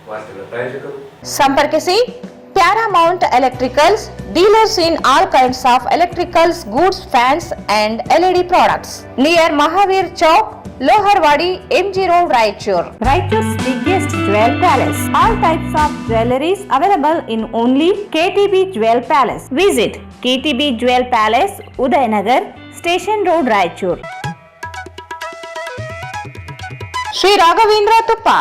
ವಾರ್ತೆಗಳ ಪ್ರಾಯೋಜಕರು ಸಂಪರ್ಕಿಸಿ Paramount electricals, dealers in all kinds of electricals goods, fans and LED products near Mahavir Chowk, Loharwadi, MG Road, Raichur. Raichur's biggest jewel palace. All types of jewelries available in only KTB Jewel Palace. Visit KTB Jewel Palace, Udayanagar, Station Road, Raichur. Sri Raghavendra Tuppa,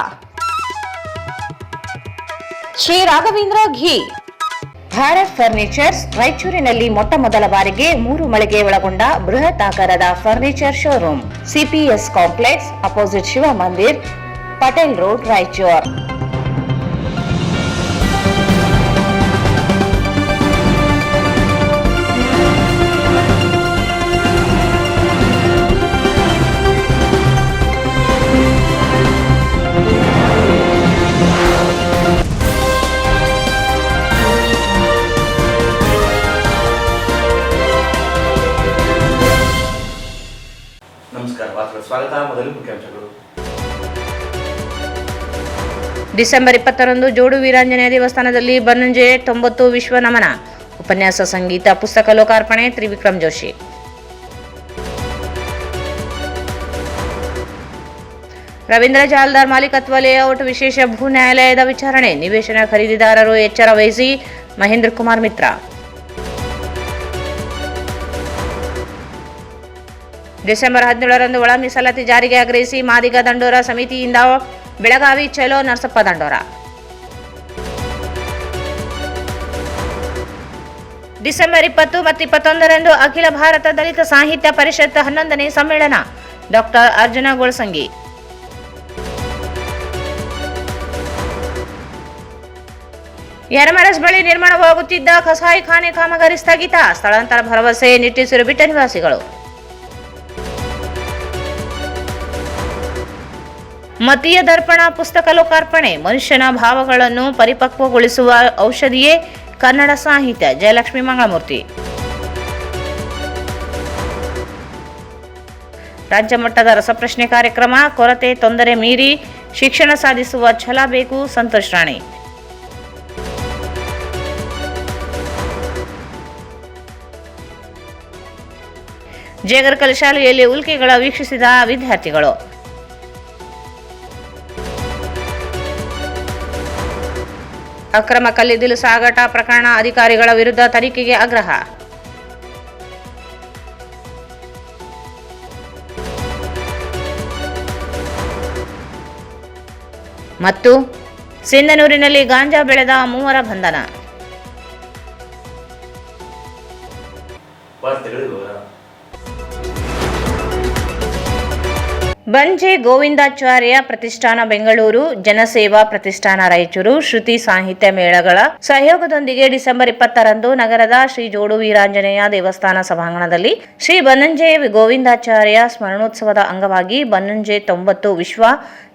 Sri Raghavendra Ghee, Bharat furnitures ರಾಯಚೂರಿನಲ್ಲಿ ಮೊಟ್ಟ ಮೊದಲ ಬಾರಿಗೆ 3 ಮಳಿಗೆ ಒಳಗೊಂಡ ಬೃಹತ್ ಆಕಾರದ furniture showroom, CPS complex, opposite Shiva Mandir, Patel road, Raichur. ನಮಸ್ಕಾರ. ವಾರ್ತೆಗಳ ಸ್ವಾಗತ. ಮೊದಲು ಮುಖ್ಯಾಂಶಗಳು. ಡಿಸೆಂಬರ್ 20ರಂದು ಜೋಡು ವೀರಾಂಜನೇಯ ದೇವಸ್ಥಾನದಲ್ಲಿ ಬನ್ನಂಜೆ 90 ವಿಶ್ವ ನಮನ ಉಪನ್ಯಾಸ, ಸಂಗೀತ, ಪುಸ್ತಕ ಲೋಕಾರ್ಪಣೆ. ತ್ರಿವಿಕ್ರಮ್ ಜೋಶಿ. ರವೀಂದ್ರ ಜಾಲ್ದಾರ್ ಮಾಲೀಕತ್ವ ಲೇಔಟ್ ವಿಶೇಷ ಭೂ ನ್ಯಾಯಾಲಯದ ವಿಚಾರಣೆ, ನಿವೇಶನ ಖರೀದಿದಾರರು ಎಚ್ಚರ ವಹಿಸಿ. ಮಹೇಂದ್ರ ಕುಮಾರ್ ಮಿತ್ರ. ಡಿಸೆಂಬರ್ 17ರಂದು ಒಳ ಮೀಸಲಾತಿ ಜಾರಿಗೆ ಆಗ್ರಹಿಸಿ ಮಾದಿಗ ದಂಡೋರ ಸಮಿತಿಯಿಂದ ಬೆಳಗಾವಿ ಚಲೋ ನರಸಪ್ಪ ದಂಡೋರ. ಡಿಸೆಂಬರ್ 20 ಮತ್ತು 21ರಂದು ಅಖಿಲ ಭಾರತ ದಲಿತ ಸಾಹಿತ್ಯ ಪರಿಷತ್ 11ನೇ ಸಮ್ಮೇಳನ, ಡಾಕ್ಟರ್ ಅರ್ಜುನ ಗೋಳಸಂಗಿ. ಯರಮರಸ್ ಬಳಿ ನಿರ್ಮಾಣವಾಗುತ್ತಿದ್ದ ಕಸಾಯಿಖಾನೆ ಕಾಮಗಾರಿ ಸ್ಥಗಿತ, ಸ್ಥಳಾಂತರ ಭರವಸೆ ನಿಟ್ಟುಸಿರು ಬಿಟ್ಟ ನಿವಾಸಿಗಳು. ಮತೀಯ ದರ್ಪಣ ಪುಸ್ತಕ ಲೋಕಾರ್ಪಣೆ, ಮನುಷ್ಯನ ಭಾವಗಳನ್ನು ಪರಿಪಕ್ವಗೊಳಿಸುವ ಔಷಧಿಯೇ ಕನ್ನಡ ಸಾಹಿತ್ಯ. ಜಯಲಕ್ಷ್ಮಿ ಮಂಗಳಮೂರ್ತಿ. ರಾಜ್ಯ ಮಟ್ಟದ ರಸಪ್ರಶ್ನೆ ಕಾರ್ಯಕ್ರಮ, ಕೊರತೆ ತೊಂದರೆ ಮೀರಿ ಶಿಕ್ಷಣ ಸಾಧಿಸುವ ಛಲ ಬೇಕು. ಸಂತೋಷ್ ರಾಣಿ. ಜೇಗರ್ಕಲ್ ಶಾಲೆಯಲ್ಲಿ ಉಲ್ಕೆಗಳ ವೀಕ್ಷಿಸಿದ ವಿದ್ಯಾರ್ಥಿಗಳು. ಅಕ್ರಮ ಕಲ್ಲಿದ್ದಲು ಸಾಗಾಟ ಪ್ರಕರಣ, ಅಧಿಕಾರಿಗಳ ವಿರುದ್ಧ ತನಿಖೆಗೆ ಆಗ್ರಹ. ಮತ್ತು ಸಿಂಧನೂರಿನಲ್ಲಿ ಗಾಂಜಾ ಬೆಳೆದ 3 ಬಂಧನ. ವಾರ್ತೆಗಳ ವಿವರ. ಬಂಜೆ ಗೋವಿಂದಾಚಾರ್ಯ ಪ್ರತಿಷ್ಠಾನ ಬೆಂಗಳೂರು, ಜನಸೇವಾ ಪ್ರತಿಷ್ಠಾನ ರಾಯಚೂರು, ಶ್ರುತಿ ಸಾಹಿತ್ಯ ಮೇಳಗಳ ಸಹಯೋಗದೊಂದಿಗೆ ಡಿಸೆಂಬರ್ 20ರಂದು ನಗರದ ಶ್ರೀ ಜೋಡು ವೀರಾಂಜನೇಯ ದೇವಸ್ಥಾನ ಸಭಾಂಗಣದಲ್ಲಿ ಶ್ರೀ ಬನ್ನಂಜೆ ಗೋವಿಂದಾಚಾರ್ಯ ಸ್ಮರಣೋತ್ಸವದ ಅಂಗವಾಗಿ ಬನ್ನಂಜೆ 90 ವಿಶ್ವ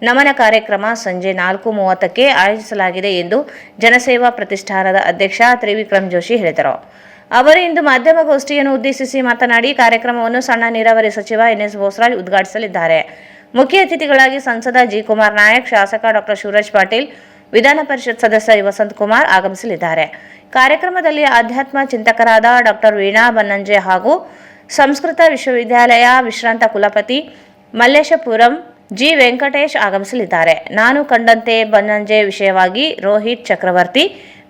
ನಮನ ಕಾರ್ಯಕ್ರಮ ಸಂಜೆ 4:30ಕ್ಕೆ ಆಯೋಜಿಸಲಾಗಿದೆ ಎಂದು ಜನಸೇವಾ ಪ್ರತಿಷ್ಠಾನದ ಅಧ್ಯಕ್ಷ ತ್ರಿವಿಕ್ರಮ್ ಜೋಶಿ ಹೇಳಿದರು. ಅವರು ಇಂದು ಮಾಧ್ಯಮಗೋಷ್ಠಿಯನ್ನು ಉದ್ದೇಶಿಸಿ ಮಾತನಾಡಿ, ಕಾರ್ಯಕ್ರಮವನ್ನು ಸಣ್ಣ ನೀರಾವರಿ ಸಚಿವ NS ಬೋಸರಾಜ್ ಉದ್ಘಾಟಿಸಲಿದ್ದಾರೆ. ಮುಖ್ಯ ಅತಿಥಿಗಳಾಗಿ ಸಂಸದ ಜಿ. ಕುಮಾರ್ ನಾಯಕ್, ಶಾಸಕ ಡಾಕ್ಟರ್ ಶಿವರಾಜ್ ಪಾಟೀಲ್, ವಿಧಾನ ಪರಿಷತ್ ಸದಸ್ಯ ವಸಂತ್ ಕುಮಾರ್ ಆಗಮಿಸಲಿದ್ದಾರೆ. ಕಾರ್ಯಕ್ರಮದಲ್ಲಿ ಆಧ್ಯಾತ್ಮ ಚಿಂತಕರಾದ ಡಾಕ್ಟರ್ ವೀಣಾ ಬನ್ನಂಜೆ ಹಾಗೂ ಸಂಸ್ಕೃತ ವಿಶ್ವವಿದ್ಯಾಲಯ ವಿಶ್ರಾಂತ ಕುಲಪತಿ ಮಲ್ಲೇಶಪುರಂ ಜಿ. ವೆಂಕಟೇಶ್ ಆಗಮಿಸಲಿದ್ದಾರೆ. ನಾನು ಕಂಡಂತೆ ಬನ್ನಂಜೆ ವಿಷಯವಾಗಿ ರೋಹಿತ್ ಚಕ್ರವರ್ತಿ,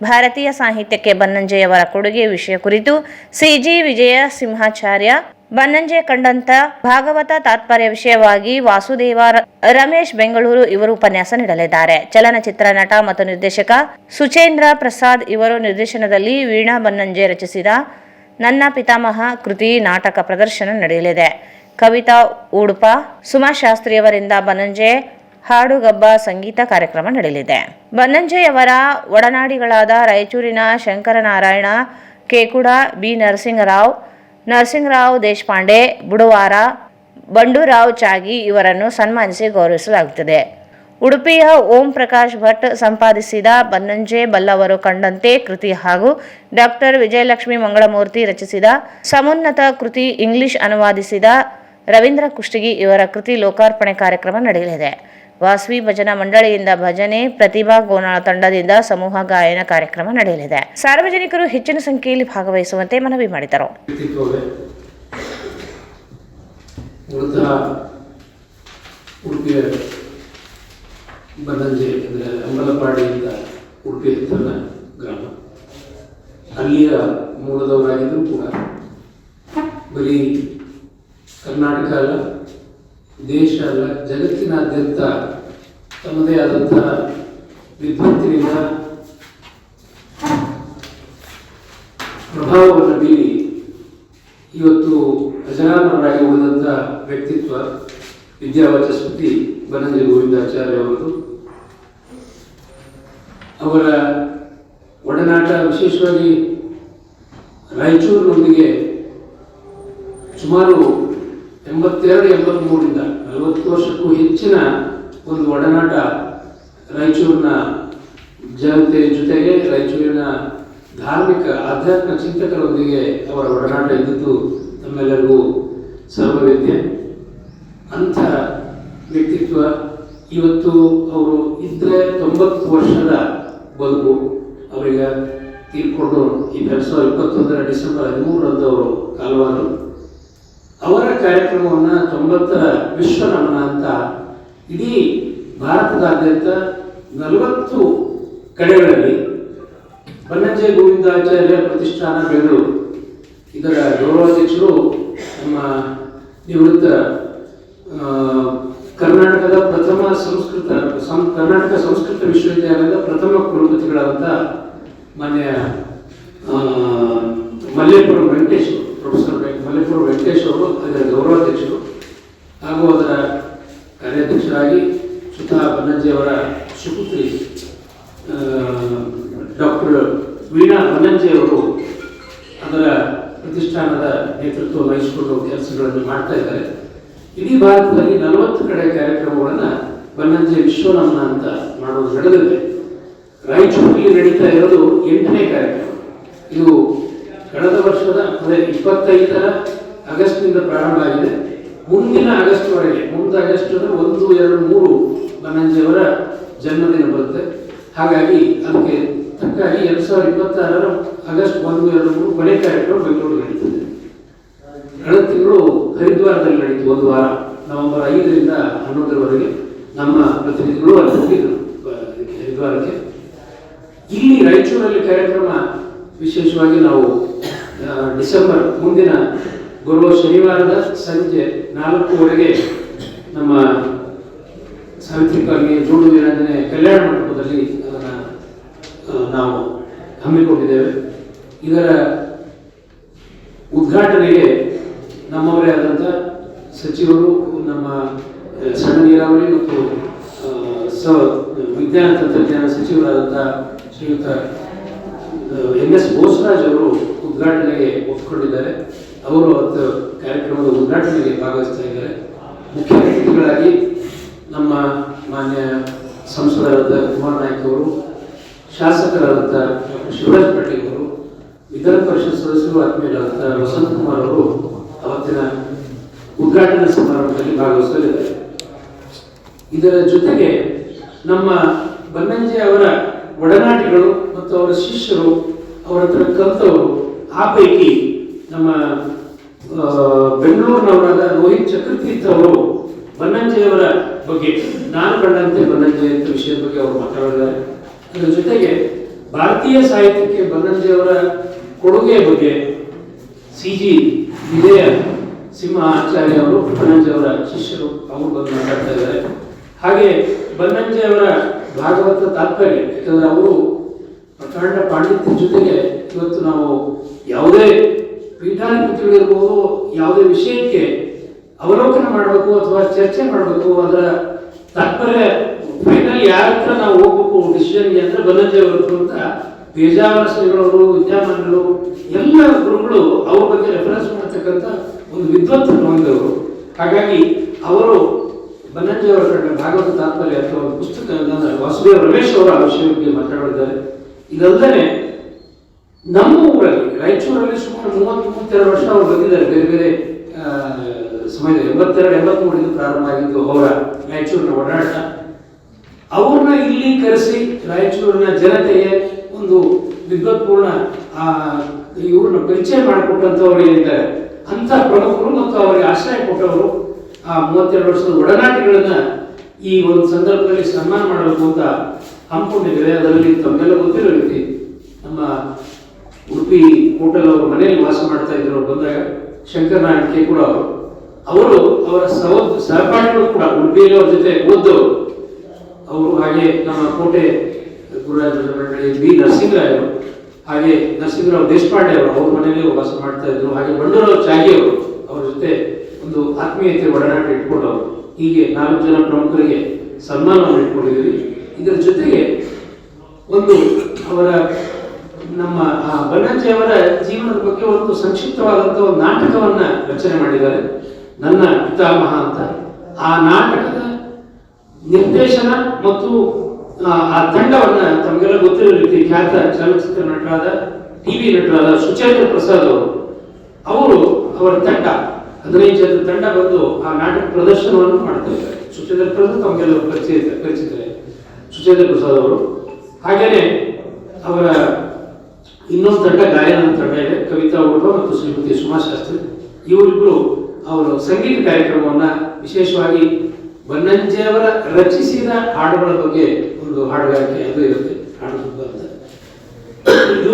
ಭಾರತೀಯ ಸಾಹಿತ್ಯಕ್ಕೆ ಬನ್ನಂಜೆಯವರ ಕೊಡುಗೆ ವಿಷಯ ಕುರಿತು CG ವಿಜಯ ಸಿಂಹಾಚಾರ್ಯ, ಬನ್ನಂಜೆ ಕಂಡಂತ ಭಾಗವತ ತಾತ್ಪರ್ಯ ವಿಷಯವಾಗಿ ವಾಸುದೇವ ರಮೇಶ್ ಬೆಂಗಳೂರು ಇವರು ಉಪನ್ಯಾಸ ನೀಡಲಿದ್ದಾರೆ. ಚಲನಚಿತ್ರ ನಟ ಮತ್ತು ನಿರ್ದೇಶಕ ಸುಚೇಂದ್ರ ಪ್ರಸಾದ್ ಇವರು ನಿರ್ದೇಶನದಲ್ಲಿ ವೀಣಾ ಬನ್ನಂಜೆ ರಚಿಸಿದ ನನ್ನ ಪಿತಾಮಹ ಕೃತಿ ನಾಟಕ ಪ್ರದರ್ಶನ ನಡೆಯಲಿದೆ. ಕವಿತಾ ಉಡುಪ, ಸುಮಾಶಾಸ್ತ್ರಿಯವರಿಂದ ಬನ್ನಂಜೆ ಹಾಡುಗಬ್ಬ ಸಂಗೀತ ಕಾರ್ಯಕ್ರಮ ನಡೆಯಲಿದೆ. ಬನ್ನಂಜೆಯವರ ಒಡನಾಡಿಗಳಾದ ರಾಯಚೂರಿನ ಶಂಕರನಾರಾಯಣ ಕೇಕುಡ, ಬಿ. ನರಸಿಂಗರಾವ್ ದೇಶಪಾಂಡೆ, ಬುಡವಾರ ಬಂಡೂರಾವ್ ಚಾಗಿ ಇವರನ್ನು ಸನ್ಮಾನಿಸಿ ಗೌರವಿಸಲಾಗುತ್ತದೆ. ಉಡುಪಿಯ ಓಂ ಪ್ರಕಾಶ್ ಭಟ್ ಸಂಪಾದಿಸಿದ ಬನ್ನಂಜೆ ಬಲ್ಲವರು ಕಂಡಂತೆ ಕೃತಿ ಹಾಗೂ ಡಾಕ್ಟರ್ ವಿಜಯಲಕ್ಷ್ಮಿ ಮಂಗಳಮೂರ್ತಿ ರಚಿಸಿದ ಸಮುನ್ನತ ಕೃತಿ ಇಂಗ್ಲಿಷ್ ಅನುವಾದಿಸಿದ ರವೀಂದ್ರ ಕುಷ್ಟಗಿ ಇವರ ಕೃತಿ ಲೋಕಾರ್ಪಣೆ ಕಾರ್ಯಕ್ರಮ ನಡೆಯಲಿದೆ. ವಾಸವಿ ಭಜನಾ ಮಂಡಳಿಯಿಂದ ಭಜನೆ, ಪ್ರತಿಭಾ ಗೋನಾಳ ತಂಡದಿಂದ ಸಮೂಹ ಗಾಯನ ಕಾರ್ಯಕ್ರಮ ನಡೆಯಲಿದೆ. ಸಾರ್ವಜನಿಕರು ಹೆಚ್ಚಿನ ಸಂಖ್ಯೆಯಲ್ಲಿ ಭಾಗವಹಿಸುವಂತೆ ಮನವಿ ಮಾಡಿದರು. ಉಡುಪಿಯ ಬನ್ನಂಜೆ ಅಂದರೆ ಅಂಬಲಪಾಡಿಯಿಂದ ಉಡುಪಿ ಹತ್ತಿರ ಗ್ರಾಮ, ಅಲ್ಲಿಯ ಮೂಲದವರಾಗಿದ್ದರೂ ಕೂಡ ಬರೀ ಕರ್ನಾಟಕ ಅಲ್ಲ, ದೇಶ ಅಲ್ಲ, ಜಗತ್ತಿನಾದ್ಯಂತ ತಮ್ಮದೇ ಆದಂತಹ ವಿದ್ವತ್ತಿನಿಂದ ಪ್ರಭಾವವನ್ನು ಬೀರಿ ಇವತ್ತು ಅಜರಾಮರರಾಗಿ ಉಳಿದಂಥ ವ್ಯಕ್ತಿತ್ವ ವಿದ್ಯಾವಾಚಸ್ಪತಿ ಬನ್ನಂಜೆ ಗೋವಿಂದಾಚಾರ್ಯ ಅವರದು. ಅವರ ಒಡನಾಟ ವಿಶೇಷವಾಗಿ ರಾಯಚೂರಿನೊಂದಿಗೆ ಸುಮಾರು 82-83ರಿಂದ 40 ವರ್ಷಕ್ಕೂ ಹೆಚ್ಚಿನ ಒಂದು ಒಡನಾಟ ರಾಯಚೂರಿನ ಜನತೆ ಜೊತೆಗೆ ರಾಯಚೂರಿನ ಧಾರ್ಮಿಕ ಆಧ್ಯಾತ್ಮಿಕ ಚಿಂತಕರೊಂದಿಗೆ ಅವರ ಒಡನಾಟ ಇದ್ದಿದ್ದು ತಮ್ಮೆಲ್ಲರಿಗೂ ಸರ್ವವೇದ್ಯ. ಅಂಥ ವ್ಯಕ್ತಿತ್ವ ಇವತ್ತು ಅವರು ಇದ್ದರೆ 90 ವರ್ಷದ ಬದುಕು. ಅವರಿಗೆ ತೀರ್ಕೊಂಡು ಈ 2021 ಡಿಸೆಂಬರ್ 13ರಂದು ಅವರು ಕಾಲವಾದರು. ಅವರ ಕಾರ್ಯಕ್ರಮವನ್ನು 90ರ ವಿಶ್ವ ನಮನ ಅಂತ ಇಡೀ ಭಾರತದಾದ್ಯಂತ 40 ಕಡೆಗಳಲ್ಲಿ ಬನ್ನಂಜೆ ಗೋವಿಂದಾಚಾರ್ಯ ಪ್ರತಿಷ್ಠಾನ ಬೆಂಗಳೂರು ಇದರ ಗೌರವಾಧ್ಯಕ್ಷರು ನಮ್ಮ ನಿವೃತ್ತ ಕರ್ನಾಟಕದ ಪ್ರಥಮ ಕರ್ನಾಟಕ ಸಂಸ್ಕೃತ ವಿಶ್ವವಿದ್ಯಾಲಯದ ಪ್ರಥಮ ಕುಲಪತಿಗಳಾದಂಥ ಮಾನ್ಯ ಮಲ್ಲೇಪುರ ವೆಂಕಟೇಶ್, ಪ್ರೊಫೆಸರ್ ಮಲ್ಲೇಪುರ ವೆಂಕಟೇಶ್ ಅವರು ಅದರ ಗೌರವಾಧ್ಯಕ್ಷರು ಹಾಗೂ ಅದರ ಕಾರ್ಯಾಧ್ಯಕ್ಷರಾಗಿ ಸುಧಾ ಬನ್ನಂಜೆಯವರ ಸುಪುತ್ರಿ ಡಾಕ್ಟರ್ ವೀಣಾ ಬನ್ನಂಜೆಯವರು ಅದರ ಪ್ರತಿಷ್ಠಾನದ ನೇತೃತ್ವ ವಹಿಸಿಕೊಂಡು ಕೆಲಸಗಳನ್ನು ಮಾಡ್ತಾ ಇದ್ದಾರೆ. ಇಡೀ ಭಾರತದಲ್ಲಿ 40 ಕಡೆ ಕಾರ್ಯಕ್ರಮಗಳನ್ನು ಬನ್ನಂಜೆ ವಿಶ್ವನಮನ ಅಂತ ಮಾಡೋದು ನಡೆದಿದೆ. ರಾಯಚೂರಲ್ಲಿ ನಡೀತಾ ಇರೋದು 8ನೇ ಕಾರ್ಯಕ್ರಮ. ಇದು ಕಳೆದ ವರ್ಷದ 25ರ ಆಗಸ್ಟ್ನಿಂದ ಪ್ರಾರಂಭ ಆಗಿದೆ. ಮುಂದಿನ ಆಗಸ್ಟ್ವರೆಗೆ, ಮುಂದೆ ಆಗಸ್ಟ್ 1, 2, 3 ಬನ್ನಂಜೆಯವರ ಜನ್ಮದಿನ ಬರುತ್ತೆ. ಹಾಗಾಗಿ ಅದಕ್ಕೆ ತಕ್ಕಾಗಿ 2026 ಆಗಸ್ಟ್ 1, 2, 3 ಕೊನೆ ಕಾರ್ಯಕ್ರಮ ಬೆಂಗಳೂರು ನಡೀತದೆ. ಕಳೆದ ತಿಂಗಳು ಹರಿದ್ವಾರದಲ್ಲಿ ನಡೀತು, ಒಂದು ವಾರ, ನವೆಂಬರ್ 5ರಿಂದ 11ರವರೆಗೆ ನಮ್ಮ ಪ್ರತಿನಿಧಿಗಳು ಅಲ್ಲಿ ಹೋಗಿದ್ರು ಹರಿದ್ವಾರಕ್ಕೆ. ಇಲ್ಲಿ ರಾಯಚೂರಲ್ಲಿ ಕಾರ್ಯಕ್ರಮ ವಿಶೇಷವಾಗಿ ನಾವು ಡಿಸೆಂಬರ್ ಮುಂದಿನ ಶನಿವಾರದ ಸಂಜೆ 4:15ಗೆ ನಮ್ಮ ಸಾವಿತ್ರಿಕಾಗಿ ಜೋಡು ವೀರಾಂಜನೆ ಕಲ್ಯಾಣ ಮಂಟಪದಲ್ಲಿ ಅದನ್ನು ನಾವು ಹಮ್ಮಿಕೊಂಡಿದ್ದೇವೆ. ಇದರ ಉದ್ಘಾಟನೆಗೆ ನಮ್ಮವರೇ ಆದಂಥ ಸಚಿವರು, ನಮ್ಮ ಸಣ್ಣ ನೀರಾವರಿ ಮತ್ತು ವಿಜ್ಞಾನ ತಂತ್ರಜ್ಞಾನ ಸಚಿವರಾದಂಥ ಶ್ರೀಯುತ MS ಬೋಸರಾಜ್ ಅವರು ಉದ್ಘಾಟನೆಗೆ ಒಪ್ಪಿಕೊಂಡಿದ್ದಾರೆ. ಅವರು ಅವತ್ತು ಕಾರ್ಯಕ್ರಮದ ಉದ್ಘಾಟನೆಗೆ ಭಾಗವಹಿಸ್ತಾ ಇದ್ದಾರೆ. ಮುಖ್ಯ ಅತಿಥಿಗಳಾಗಿ ನಮ್ಮ ಮಾನ್ಯ ಸಂಸದರಾದ ಕುಮಾರ್ ನಾಯ್ಕ ಅವರು, ಶಾಸಕರಾದಂಥ ಡಾಕ್ಟರ್ ಶಿವರಾಜ್ ಪಾಟೀಲ್ ಅವರು, ವಿಧಾನ ಪರಿಷತ್ ಸದಸ್ಯರು ಆತ್ಮೀಯರಾದಂಥ ವಸಂತ ಕುಮಾರ್ ಅವರು ಅವತ್ತಿನ ಉದ್ಘಾಟನಾ ಸಮಾರಂಭದಲ್ಲಿ ಭಾಗವಹಿಸಲಿದ್ದಾರೆ. ಇದರ ಜೊತೆಗೆ ನಮ್ಮ ಬನ್ನಂಜೆ ಅವರ ಒಡನಾಟಿಗಳು ಮತ್ತು ಅವರ ಶಿಷ್ಯರು, ಅವರ ಹತ್ರ ಕಲಿತವರು, ಆ ಪೈಕಿ ನಮ್ಮ ಬೆಂಗಳೂರಿನವರಾದ ರೋಹಿತ್ ಚಕ್ರತೀರ್ಥ ಅವರು ಬನ್ನಂಜೆಯವರ ಬಗ್ಗೆ, ನಾನು ಕಂಡಂತೆ ಬನ್ನಂಜೆ ಅಂತ ವಿಷಯದ ಬಗ್ಗೆ ಅವರು ಮಾತಾಡಿದ್ದಾರೆ. ಅದರ ಜೊತೆಗೆ ಭಾರತೀಯ ಸಾಹಿತ್ಯಕ್ಕೆ ಬನ್ನಂಜೆಯವರ ಕೊಡುಗೆ ಬಗ್ಗೆ CG ವಿಜಯ ಸಿಂಹ ಆಚಾರ್ಯ ಅವರು, ಬನ್ನಂಜೆಯವರ ಶಿಷ್ಯರು, ಅವರು ಬಂದು ಮಾತಾಡ್ತಾ ಇದ್ದಾರೆ. ಹಾಗೆ ಬನ್ನಂಜೆಯವರ ಭಾಗವತ ತಾತ್ಪರ್ಯ, ಯಾಕಂದ್ರೆ ಅವರು ಪ್ರಕಾಂಡ ಪಾಂಡಿತ್ಯ ಜೊತೆಗೆ ಇವತ್ತು ನಾವು ಯಾವುದೇ ಪೀಠಾಧಿಪತಿಗಳಿರ್ಬೋದು, ಯಾವುದೇ ವಿಷಯಕ್ಕೆ ಅವಲೋಕನ ಮಾಡಬೇಕು ಅಥವಾ ಚರ್ಚೆ ಮಾಡಬೇಕು, ಅದರ ತಾತ್ಪರ್ಯ ಫೈನಲ್ ಯಾರ ಹತ್ರ ನಾವು ಹೋಗ್ಬೇಕು ಡಿಸಿಷನ್ಗೆ ಅಂದ್ರೆ ಬನ್ನಂಜೆಯವರು ಅಂತ ಪೇಜಾವರ ಶ್ರೀಗಳವರು, ವಿದ್ಯಾಮಾನ್ಯರು, ಎಲ್ಲ ಗುರುಗಳು ಅವ್ರ ಬಗ್ಗೆ ರೆಫರೆನ್ಸ್ ಮಾಡ್ತಕ್ಕಂಥ ಒಂದು ವಿದ್ವತ್ತನ್ನು ಹೊಂದಿದವರು. ಹಾಗಾಗಿ ಅವರು ಬನ್ನಂಜೆಯವರ ಕಡೆ ಭಾಗವತ ತಾತ್ಪರ್ಯ ಅಥವಾ ಒಂದು ಪುಸ್ತಕ ವಾಸುದೇವ ರಮೇಶ್ ಅವರ ಆ ವಿಷಯ ಬಗ್ಗೆ ಮಾತಾಡಿದ್ದಾರೆ. ಇದಲ್ಲದೆ ನಮ್ಮ ಊರಲ್ಲಿ ರಾಯಚೂರಲ್ಲಿ ಸುಮಾರು 30-32 ವರ್ಷ ಅವರು ಬಂದಿದ್ದಾರೆ. ಬೇರೆ ಬೇರೆ ಸಮಯದಲ್ಲಿ 82-83 ಪ್ರಾರಂಭ ಆಗಿದ್ದು ಅವರ ರಾಯಚೂರಿನ ಒಡನಾಟ. ಅವ್ರನ್ನ ಇಲ್ಲಿ ಕರೆಸಿ ರಾಯಚೂರಿನ ಜನತೆಗೆ ಒಂದು ವಿದ್ವತ್ಪೂರ್ಣ ಇವ್ರನ್ನ ಪರಿಚಯ ಮಾಡಿಕೊಟ್ಟಂಥವ್ರು ಏನಿದ್ದಾರೆ ಅಂಥ ಪ್ರಮುಖರು ಮತ್ತು ಅವರಿಗೆ ಆಶ್ರಯ ಕೊಟ್ಟವರು ಆ 32 ವರ್ಷದ ಒಡನಾಟಿಗಳನ್ನ ಈ ಒಂದು ಸಂದರ್ಭದಲ್ಲಿ ಸನ್ಮಾನ ಮಾಡಬೇಕು ಅಂತ ಹಮ್ಮಿಕೊಂಡಿದ್ದಾರೆ. ಅದರಲ್ಲಿ ತಮಗೆಲ್ಲ ಗೊತ್ತಿರೋ ರೀತಿ ನಮ್ಮ ಉಡುಪಿ ಹೋಟೆಲ್ ಅವರು ಮನೆಯಲ್ಲಿ ವಾಸ ಮಾಡ್ತಾ ಇದ್ರು ಬಂದಾಗ ಶಂಕರನಾರಾಯಣ ಕೆ ಕೂಡ ಅವರು ಅವರ ಸಹಪಾಠಿಗಳು ಕೂಡ ಉಡುಪಿಯಲ್ಲಿ ಅವ್ರ ಜೊತೆ ಓದ್ದವರು ಅವರು. ಹಾಗೆ ನಮ್ಮ ಕೋಟೆ ಗುರುರಾಜ ಮಂಡಳಿ ಬಿ ನರಸಿಂಹರಾಯರು, ಹಾಗೆ ನರಸಿಂಹರಾವ್ ದೇಶಪಾಂಡೆ ಅವರು ಅವ್ರ ಮನೆಯಲ್ಲಿ ವಾಸ ಮಾಡ್ತಾ ಇದ್ರು. ಹಾಗೆ ಬಂಡೂರಾವ್ ಚಾಗಿ ಅವರು ಅವ್ರ ಜೊತೆ ಒಂದು ಆತ್ಮೀಯತೆ ಒಡನಾಟ ಇಟ್ಕೊಂಡವರು. ಹೀಗೆ 4 ಜನ ಪ್ರಮುಖರಿಗೆ ಸನ್ಮಾನವನ್ನು ಇಟ್ಕೊಂಡಿದ್ದೀವಿ. ಇದರ ಜೊತೆಗೆ ಒಂದು ಅವರ ನಮ್ಮ ಬನ್ನಂಜೆ ಅವರ ಜೀವನದ ಬಗ್ಗೆ ಒಂದು ಸಂಕ್ಷಿಪ್ತವಾದಂಥ ಒಂದು ನಾಟಕವನ್ನ ರಚನೆ ಮಾಡಿದ್ದಾರೆ, ನನ್ನ ಪಿತಾಮಹ ಅಂತ. ಆ ನಾಟಕದ ನಿರ್ದೇಶನ ಮತ್ತು ಆ ತಂಡವನ್ನ ತಮಗೆಲ್ಲ ಗೊತ್ತಿರೋ ರೀತಿ ಖ್ಯಾತ ಚಲನಚಿತ್ರ ನಟರಾದ ಟಿವಿ ನಟರಾದ ಸುಚೇಂದ್ರ ಪ್ರಸಾದ್ ಅವರು ಅವರ ತಂಡ 15 ಜನರ ತಂಡ ಬಂದು ಆ ನಾಟಕ ಪ್ರದರ್ಶನವನ್ನು ಮಾಡ್ತಾ ಇದ್ದಾರೆ. ಸುಚೇಂದ್ರ ಪ್ರಸಾದ್ ತಮಗೆಲ್ಲ ಪರಿಚಿತರೆ ಸುಚೇಂದ್ರ ಪ್ರಸಾದ್ ಅವರು. ಹಾಗೇನೆ ಅವರ ಇನ್ನೊಂದು ತಂಡ ಗಾಯನ ತಂಡ ಇದೆ, ಕವಿತಾ ಉಡುಪ ಮತ್ತು ಶ್ರೀಮತಿ ಸುಮಾ ಶಾಸ್ತ್ರಿ. ಇವರಿಬ್ಬರು ಅವರು ಸಂಗೀತ ಕಾರ್ಯಕ್ರಮವನ್ನ ವಿಶೇಷವಾಗಿ ಬನ್ನಂಜೆಯವರ ರಚಿಸಿದ ಹಾಡುಗಳ ಬಗ್ಗೆ ಒಂದು ಹಾಡುಗಾರಿಕೆ ಅದು ಇರುತ್ತೆ, ಹಾಡು ಅಂತ. ಇದು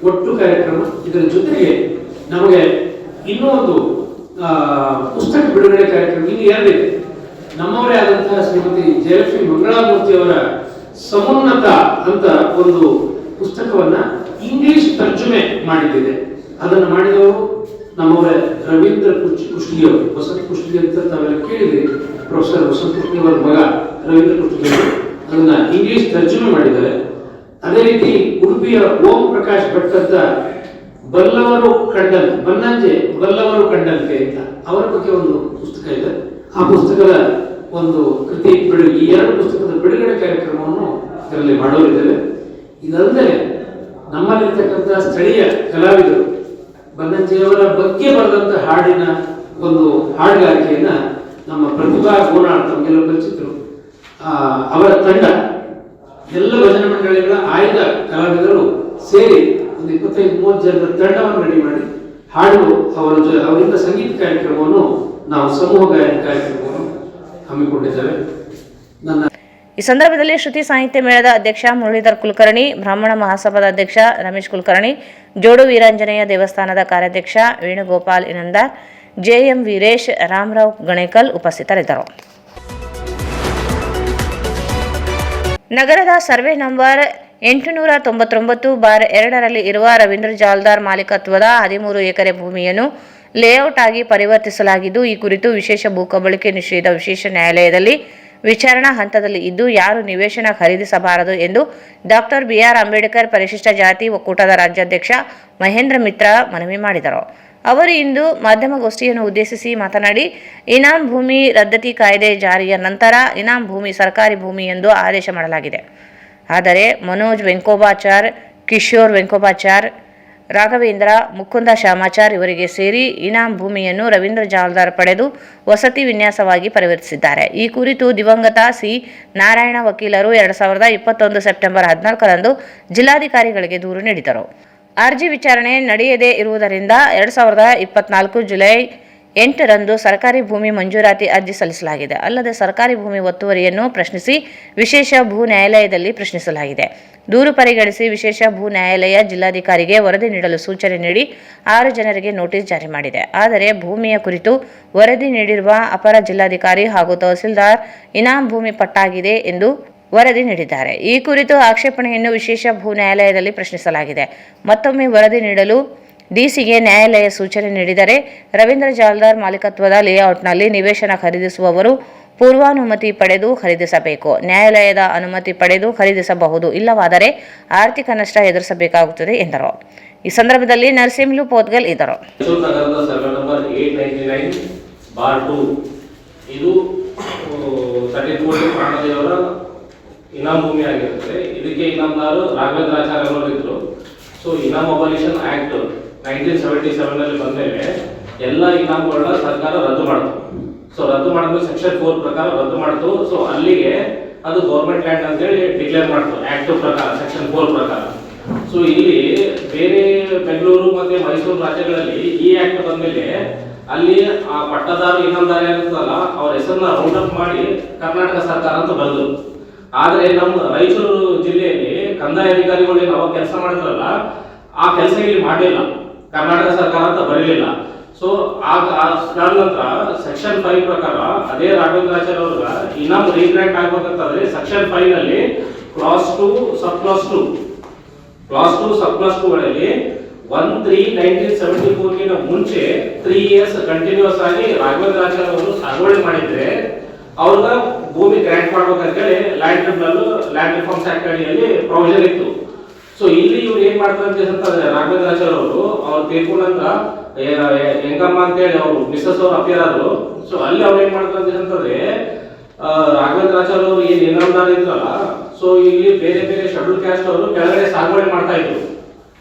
ಒಟ್ಟು ಕಾರ್ಯಕ್ರಮ. ಇದರ ಜೊತೆಗೆ ನಮಗೆ ಇನ್ನೂ ಒಂದು ಪುಸ್ತಕ ಬಿಡುಗಡೆ ಕಾರ್ಯಕ್ರಮ ಇನ್ನು 2 ಇದೆ. ನಮ್ಮವರೇ ಆದಂತಹ ಶ್ರೀಮತಿ ಜಯಲಕ್ಷ್ಮಿ ಮಂಗಳಾಮೂರ್ತಿಯವರ ಸಮುನ್ನತ ಅಂತ ಒಂದು ಪುಸ್ತಕವನ್ನ ಇಂಗ್ಲಿಷ್ ತರ್ಜುಮೆ ಮಾಡಿದ್ದಿದೆ. ಅದನ್ನು ಮಾಡಿದವರು ನಮ್ಮವರೇ ರವೀಂದ್ರ ಕುಷ್ಟಗಿ ಅವರು. ವಸಂತ ಕುಷ್ಟಗಿ ಅಂತ ತಾವೆಲ್ಲ ಕೇಳಿದ್ರಿ, ಪ್ರೊಫೆಸರ್ ವಸಂತ ಕುಷ್ಟಗಿ ಅವರ ಮಗ ರವೀಂದ್ರ ಕುಷ್ಟಗಿ ಅವರು ಅದನ್ನ ಇಂಗ್ಲಿಷ್ ತರ್ಜುಮೆ ಮಾಡಿದ್ದಾರೆ. ಅದೇ ರೀತಿ ಉಡುಪಿಯ ಓಂ ಪ್ರಕಾಶ್ ಭಟ್ ಅಂತ ಬಲ್ಲವರು ಕಂಡಂತೆ, ಬನ್ನಂಜೆ ಬಲ್ಲವರು ಕಂಡಂತೆ ಅಂತ ಅವರ ಬಗ್ಗೆ ಒಂದು ಪುಸ್ತಕ ಇದೆ. ಆ ಪುಸ್ತಕದ ಒಂದು ಕೃತಿ ಬಿಡುಗಡೆ, ಈ 2 ಪುಸ್ತಕದ ಬಿಡುಗಡೆ ಕಾರ್ಯಕ್ರಮವನ್ನು ಇದರಲ್ಲಿ ಮಾಡೋರಿದ್ದೇವೆ. ಇದಲ್ಲದೆ ನಮ್ಮಲ್ಲಿರ್ತಕ್ಕಂಥ ಸ್ಥಳೀಯ ಕಲಾವಿದರು ಬನ್ನಂಜೆಯವರ ಬಗ್ಗೆ ಬರೆದಂತ ಹಾಡಿನ ಒಂದು ಹಾಡುಗಾರಿಕೆಯನ್ನ ನಮ್ಮ ಪ್ರತಿಭಾ ಗೋನಾಳ್ ತಮಗೆಲ್ಲ ಪರಿಚಿತರು ಅವರ ತಂಡ, ಎಲ್ಲ ಭಜನಾ ಮಂಡಳಿಗಳ ಆಯ್ದ ಕಲಾವಿದರು ಸೇರಿ ಒಂದು 25-30 ಜನರ ತಂಡವನ್ನು ರೆಡಿ ಮಾಡಿ ಹಾಡು ಅವರಿಂದ ಸಂಗೀತ ಕಾರ್ಯಕ್ರಮವನ್ನು ನಾವು ಸಮೂಹ ಗಾಯನ ಕಾರ್ಯಕ್ರಮವನ್ನು ಹಮ್ಮಿಕೊಂಡಿದ್ದೇವೆ. ಈ ಸಂದರ್ಭದಲ್ಲಿ ಶ್ರುತಿ ಸಾಹಿತ್ಯ ಮೇಳದ ಅಧ್ಯಕ್ಷ ಮುರಳೀಧರ್ ಕುಲಕರ್ಣಿ, ಬ್ರಾಹ್ಮಣ ಮಹಾಸಭಾದ ಅಧ್ಯಕ್ಷ ರಮೇಶ್ ಕುಲಕರ್ಣಿ, ಜೋಡು ವೀರಾಂಜನೇಯ ದೇವಸ್ಥಾನದ ಕಾರ್ಯಾಧ್ಯಕ್ಷ ವೇಣುಗೋಪಾಲ್ ಇನಂದಾರ್, ಜೆಎಂ ವೀರೇಶ್, ರಾಮರಾವ್ ಗಣೇಕಲ್ ಉಪಸ್ಥಿತರಿದ್ದರು. ನಗರದ ಸರ್ವೆ ನಂಬರ್ 899/2ರಲ್ಲಿ ಇರುವ ರವೀಂದ್ರ ಜಾಲ್ದಾರ್ ಮಾಲೀಕತ್ವದ 13 ಎಕರೆ ಭೂಮಿಯನ್ನು ಲೇಔಟ್ ಆಗಿ ಪರಿವರ್ತಿಸಲಾಗಿದ್ದು, ಈ ಕುರಿತು ವಿಶೇಷ ಭೂಕಬಳಿಕೆ ನಿಷೇಧ ವಿಶೇಷ ನ್ಯಾಯಾಲಯದಲ್ಲಿ ವಿಚಾರಣಾ ಹಂತದಲ್ಲಿ ಇದ್ದು, ಯಾರು ನಿವೇಶನ ಖರೀದಿಸಬಾರದು ಎಂದು ಡಾಕ್ಟರ್ ಬಿಆರ್ ಅಂಬೇಡ್ಕರ್ ಪರಿಶಿಷ್ಟ ಜಾತಿ ಒಕ್ಕೂಟದ ರಾಜ್ಯಾಧ್ಯಕ್ಷ ಮಹೇಂದ್ರ ಮಿತ್ರ ಮನವಿ ಮಾಡಿದರು. ಅವರು ಇಂದು ಮಾಧ್ಯಮಗೋಷ್ಠಿಯನ್ನು ಉದ್ದೇಶಿಸಿ ಮಾತನಾಡಿ, ಇನಾಂ ಭೂಮಿ ರದ್ದತಿ ಕಾಯ್ದೆ ಜಾರಿಯ ನಂತರ ಇನಾಂ ಭೂಮಿ ಸರ್ಕಾರಿ ಭೂಮಿ ಎಂದು ಆದೇಶ ಮಾಡಲಾಗಿದೆ. ಆದರೆ ಮನೋಜ್ ವೆಂಕೋಬಾಚಾರ್, ಕಿಶೋರ್ ವೆಂಕೋಬಾಚಾರ್, ರಾಘವೇಂದ್ರ, ಮುಕುಂದ ಶಾಮಾಚಾರ್ ಇವರಿಗೆ ಸೇರಿ ಇನಾಂ ಭೂಮಿಯನ್ನು ರವೀಂದ್ರ ಜಾಲ್ದಾರ್ ಪಡೆದು ವಸತಿ ವಿನ್ಯಾಸವಾಗಿ ಪರಿವರ್ತಿಸಿದ್ದಾರೆ. ಈ ಕುರಿತು ದಿವಂಗತ ಸಿ ನಾರಾಯಣ ವಕೀಲರು 2021 ಸೆಪ್ಟೆಂಬರ್ 14ರಂದು ಜಿಲ್ಲಾಧಿಕಾರಿಗಳಿಗೆ ದೂರು ನೀಡಿದರು. ಅರ್ಜಿ ವಿಚಾರಣೆ ನಡೆಯದೇ ಇರುವುದರಿಂದ 2024 ಜುಲೈ 8ರಂದು ಸರ್ಕಾರಿ ಭೂಮಿ ಮಂಜೂರಾತಿ ಅರ್ಜಿ ಸಲ್ಲಿಸಲಾಗಿದೆ. ಅಲ್ಲದೆ ಸರ್ಕಾರಿ ಭೂಮಿ ಒತ್ತುವರಿಯನ್ನು ಪ್ರಶ್ನಿಸಿ ವಿಶೇಷ ಭೂ ನ್ಯಾಯಾಲಯದಲ್ಲಿ ಪ್ರಶ್ನಿಸಲಾಗಿದೆ. ದೂರು ಪರಿಗಣಿಸಿ ವಿಶೇಷ ಭೂ ನ್ಯಾಯಾಲಯ ಜಿಲ್ಲಾಧಿಕಾರಿಗೆ ವರದಿ ನೀಡಲು ಸೂಚನೆ ನೀಡಿ 6 ಜನರಿಗೆ ನೋಟಿಸ್ ಜಾರಿ ಮಾಡಿದೆ. ಆದರೆ ಭೂಮಿಯ ಕುರಿತು ವರದಿ ನೀಡಿರುವ ಅಪರ ಜಿಲ್ಲಾಧಿಕಾರಿ ಹಾಗೂ ತಹಸೀಲ್ದಾರ್ ಇನಾಂ ಭೂಮಿ ಪಟ್ಟಾಗಿದೆ ಎಂದು ವರದಿ ನೀಡಿದ್ದಾರೆ. ಈ ಕುರಿತು ಆಕ್ಷೇಪಣೆಯನ್ನು ವಿಶೇಷ ಭೂ ನ್ಯಾಯಾಲಯದಲ್ಲಿ ಪ್ರಶ್ನಿಸಲಾಗಿದೆ. ಮತ್ತೊಮ್ಮೆ ವರದಿ ನೀಡಲು ಡಿಸಿಗೆ ನ್ಯಾಯಾಲಯ ಸೂಚನೆ ನೀಡಿದರೆ ರವೀಂದ್ರ ಜಾಲ್ದಾರ್ ಮಾಲೀಕತ್ವದ ಲೇಔಟ್ನಲ್ಲಿ ನಿವೇಶನ ಖರೀದಿಸುವವರು ಪೂರ್ವಾನುಮತಿ ಪಡೆದು ಖರೀದಿಸಬೇಕು. ನ್ಯಾಯಾಲಯದ ಅನುಮತಿ ಪಡೆದು ಖರೀದಿಸಬಹುದು, ಇಲ್ಲವಾದರೆ ಆರ್ಥಿಕ ನಷ್ಟ ಎದುರಿಸಬೇಕಾಗುತ್ತದೆ ಎಂದರು. ಈ ಸಂದರ್ಭದಲ್ಲಿ ನರಸಿಂಹಲು ಪೋತ್ಗಲ್ ಇದ್ದರು. ಇದು ಪ್ರಾಣದೇವರ ಇನಾಂ ಭೂಮಿ ಆಗಿರುತ್ತದೆ. ಇದಕ್ಕೆ ಇನಾಮದಾರರು ರಾಘವೇಂದ್ರಾಚಾರ್ಯ ಅವರು ಇದ್ರು. ಸೊ ಇನಾಮ್ ಅಬಾಲಿಷನ್ ಆಕ್ಟ್ 1977ನಲ್ಲಿ ಬಂದ್ಮೇಲೆ ಎಲ್ಲ ಇನಾಮ್ಗಳನ್ನ ಸರ್ಕಾರ ರದ್ದು ಮಾಡ್ತು. ಸೊ ರದ್ದು ಮಾಡಿದ್ಮೇಲೆ ಸೆಕ್ಷನ್ 4 ಪ್ರಕಾರ ರದ್ದು ಮಾಡ್ತು. ಸೊ ಅಲ್ಲಿಗೆ ಅದು ಗೌರ್ಮೆಂಟ್ ಲ್ಯಾಂಡ್ ಅಂತೇಳಿ ಡಿಕ್ಲೇರ್ ಮಾಡ್ತಾರೆ ಆಕ್ಟ್ ಪ್ರಕಾರ ಸೆಕ್ಷನ್ 4 ಪ್ರಕಾರ. ಸೊ ಇಲ್ಲಿ ಬೇರೆ ಬೆಂಗಳೂರು ಮತ್ತೆ ಮೈಸೂರು ರಾಜ್ಯಗಳಲ್ಲಿ ಈ ಆಕ್ಟ್ ಬಂದ್ಮೇಲೆ ಅಲ್ಲಿ ಆ ಪಟ್ಟದಾರು ಇನಾಮದಾರ ಇರ್ತದಲ್ಲ ಅವ್ರ ಹೆಸರನ್ನ ರೌಂಡ್ ಅಪ್ ಮಾಡಿ ಕರ್ನಾಟಕ ಸರ್ಕಾರ ಅಂತ ಬರೆದ್ರು. ಆದ್ರೆ ನಮ್ಮ ರಾಯಚೂರು ಜಿಲ್ಲೆಯಲ್ಲಿ ಕಂದಾಯ ಅಧಿಕಾರಿಗಳು ಏನು ಅವಾಗ ಕೆಲಸ ಮಾಡಿದ್ರಲ್ಲ ಆ ಕೆಲಸ ಇಲ್ಲಿ ಮಾಡಲಿಲ್ಲ, ಕರ್ನಾಟಕ ಸರ್ಕಾರ ಅಂತ ಬರಲಿಲ್ಲ. ಸೊ ನಂತರ ಸೆಕ್ಷನ್ 5 ಪ್ರಕಾರ ಅದೇ ರಾಘವೇಂದ್ರಾಚಾರ್ಯ ಅವ್ರ ಇನಾಮ್ ರೀಗ್ರಾಂಟ್ ಆಗ್ಬೇಕಂತಂದ್ರೆ ಸೆಕ್ಷನ್ 5 ನಲ್ಲಿ ಕ್ಲಾಸ್ 2 ಸಬ್ ಕ್ಲಾಸ್ 2 ಗಳಲ್ಲಿ 1/3/1974 ಗಿನ ಮುಂಚೆ 3 ಇಯರ್ಸ್ ಕಂಟಿನ್ಯೂಸ್ ಆಗಿ ರಾಘವೇಂದ್ರಾಚಾರ್ಯ ಅವರು ಸರ್ವಣೆ ಮಾಡಿದ್ರೆ ಅವ್ರನ್ನ ಭೂಮಿ ಗ್ರಾಂಟ್ ಮಾಡ್ಬೇಕಂತೇಳಿ land tribunal land reforms act ಅಡಿಯಲ್ಲಿ ಪ್ರೊವಿಷನ್ ಇತ್ತು. ಸೊ ಇಲ್ಲಿ ಇವ್ರು ಏನ್ ಮಾಡ್ತಾರೆ ಅಂತಂದ್ರೆ ರಾಘವೇಂದ್ರಾಚಾರ್ಯ ಅವರು ಅವ್ರು ತೀರ್ಕೊಂಡಂತ ಹೆಂಗಮ್ಮ ಅಂತೇಳಿ ಅವರು ಮಿಸಸ್ ಅವ್ರು ಅಪಿಯರ್ ಆದ್ರು. ಸೊ ಅಲ್ಲಿ ಅವ್ರು ಏನ್ ಮಾಡ್ತಾರೆ ಅಂತಂದ್ರೆ ರಾಘವೇಂದ್ರಾಚಾರ್ಯ ಅವರು ಏನ್ ಇನಾಮದಾರ ಇದ್ರಲ್ಲ, ಸೊ ಇಲ್ಲಿ ಬೇರೆ ಬೇರೆ ಶೆಡ್ಯೂಲ್ ಕ್ಯಾಸ್ಟ್ ಅವರು ಕೆಳಗಡೆ ಸಾಗುವಳಿ ಮಾಡ್ತಾ ಇದ್ರು.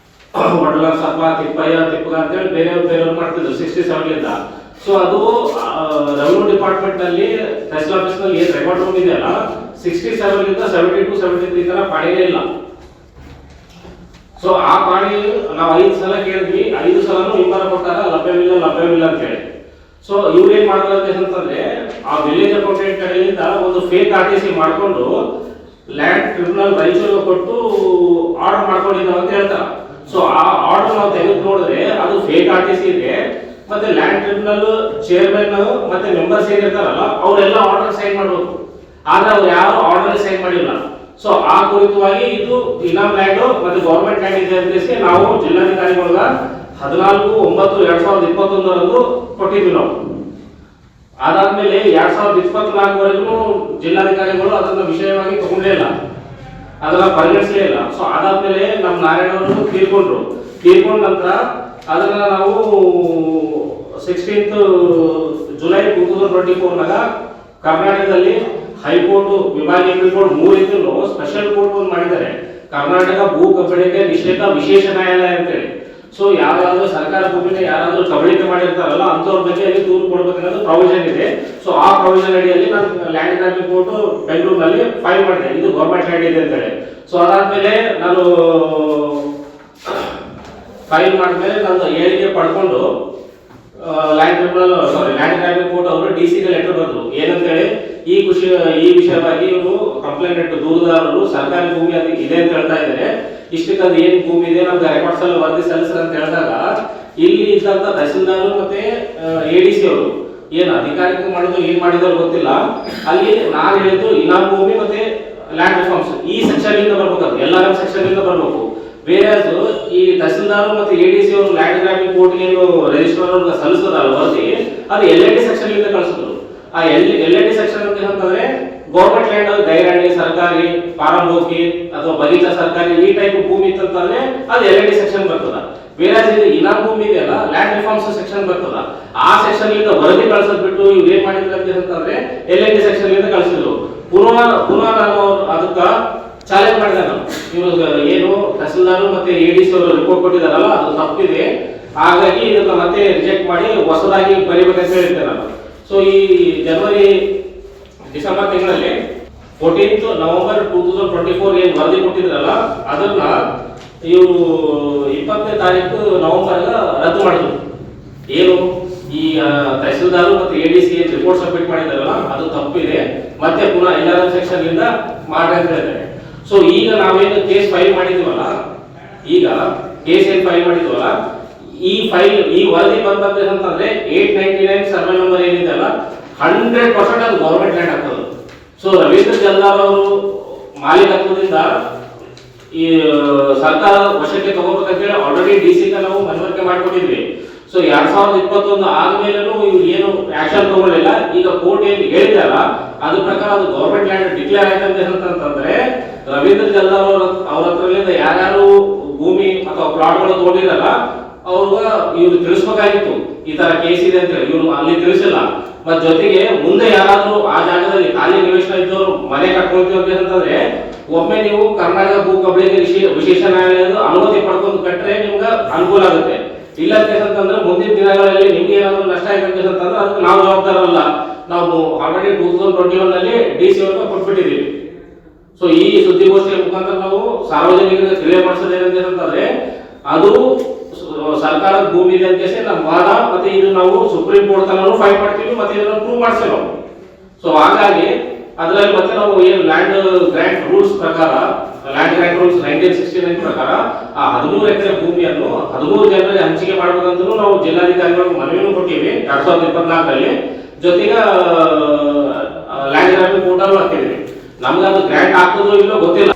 ವಡಲ ಸಪ್ಪ ತಿಪ್ಪಯ್ಯ ತಿಪ್ಪಗ ಅಂತೇಳಿ ಬೇರೆಯವ್ರು ಮಾಡ್ತಿದ್ರು 67 ಲಿಂದ. ಸೊ ಅದು ರೆವಿನ್ಯೂ ಡಿಪಾರ್ಟ್ಮೆಂಟ್ ನಲ್ಲಿ ತಹಸೀಲ್ ಆಫೀಸ್ ನಲ್ಲಿ ಏನ್ ರೆಕಾರ್ಡ್ ರೂಮ್ ಇದೆಯಲ್ಲ 67 ಲಿಂದ 72 73 ತರ ಪಾಣಿನೇ ಇಲ್ಲ. ಸೊ ಆ ಪಾಣಿ ನಾವು 5 ಸಲ ಕೇಳಿದ್ವಿ, 5 ಸಲನೂ ವಿವರ ಕೊಟ್ಟಾಗ ಲಭ್ಯವಿಲ್ಲ ಅಂತ ಹೇಳಿ. ಸೊ ಇವ್ರು ಏನ್ ಮಾಡ್ತಾರೆ ಅಂತಂದ್ರೆ ಆ ವಿಲೇಜ್ ಅಕೌಂಟೆಂಟ್ ಕಡೆಯಿಂದ ಒಂದು ಫೇಕ್ RTC ಮಾಡ್ಕೊಂಡು ಲ್ಯಾಂಡ್ ಟ್ರಿಬ್ಯುನಲ್ ರಾಯಚೂರಿಗೆ ಕೊಟ್ಟು ಆರ್ಡರ್ ಮಾಡ್ಕೊಂಡಿದ್ದಾವೆ ಅಂತ ಹೇಳ್ತಾರೆ. ಸೊ ಆ ಆರ್ಡರ್ ನಾವು ತೆಗೆದು ನೋಡಿದ್ರೆ ಅದು ಫೇಕ್ RTC ಇದೆ. ಮತ್ತೆ ಲ್ಯಾಂಡ್ ಟ್ರಿಬ್ಯುನಲ್ ಚೇರ್ಮನ್ ಮತ್ತೆ ಮೆಂಬರ್ಸ್ ಏನಿರ್ತಾರಲ್ಲ ಅವರೆಲ್ಲ ಆರ್ಡರ್ ಸೈನ್ ಮಾಡಬೇಕು, ಆದ್ರೆ ಅವ್ರು ಯಾರು ಆರ್ಡರ್ ಸೈನ್ ಮಾಡಿಲ್ಲ. ಸೊ ಆ ಕುರಿತವಾಗಿ ಇದು ಇನಾಮ್ ಲ್ಯಾಂಡ್ ಮತ್ತೆ ಗೌರ್ಮೆಂಟ್ ಲ್ಯಾಂಡ್ ಇದೆ ಅಂತ ನಾವು ಜಿಲ್ಲಾಧಿಕಾರಿಗಳಿಗೆ 14/9/2021 ಕೊಟ್ಟಿದ್ವಿ ನಾವು. ಅದಾದ್ಮೇಲೆ 2024 ವರೆಗೂ ಜಿಲ್ಲಾಧಿಕಾರಿಗಳು ಅದನ್ನ ವಿಷಯವಾಗಿ ತಗೊಂಡೇ ಇಲ್ಲ, ಅದನ್ನ ಪರಿಗಣಿಸಲೇ ಇಲ್ಲ. ಸೊ ಅದಾದ್ಮೇಲೆ ನಮ್ಮ ನಾರಾಯಣ ಅವರು ತೀರ್ಕೊಂಡ ನಂತರ ಅದನ್ನ ನಾವು 16th ಜುಲೈ 2024 ಕರ್ನಾಟಕದಲ್ಲಿ ಹೈಕೋರ್ಟ್ ವಿಭಾಗೀಯ ಕೋರ್ಟ್ 3 ಇದ್ದು ಸ್ಪೆಷಲ್ ಕೋರ್ಟ್ ಒಂದು ಮಾಡಿದ್ದಾರೆ, ಕರ್ನಾಟಕ ಭೂ ಕಬಳಿಕೆ ನಿಷೇಧ ವಿಶೇಷ ನ್ಯಾಯಾಲಯ ಅಂತೇಳಿ. ಸೊ ಯಾರಾದ್ರೂ ಸರ್ಕಾರ ಭೂಮಿನ ಯಾರಾದ್ರೂ ಕಬಳಿಕೆ ಮಾಡಿರ್ತಾರಲ್ಲ ಅಂತವ್ರ ಬಗ್ಗೆ ಅಲ್ಲಿ ದೂರು ಕೊಡ್ಬೇಕನ್ನೋದು ಪ್ರಾವಿಷನ್ ಇದೆ. ಸೊ ಆ ಪ್ರಾವಿಷನ್ ಅಡಿಯಲ್ಲಿ ನಾನು ಲ್ಯಾಂಡ್ ಗ್ರಾಂಟಿಂಗ್ ಕೋರ್ಟ್ ಬೆಂಗಳೂರಿನಲ್ಲಿ ಫೈಲ್ ಮಾಡಿದೆ, ಇದು ಗೌರ್ಮೆಂಟ್ ಲ್ಯಾಂಡ್ ಇದೆ ಅಂತೇಳಿ. ಸೊ ಅದಾದ್ಮೇಲೆ ನಾನು ಫೈಲ್ ಮಾಡಿದ್ಮೇಲೆ ನಾನು ಹೇಳಿಕೆ ಪಡ್ಕೊಂಡು ಲ್ಯಾಂಡ್ ಗ್ರಾಂಟಿಂಗ್ ಕೋರ್ಟ್ ಅವರು DC ಗೆ ಲೆಟರ್ ಬರೆದ್ರು. ಏನಂತೇಳಿ ಈ ವಿಷಯವಾಗಿ ಇವರು ಕಂಪ್ಲೇಂಟ್ ದೂರುದಾರರು ಸರ್ಕಾರಿ ಭೂಮಿ ಅದಕ್ಕೆ ಇದೆ ಅಂತ ಹೇಳ್ತಾ ಇದ್ದಾರೆ, ಇಷ್ಟಕ್ಕಂದು ಏನ್ ಭೂಮಿ ಇದೆ ನಮ್ಗೆ ರೆಕಾರ್ಡ್ಸ್ ಅಲ್ಲಿ ವರದಿ ಸಲ್ಲಿಸ್ತಾರೆ ಅಂತ ಹೇಳಿದಾಗ ಇಲ್ಲಿ ಇದ್ದಂತ ತಹಸೀಲ್ದಾರ್ ಮತ್ತೆ ADC ಅವರು ಏನ್ ಅಧಿಕಾರಿಕ ಮಾಡೋದು ಏನ್ ಮಾಡಿದ್ರು ಗೊತ್ತಿಲ್ಲ. ಅಲ್ಲಿ ನಾನು ಹೇಳಿದ್ದು ಇನಾಮ್ ಭೂಮಿ ಮತ್ತೆ ಲ್ಯಾಂಡ್ ರಿಫಾರ್ಮ್ಸ್ ಈ ಸೆಕ್ಷನ್ ಇಂದ ಬರ್ಬೇಕು, ಎಲ್ಲಾ ಸೆಕ್ಷನ್ ಇಂದ ಬರ್ಬೇಕು. ಬೇರೆ ಈ ತಹಸೀಲ್ದಾರ್ ಮತ್ತೆ ADC ಅವರು ಲ್ಯಾಂಡ್ ಗ್ರಾಂಟಿಂಗ್ ಕೋರ್ಟ್ ಏನು ರಿಜಿಸ್ಟರ್ ಅವ್ರಿಗೆ ಸಲ್ಲಿಸೋದಲ್ಲ ವರದಿ, ಅದು LND ಸೆಕ್ಷನ್ ಇಂದ ಕಳಿಸಿದ್ರು. ಆ LND ಸೆಕ್ಷನ್ ಅಂತ ಅಂತಂದ್ರೆ ಗೌರ್ಮೆಂಟ್ ಲ್ಯಾಂಡ್ ಗೈರಾಣಿ ಸರ್ಕಾರಿ ಪಾರಂಬೋಕಿ ಅಥವಾ ಬಗೀಚಾ ಸರ್ಕಾರಿ ಈ ಟೈಪ್ ಭೂಮಿ ಇತ್ತಂತಂದ್ರೆ ಅದು LND ಸೆಕ್ಷನ್ ಬರ್ತದ. ಬೇರೆ ಇನಾಮ್ ಭೂಮಿ ಇದೆಯಲ್ಲ ಲ್ಯಾಂಡ್ ರಿಫಾರ್ಮ್ಸ್ ಸೆಕ್ಷನ್ ಬರ್ತದ, ಆ ಸೆಕ್ಷನ್ ಇಂದ ವರದಿ ಕಳ್ಸದ್ ಬಿಟ್ಟು ಇವ್ರು ಏನ್ ಮಾಡಿದ್ರು ಅಂತಂದ್ರೆ LND ಸೆಕ್ಷನ್ ಇಂದ ಕಳಿಸಿದ್ರು. ಪುನಃ ನಾನು ಅದಕ್ಕ ಚಾಲೆಂಜ್ ಮಾಡಿದೆ ನಾನು, ಇವರು ಏನು ತಹಸೀಲ್ದಾರ್ ಮತ್ತೆ ADC ಅವರು ರಿಪೋರ್ಟ್ ಕೊಟ್ಟಿದಾರಲ್ಲ ಅದು ತಪ್ಪಿದೆ, ಹಾಗಾಗಿ ಇದನ್ನ ಮತ್ತೆ ರಿಜೆಕ್ಟ್ ಮಾಡಿ ಹೊಸದಾಗಿ ಬರೀಬೇಕಂತ ಹೇಳಿದ್ದೆ ನಾನು. ಸೊ ಈ ಡಿಸೆಂಬರ್ ತಿಂಗಳಲ್ಲಿ 14th ನವೆಂಬರ್ 2024 ಏನ್ ವರದಿ ಕೊಟ್ಟಿದ್ರಲ್ಲ ಅದನ್ನ ಇವರು 20ನೇ ತಾರೀಕು ನವೆಂಬರ್ ರದ್ದು ಮಾಡಿದ್ರು. ಏನು ಈ ತಹಸೀಲ್ದಾರ್ ಮತ್ತೆ ADC ಏನ್ ರಿಪೋರ್ಟ್ ಸಬ್ಮಿಟ್ ಮಾಡಿದಾರಲ್ಲ ಅದು ತಪ್ಪಿದೆ, ಮತ್ತೆ ಪುನಃ 11 ಸೆಕ್ಷನ್ ಇಂದ ಮಾಡಿ ಅಂತ ಹೇಳಿದ್ದಾರೆ. ಸೊ ಈಗ ನಾವೇನು ಕೇಸ್ ಫೈಲ್ ಮಾಡಿದ್ವಲ್ಲ, ಈ ವರದಿ ಬಂತಂದ್ರೆ ಅಂತಂದ್ರೆ 899 ಸರ್ವೆ ನಂಬರ್ ಏನಿದೆಯಲ್ಲ 100% ಅದು ಗೌರ್ಮೆಂಟ್ ಲ್ಯಾಂಡ್ ಆಗ್ತದೆ. ಸೊ ರವೀಂದ್ರ ಜಲ್ದಾರ್ ಅವರು ಮಾಲೀಕತ್ವದಿಂದ ಈ ಸರ್ಕಾರ ವಶಕ್ಕೆ ತಗೋಬೇಕಂತೇಳಿ ಆಲ್ರೆಡಿ DC ಗೆ ನಾವು ಮನವರಿಕೆ ಮಾಡ್ಕೊಟ್ಟಿದ್ವಿ. ಸೊ 2021 ಆದ್ಮೇಲೂ ಇವ್ರು ಏನು ಆಕ್ಷನ್ ತಗೊಳ್ಳಿಲ್ಲ. ಈಗ ಕೋರ್ಟ್ ಏನ್ ಹೇಳಿದಲ್ಲ ಅದ್ರ ಪ್ರಕಾರ ಅದು ಗೌರ್ಮೆಂಟ್ ಲ್ಯಾಂಡ್ ಡಿಕ್ಲೇರ್ ಆಯ್ತಂತ ಅಂತಂದ್ರೆ ರವೀಂದ್ರ ಜಲ್ದಾರ್ ಅವ್ರ ಹತ್ರಲಿಂದ ಯಾರ್ಯಾರು ಭೂಮಿ ಅಥವಾ ಪ್ಲಾಟ್ಗಳು ತಗೊಂಡಿರಲ್ಲ ಅವ್ರಿಗೆ ಇವ್ರು ತಿಳಿಸ್ಬೇಕಾಗಿತ್ತು ಈ ತರ ಕೇಸ್ ಇದೆ ಅಂತ ಹೇಳಿ, ಇವ್ರು ಅಲ್ಲಿ ತಿಳಿಸಿಲ್ಲ. ಮತ್ ಜೊತೆಗೆ ಮುಂದೆ ಯಾರಾದ್ರೂ ಆ ಜಾಗದಲ್ಲಿ ಖಾಲಿ ನಿವೇಶನ ಇದ್ದವರು ಮನೆ ಕಟ್ಕೊಳ್ತೀವಿ ಅಂತಂದ್ರೆ ಒಮ್ಮೆ ನೀವು ಕರ್ನಾಟಕ ಭೂ ಕಬಳಿಕೆ ವಿಶೇಷ ನ್ಯಾಯಾಲಯದ ಅನುಮತಿ ಪಡ್ಕೊಂಡು ಕಟ್ಟರೆ ನಿಮ್ಗೆ ಅನುಕೂಲ ಆಗುತ್ತೆ. ಇಲ್ಲ ಅಂತಂದ್ರೆ ಮುಂದಿನ ದಿನಗಳಲ್ಲಿ ನಿಮ್ಗೆ ಏನಾದ್ರು ನಷ್ಟ ಆಯ್ತು ಅಂತಂದ್ರೆ ಅದಕ್ಕೆ ನಾವು ಜವಾಬ್ದಾರಲ್ಲ. ನಾವು ಆಲ್ರೆಡಿ 2021 ನಲ್ಲಿ DC ಅವ್ರಿಗೆ ಕೊಟ್ಬಿಟ್ಟಿದೀವಿ. ಸೊ ಈ ಸುದ್ದಿಗೋಷ್ಠಿಯ ಮುಖಾಂತರ ನಾವು ಸಾರ್ವಜನಿಕರಿಗೆ ತಿಳಿಯಪಡಿಸೋದೇನಂತಂದ್ರೆ ಅದು ಸರ್ಕಾರದ ಭೂಮಿ ಇದೆ ಅಂತ ನಮ್ಮ ವಾದ, ಮತ್ತೆ ಇದು ನಾವು ಸುಪ್ರೀಂ ಕೋರ್ಟ್ ತನಕ ಫೈಟ್ ಮಾಡ್ತೀವಿ, ಮತ್ತೆ ಇದನ್ನು ಪ್ರೂವ್ ಮಾಡ್ತೇವೆ ನಾವು. ಸೊ ಹಾಗಾಗಿ ಅದರಲ್ಲಿ ಮತ್ತೆ ನಾವು ಏನು ಲ್ಯಾಂಡ್ ಗ್ರಾಂಟ್ ರೂಲ್ಸ್ ಪ್ರಕಾರ, ಲ್ಯಾಂಡ್ ಗ್ರಾಂಟ್ ರೂಲ್ಸ್ 1969 ಪ್ರಕಾರ ಆ 13 ಎಕರೆ ಭೂಮಿಯನ್ನು 13 ಜನರಿಗೆ ಹಂಚಿಕೆ ಮಾಡಬೇಕಂತಲೂ ನಾವು ಜಿಲ್ಲಾಧಿಕಾರಿಗಳಿಗೆ ಮನವಿಯನ್ನು ಕೊಟ್ಟಿವಿ 2024ರಲ್ಲಿ. ಜೊತೆಗೆ ಲ್ಯಾಂಡ್ ಗ್ರಾಂಟ್ ಕೋಟಾನು ಹಾಕಿದ್ವಿ. ನಮ್ಗೆ ಅದು ಗ್ರಾಂಟ್ ಆಗ್ತದೋ ಇಲ್ಲೋ ಗೊತ್ತಿಲ್ಲ.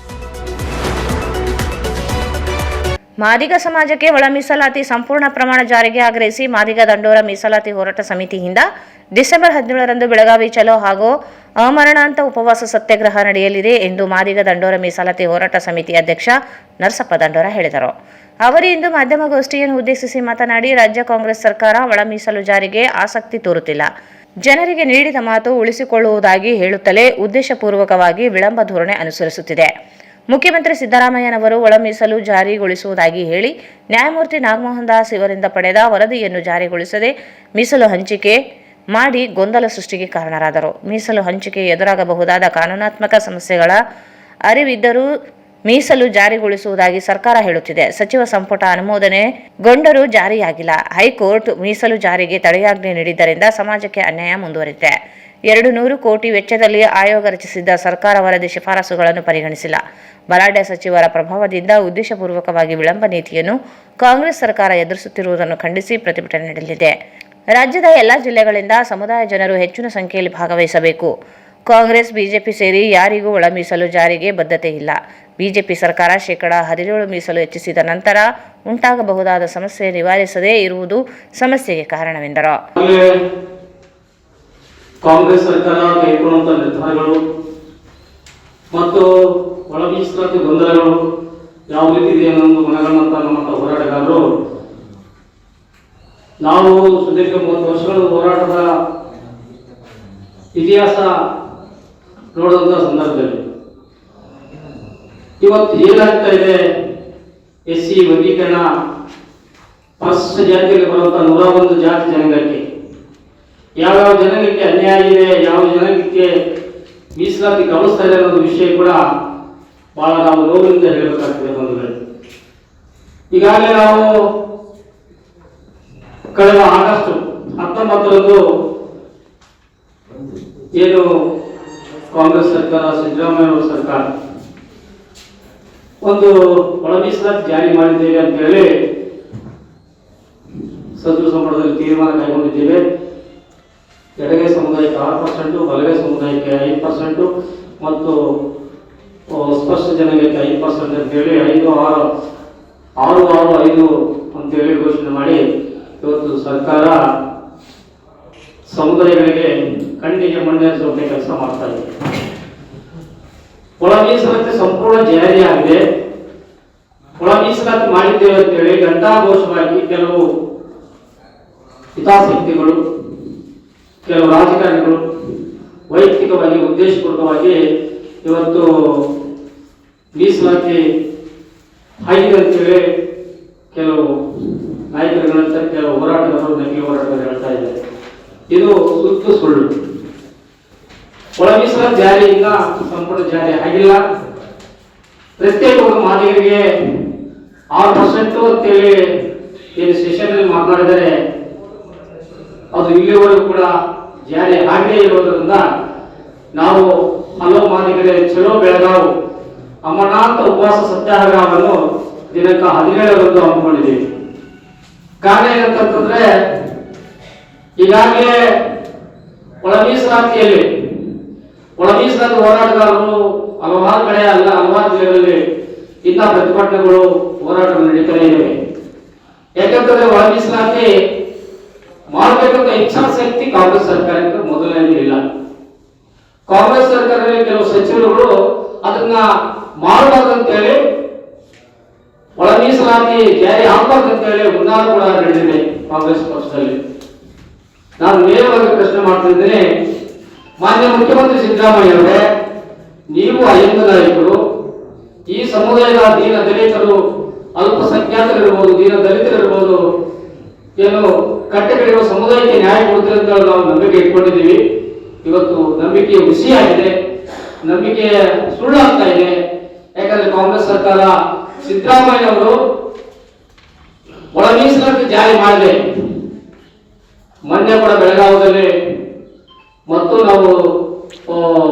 ಮಾದಿಗ ಸಮಾಜಕ್ಕೆ ಒಳ ಮೀಸಲಾತಿ ಸಂಪೂರ್ಣ ಪ್ರಮಾಣ ಜಾರಿಗೆ ಆಗ್ರಹಿಸಿ ಮಾದಿಗ ದಂಡೋರ ಮೀಸಲಾತಿ ಹೋರಾಟ ಸಮಿತಿಯಿಂದ ಡಿಸೆಂಬರ್ 17ರಂದು ಬೆಳಗಾವಿ ಚಲೋ ಹಾಗೂ ಅಮರಣಾಂತ ಉಪವಾಸ ಸತ್ಯಾಗ್ರಹ ನಡೆಯಲಿದೆ ಎಂದು ಮಾದಿಗ ದಂಡೋರ ಮೀಸಲಾತಿ ಹೋರಾಟ ಸಮಿತಿ ಅಧ್ಯಕ್ಷ ನರಸಪ್ಪ ದಂಡೋರ ಹೇಳಿದರು. ಅವರು ಇಂದು ಮಾಧ್ಯಮಗೋಷ್ಠಿಯನ್ನು ಉದ್ದೇಶಿಸಿ ಮಾತನಾಡಿ, ರಾಜ್ಯ ಕಾಂಗ್ರೆಸ್ ಸರ್ಕಾರ ಒಳ ಮೀಸಲು ಜಾರಿಗೆ ಆಸಕ್ತಿ ತೋರುತ್ತಿಲ್ಲ. ಜನರಿಗೆ ನೀಡಿದ ಮಾತು ಉಳಿಸಿಕೊಳ್ಳುವುದಾಗಿ ಹೇಳುತ್ತಲೇ ಉದ್ದೇಶಪೂರ್ವಕವಾಗಿ ವಿಳಂಬ ಧೋರಣೆ ಅನುಸರಿಸುತ್ತಿದೆ. ಮುಖ್ಯಮಂತ್ರಿ ಸಿದ್ದರಾಮಯ್ಯನವರು ಒಳ ಮೀಸಲು ಜಾರಿಗೊಳಿಸುವುದಾಗಿ ಹೇಳಿ ನ್ಯಾಯಮೂರ್ತಿ ನಾಗಮೋಹನ್ ದಾಸ್ ಇವರಿಂದ ಪಡೆದ ವರದಿಯನ್ನು ಜಾರಿಗೊಳಿಸದೆ ಮೀಸಲು ಹಂಚಿಕೆ ಮಾಡಿ ಗೊಂದಲ ಸೃಷ್ಟಿಗೆ ಕಾರಣರಾದರು. ಮೀಸಲು ಹಂಚಿಕೆ ಎದುರಾಗಬಹುದಾದ ಕಾನೂನಾತ್ಮಕ ಸಮಸ್ಯೆಗಳ ಅರಿವಿದ್ದರೂ ಮೀಸಲು ಜಾರಿಗೊಳಿಸುವುದಾಗಿ ಸರ್ಕಾರ ಹೇಳುತ್ತಿದೆ. ಸಚಿವ ಸಂಪುಟ ಅನುಮೋದನೆಗೊಂಡರೂ ಜಾರಿಯಾಗಿಲ್ಲ. ಹೈಕೋರ್ಟ್ ಮೀಸಲು ಜಾರಿಗೆ ತಡೆಯಾಜ್ಞೆ ನೀಡಿದ್ದರಿಂದ ಸಮಾಜಕ್ಕೆ ಅನ್ಯಾಯ ಮುಂದುವರಿದಿದೆ. 200 ಕೋಟಿ ವೆಚ್ಚದಲ್ಲಿ ಆಯೋಗ ರಚಿಸಿದ್ದ ಸರ್ಕಾರ ವರದಿ ಶಿಫಾರಸುಗಳನ್ನು ಪರಿಗಣಿಸಿಲ್ಲ. ಬಲಾಢ್ಯ ಸಚಿವರ ಪ್ರಭಾವದಿಂದ ಉದ್ದೇಶಪೂರ್ವಕವಾಗಿ ವಿಳಂಬ ನೀತಿಯನ್ನು ಕಾಂಗ್ರೆಸ್ ಸರ್ಕಾರ ಎದುರಿಸುತ್ತಿರುವುದನ್ನು ಖಂಡಿಸಿ ಪ್ರತಿಭಟನೆ ನಡೆಯಲಿದೆ. ರಾಜ್ಯದ ಎಲ್ಲ ಜಿಲ್ಲೆಗಳಿಂದ ಸಮುದಾಯ ಜನರು ಹೆಚ್ಚಿನ ಸಂಖ್ಯೆಯಲ್ಲಿ ಭಾಗವಹಿಸಬೇಕು. ಕಾಂಗ್ರೆಸ್, ಬಿಜೆಪಿ ಸೇರಿ ಯಾರಿಗೂ ಒಳ ಮೀಸಲು ಜಾರಿಗೆ ಬದ್ಧತೆ ಇಲ್ಲ. ಬಿಜೆಪಿ ಸರ್ಕಾರ ಶೇಕಡಾ 17 ಮೀಸಲು ಹೆಚ್ಚಿಸಿದ ನಂತರ ಉಂಟಾಗಬಹುದಾದ ಸಮಸ್ಯೆ ನಿವಾರಿಸದೇ ಇರುವುದು ಸಮಸ್ಯೆಗೆ ಕಾರಣವೆಂದರು. ಕಾಂಗ್ರೆಸ್ ಸರ್ಕಾರ ಕೈಗೊಳ್ಳುವಂತ ನಿರ್ಧಾರಗಳು ಮತ್ತು ಒಳ ಮೀಸಲಾತಿ ಗೊಂದಲಗಳು ಯಾವ ರೀತಿ ಇದೆ ಅನ್ನೋದು ಮನಗಂಡಂತ ನಮ್ಮಂತ ಹೋರಾಟಗಾರರು ನಾವು ಸುದೀರ್ಘ 30 ವರ್ಷಗಳ ಹೋರಾಟದ ಇತಿಹಾಸ ನೋಡುವಂತ ಸಂದರ್ಭದಲ್ಲಿ ಇವತ್ತು ಏನಾಗ್ತಾ ಇದೆ, SC ವರ್ಗೀಕರಣ ಫಸ್ಟ್ ಜಾತಿಗೆ ಬರುವಂತ 101 ಜಾತಿ ಜನಾಂಗಕ್ಕೆ ಯಾವ್ಯಾವ ಜನಾಂಗಕ್ಕೆ ಅನ್ಯಾಯ ಇದೆ, ಯಾವ ಜನಾಂಗಕ್ಕೆ ಮೀಸಲಾತಿ ಗಮನಿಸ್ತಾ ಇದೆ ಅನ್ನೋದು ವಿಷಯ ಕೂಡ ಬಹಳ ನಾವು ನೋವಿನಿಂದ ಹೇಳಬೇಕಾಗ್ತದೆ ಬಂಧುಗಳೇ. ಈಗಾಗಲೇ ನಾವು ಕಳೆದ ಆಗಸ್ಟ್ 19ರಂದು ಏನು ಕಾಂಗ್ರೆಸ್ ಸರ್ಕಾರ, ಸಿದ್ದರಾಮಯ್ಯ ಸರ್ಕಾರ ಒಂದು ಒಳ ಮೀಸಲಾತಿ ಜಾರಿ ಮಾಡಿದ್ದೇವೆ ಅಂತ ಹೇಳಿ ಸಚಿವ ಸಂಪುಟದಲ್ಲಿ ತೀರ್ಮಾನ ಕೈಗೊಂಡಿದ್ದೇವೆ. ಎಡಗೈ ಸಮುದಾಯಕ್ಕೆ 6%, ಬಲಗೈ ಸಮುದಾಯಕ್ಕೆ 5% ಮತ್ತು ಸ್ಪಷ್ಟ ಜನಾಂಗಕ್ಕೆ 5% ಅಂತೇಳಿ 5-6-5 ಅಂತೇಳಿ ಘೋಷಣೆ ಮಾಡಿ ಇವತ್ತು ಸರ್ಕಾರ ಸಮುದಾಯಗಳಿಗೆ ಕಣ್ಣಿಗೆ ಮಣ್ಣೇರಿಸುವಂತ ಕೆಲಸ ಮಾಡ್ತಾ ಇದೆ. ಒಳ ಮೀಸಲಾತಿ ಸಂಪೂರ್ಣ ಜಾರಿಯಾಗಿದೆ. ಒಳ ಮೀಸಲಾತಿ ಮಾಡಿದ್ದೇವೆ ಅಂತೇಳಿ ಘಂಟಾಘೋಷವಾಗಿ ಕೆಲವು ಹಿತಾಸಕ್ತಿಗಳು, ಕೆಲವು ರಾಜಕಾರಣಿಗಳು ವೈಯಕ್ತಿಕವಾಗಿ ಉದ್ದೇಶಪೂರ್ವಕವಾಗಿ ಇವತ್ತು ಮೀಸಲಾತಿ ಆಗಿದೆ ಅಂತೇಳಿ ಕೆಲವು ನಾಯಕರುಗಳು ಹೇಳ್ತಾರೆ, ಕೆಲವು ಹೋರಾಟಗಾರರು ನಕಲಿ ಹೋರಾಟಗಾರರು ಹೇಳ್ತಾ ಇದ್ದಾರೆ. ಇದು ಸುತ್ತು ಸುಳ್ಳು. ಒಳ ಮೀಸಲಾತಿ ಜಾರಿಯಿಂದ ಸಂಪೂರ್ಣ ಜಾರಿ ಆಗಿಲ್ಲ. ಪ್ರತ್ಯೇಕ ಮಾದಿಗರಿಗೆ 6% ಅಂತೇಳಿ ಏನು ಸೆಷನ್ ಮಾತನಾಡಿದರೆ ಅದು ಇಲ್ಲಿವರೆಗೂ ಕೂಡ ಜಾರಿ ಆಗದೇ ಇರೋದ್ರಿಂದ ನಾವು ಹಲವು ಮಾದಿಗರೇ ಚಲೋ ಬೆಳಗಾವಿ ಅಮರನಾಥ ಉಪವಾಸ ಸತ್ಯಾಗ್ರಹವನ್ನು ದಿನಾಂಕ 17ರಂದು ಹಮ್ಮಿಕೊಂಡಿದ್ದೀವಿ. ಕಾರಣ ಏನಂತಂದ್ರೆ ಈಗಾಗಲೇ ಒಳ ಮೀಸಲಾತಿ ಹೋರಾಟಗಾರರು ಹಲವಾರು ಕಡೆ ಅಲ್ಲ ಹಲವಾರು ಜಿಲ್ಲೆಗಳಲ್ಲಿ ಇಂಥ ಪ್ರತಿಭಟನೆಗಳು ಹೋರಾಟಗಳು ನಡೀತಾನೆ ಇವೆ. ಯಾಕಂತಂದ್ರೆ ಒಳ ಮೀಸಲಾತಿ ಮಾಡಬೇಕಂತ ಇಚ್ಛಾಶಕ್ತಿ ಕಾಂಗ್ರೆಸ್ ಸರ್ಕಾರಕ್ಕೆ ಮೊದಲನೇ ಇಲ್ಲ. ಕಾಂಗ್ರೆಸ್ ಸರ್ಕಾರದಲ್ಲಿ ಕೆಲವು ಸಚಿವರುಗಳು ಅದನ್ನ ಮಾಡಬಾರ್ದಂತೇಳಿ, ಒಳ ಮೀಸಲಾತಿ ಜಾರಿ ಆಗಬಾರ್ದಂತೇಳಿ ಹುನ್ನಾರ ಕೂಡ ನಡೆದಿದೆ ಕಾಂಗ್ರೆಸ್ ಪಕ್ಷದಲ್ಲಿ. ನಾನು ನೇರವಾಗಿ ಪ್ರಶ್ನೆ ಮಾಡ್ತಿದ್ದೇನೆ, ಮಾನ್ಯ ಮುಖ್ಯಮಂತ್ರಿ ಸಿದ್ದರಾಮಯ್ಯ ಅವರೇ, ನೀವು ಅಯ್ಯಂಗ ನಾಯಕರು, ಈ ಸಮುದಾಯದ ದೀನ ದಲಿತರು, ಅಲ್ಪಸಂಖ್ಯಾತರಿರ್ಬೋದು, ದೀನ ದಲಿತರಿರ್ಬೋದು, ಏನು ಕಟ್ಟೆಗಳಿರುವ ಸಮುದಾಯಕ್ಕೆ ನ್ಯಾಯ ಕೊಡ್ತೀರಿ ಅಂತ ನಾವು ನಂಬಿಕೆ ಇಟ್ಕೊಂಡಿದ್ದೀವಿ. ಇವತ್ತು ನಂಬಿಕೆ ಹುಸಿಯಾಗಿದೆ. ನಂಬಿಕೆ ಸುಳ್ಳಾಗ್ತಾ ಇದೆ. ಯಾಕಂದ್ರೆ ಕಾಂಗ್ರೆಸ್ ಸರ್ಕಾರ ಸಿದ್ದರಾಮಯ್ಯ ಅವರು ಒಳ ಮೀಸಲಾತಿ ಜಾರಿ ಮಾಡಿದೆ. ಮೊನ್ನೆ ಕೂಡ ಬೆಳಗಾವಿಯಲ್ಲಿ ಮತ್ತು ನಾವು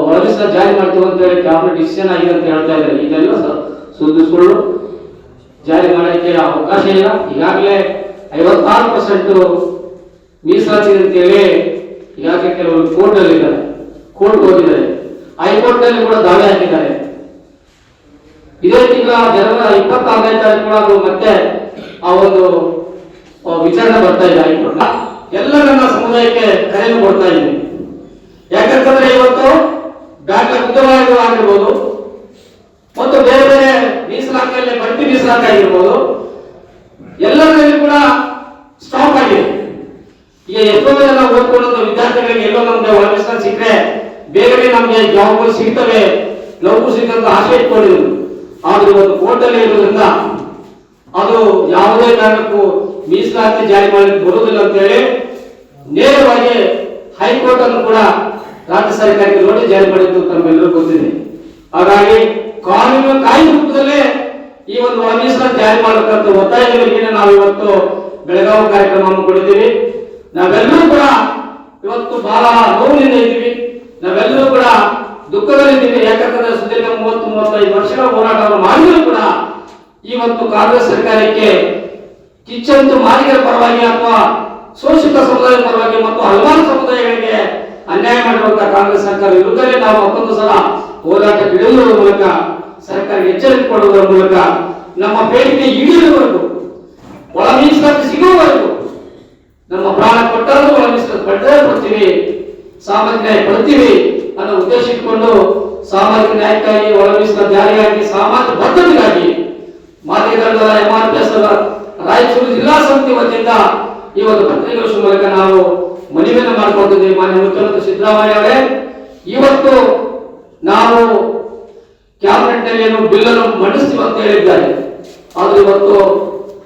ಒಳ ಮೀಸಲಾತಿ ಜಾರಿ ಮಾಡ್ತೀವಿ ಅಂತ ಹೇಳಿ ಕ್ಯಾಬಿನೆಟ್ ಡಿಸಿಷನ್ ಆಗಿದೆ ಅಂತ ಹೇಳ್ತಾ ಇದ್ದಾರೆ. ಇದೆಲ್ಲ ಸುಳ್ಳು. ಜಾರಿ ಮಾಡಲಿಕ್ಕೆ ಅವಕಾಶ ಇಲ್ಲ. ಈಗಾಗಲೇ 56% ಮೀಸಲಾತಿ ಅಂತೇಳಿ ಈಗಾಗಲೇ ಕೆಲವರು ಕೋರ್ಟ್ ಹೋಗಿದ್ದಾರೆ. ಹೈಕೋರ್ಟ್ ನಲ್ಲಿ ಕೂಡ ದಾವೆ ಹಾಕಿದ್ದಾರೆ. ಇದೇ ತಿಂಗಳ ಜನವರಿ 26ನೇ ತಾರೀಕು ಕೂಡ ಅದು ಮತ್ತೆ ಆ ಒಂದು ವಿಚಾರಣೆ ಬರ್ತಾ ಇದೆ ಹೈಕೋರ್ಟ್. ಎಲ್ಲ ನನ್ನ ಸಮುದಾಯಕ್ಕೆ ಕರೆಯನ್ನು ಕೊಡ್ತಾ ಇದ್ದೀನಿ. ಯಾಕಂತಂದ್ರೆ ಇವತ್ತು ಡಾಕ್ಟರ್ ಉದ್ಯಮಗಳು ಆಗಿರ್ಬೋದು ಮತ್ತು ಬೇರೆ ಬೇರೆ ಮೀಸಲಾತಿಯಲ್ಲಿ ಬಡ್ತಿ ಮೀಸಲಾತಿ ಆಗಿರ್ಬೋದು, ಎಲ್ಲರಲ್ಲಿ ಕೂಡ ಸ್ಟಾಪ್ ಆಗಿದೆ. ಈಗ ಎಷ್ಟೋ ಜನ ಓದ್ಕೊಂಡಂತ ವಿದ್ಯಾರ್ಥಿಗಳಿಗೆ ಎಲ್ಲೋ ನಮ್ಗೆ ಒಳ ಮೀಸಲಾತಿ ಸಿಕ್ಕರೆ ಬೇಗನೆ ನಮ್ಗೆ ಜಾಬ್ಗಳು ಸಿಗ್ತವೆ, ನೌಕರಿ ಸಿಕ್ಕಂತ ಆಸೆ ಇಟ್ಕೊಂಡಿದ್ರು. ಆದ್ರೆ ಇವತ್ತು ಕೋರ್ಟ್ ಅಲ್ಲಿ ಇರೋದ್ರಿಂದ ಅದು ಯಾವುದೇ ಕಾರಣಕ್ಕೂ ಮೀಸಲಾತಿ ಜಾರಿ ಮಾಡಲಿಕ್ಕೆ ಬರುವುದಿಲ್ಲ ಅಂತ ಹೇಳಿ ನೇರವಾಗಿ ಹೈಕೋರ್ಟ್ ಅನ್ನು ಕೂಡ ರಾಜ್ಯ ಸರ್ಕಾರಕ್ಕೆ ನೋಟಿಸ್ ಜಾರಿ ಮಾಡಿದ್ದು ತಮ್ಮೆಲ್ಲರೂ ಗೊತ್ತಿದೆ. ಹಾಗಾಗಿ ಕಾನೂನು ಕಾಯ್ದೆ ರೂಪದಲ್ಲೇ ಈ ಒಂದು ಒಳ ಮೀಸಲಾತಿ ಜಾರಿ ಮಾಡಬೇಕಂತ ಒತ್ತಾಯದ ಮೇರೆಗೆ ನಾವು ಇವತ್ತು ಬೆಳಗಾವಿ ಕಾರ್ಯಕ್ರಮವನ್ನು ಕೊಡಿದ್ದೀವಿ. ನಾವೆಲ್ಲರೂ ಕೂಡ ಇವತ್ತು ಬಹಳ ನೋವಿನಿಂದ ಇದ್ದೀವಿ. ನಾವೆಲ್ಲರೂ ಕೂಡ ದುಃಖದಲ್ಲಿದ್ದೀವಿ. ಯಾಕಂತಂದ್ರೆ ಸುದೀರ್ಘ 30-35 ವರ್ಷಗಳ ಹೋರಾಟವನ್ನು ಮಾಡಿದರೂ ಕೂಡ ಇವತ್ತು ಕಾಂಗ್ರೆಸ್ ಸರ್ಕಾರಕ್ಕೆ ಕಿಚ್ಚಂತು ಮಾದಿಗರ ಪರವಾಗಿ ಅಥವಾ ಶೋಷಿತ ಸಮುದಾಯದ ಪರವಾಗಿ ಮತ್ತು ಹಲವಾರು ಸಮುದಾಯಗಳಿಗೆ ಅನ್ಯಾಯ ಮಾಡಿರುವಂತಹ ಕಾಂಗ್ರೆಸ್ ಸರ್ಕಾರ ವಿರುದ್ಧವೇ ನಾವು ಮತ್ತೊಂದು ಸಲ ಹೋರಾಟ ಬಿಡುವುದರ ಮೂಲಕ ಸರ್ಕಾರಕ್ಕೆ ಎಚ್ಚರಿಕೆ ಕೊಡುವುದರ ಮೂಲಕ ನಮ್ಮ ಬೇಡಿಕೆ ಈಡೇರುವವರೆಗೂ ಒಳ ಮೀಸಲಾತಿ ಸಿಗುವವರೆಗೂ ನಮ್ಮ ಪ್ರಾಣ ಕೊಟ್ಟರೂ ಒಳ ಮೀಸಲಾತಿ ಪಡ್ತೀವಿ, ಸಾಮಾಜಿಕ ನ್ಯಾಯ ಪಡ್ತೀವಿ ಅನ್ನೋ ಉದ್ದೇಶ ಇಟ್ಟುಕೊಂಡು ಸಾಮಾಜಿಕ ನ್ಯಾಯಕ್ಕಾಗಿ ಒಳ ಮೀಸಲಾತಿ ಜಾರಿಗಾಗಿ ಸಮಾಜ ಬದ್ಧತೆಗಾಗಿ ಮಾದಿಗರ MRPS ರಾಯಚೂರು ಜಿಲ್ಲಾ ಸಮಿತಿ ವತಿಯಿಂದ ಈ ಒಂದು ಪತ್ರಿಕಾಗೋಷ್ಠಿ ಮೂಲಕ ನಾವು ಮನವಿಯನ್ನು ಮಾಡಿಕೊಂಡಿದ್ದೇವೆ. ಮಾನ್ಯ ಮುಖ್ಯಮಂತ್ರಿ ಸಿದ್ದರಾಮಯ್ಯ ಅವರೇ, ಇವತ್ತು ನಾವು ಕ್ಯಾಬಿನೆಟ್ ನಲ್ಲಿ ಏನು ಬಿಲ್ ಅನ್ನು ಮಂಡಿಸ್ತೀವಿ ಅಂತ ಹೇಳಿದ್ದಾರೆ. ಆದ್ರೆ ಇವತ್ತು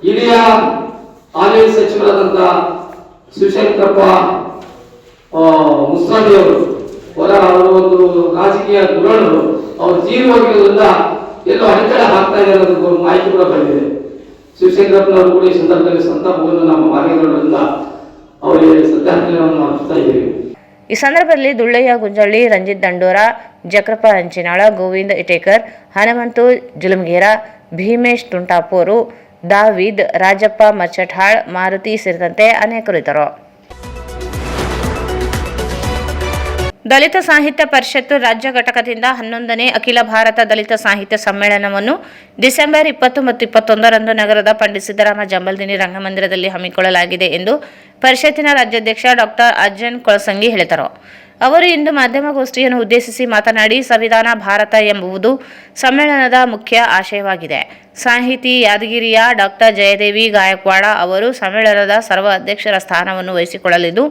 ಹಿರಿಯ ಆರೋಗ್ಯ ಸಚಿವರಾದಂತ ಶಿವಶಂಕರಪ್ಪ ಮುಸ್ತಾದಿ ಅವರು ಒಂದು ರಾಜಕೀಯ ಧೋರಣರು ಅವರು ತೀರಿ ಹೋಗಿರೋದ್ರಿಂದ ಎಲ್ಲೋ ಅಡೆತಡೆ ಹಾಕ್ತಾ ಇದೆ ಅನ್ನೋದು ಮಾಹಿತಿ ಕೂಡ ಬಂದಿದೆ. ಶಿವಶಂಕರಪ್ಪನವರು ಕೂಡ ಈ ಸಂದರ್ಭದಲ್ಲಿ ಸಂತಾಪವನ್ನು ನಮ್ಮ ಮಾರ್ಗಗಳಿಂದ ಅವರಿಗೆ ಶ್ರದ್ಧಾಂಜಲಿಯನ್ನು ಅರ್ಪಿಸ್ತಾ ಇದ್ದೀವಿ. ಈ ಸಂದರ್ಭದಲ್ಲಿ ದುಳ್ಳಯ್ಯ ಗುಂಜಳ್ಳಿ, ರಂಜಿತ್ ದಂಡೋರ, ಜಕ್ರಪ್ಪ ಹಂಚಿನಾಳ, ಗೋವಿಂದ ಇಟೇಕರ್, ಹನುಮಂತು ಜುಲುಮಗೇರ, ಭೀಮೇಶ್ ತುಂಟಾಪೂರು, ದಾವಿದ್, ರಾಜಪ್ಪ ಮಚ್ಚಟ್ಹಾಳ್, ಮಾರುತಿ ಸೇರಿದಂತೆ ಅನೇಕರು ಇದ್ದರು. ದಲಿತ ಸಾಹಿತ್ಯ ಪರಿಷತ್ತು ರಾಜ್ಯ ಘಟಕದಿಂದ 11ನೇ ಅಖಿಲ ಭಾರತ ದಲಿತ ಸಾಹಿತ್ಯ ಸಮ್ಮೇಳನವನ್ನು ಡಿಸೆಂಬರ್ 20 ಮತ್ತು 21ರಂದು ನಗರದ ಪಂಡಿತ್ ಸಿದ್ದರಾಮ ಜಂಬಲ್ದಿನ್ನಿ ರಂಗಮಂದಿರದಲ್ಲಿ ಹಮ್ಮಿಕೊಳ್ಳಲಾಗಿದೆ ಎಂದು ಪರಿಷತ್ತಿನ ರಾಜ್ಯಾಧ್ಯಕ್ಷ ಡಾಕ್ಟರ್ ಅಜ್ಜನ್ ಕೊಳಸಂಗಿ ಹೇಳಿದರು. ಅವರು ಇಂದು ಮಾಧ್ಯಮಗೋಷ್ಠಿಯನ್ನು ಉದ್ದೇಶಿಸಿ ಮಾತನಾಡಿ, ಸಂವಿಧಾನ ಭಾರತ ಎಂಬುದು ಸಮ್ಮೇಳನದ ಮುಖ್ಯ ಆಶಯವಾಗಿದೆ. ಸಾಹಿತಿ ಯಾದಗಿರಿಯ ಡಾಕ್ಟರ್ ಜಯದೇವಿ ಗಾಯಕ್ವಾಡ ಅವರು ಸಮ್ಮೇಳನದ ಸರ್ವ ಅಧ್ಯಕ್ಷರ ಸ್ಥಾನವನ್ನು ವಹಿಸಿಕೊಳ್ಳಲಿದ್ದು,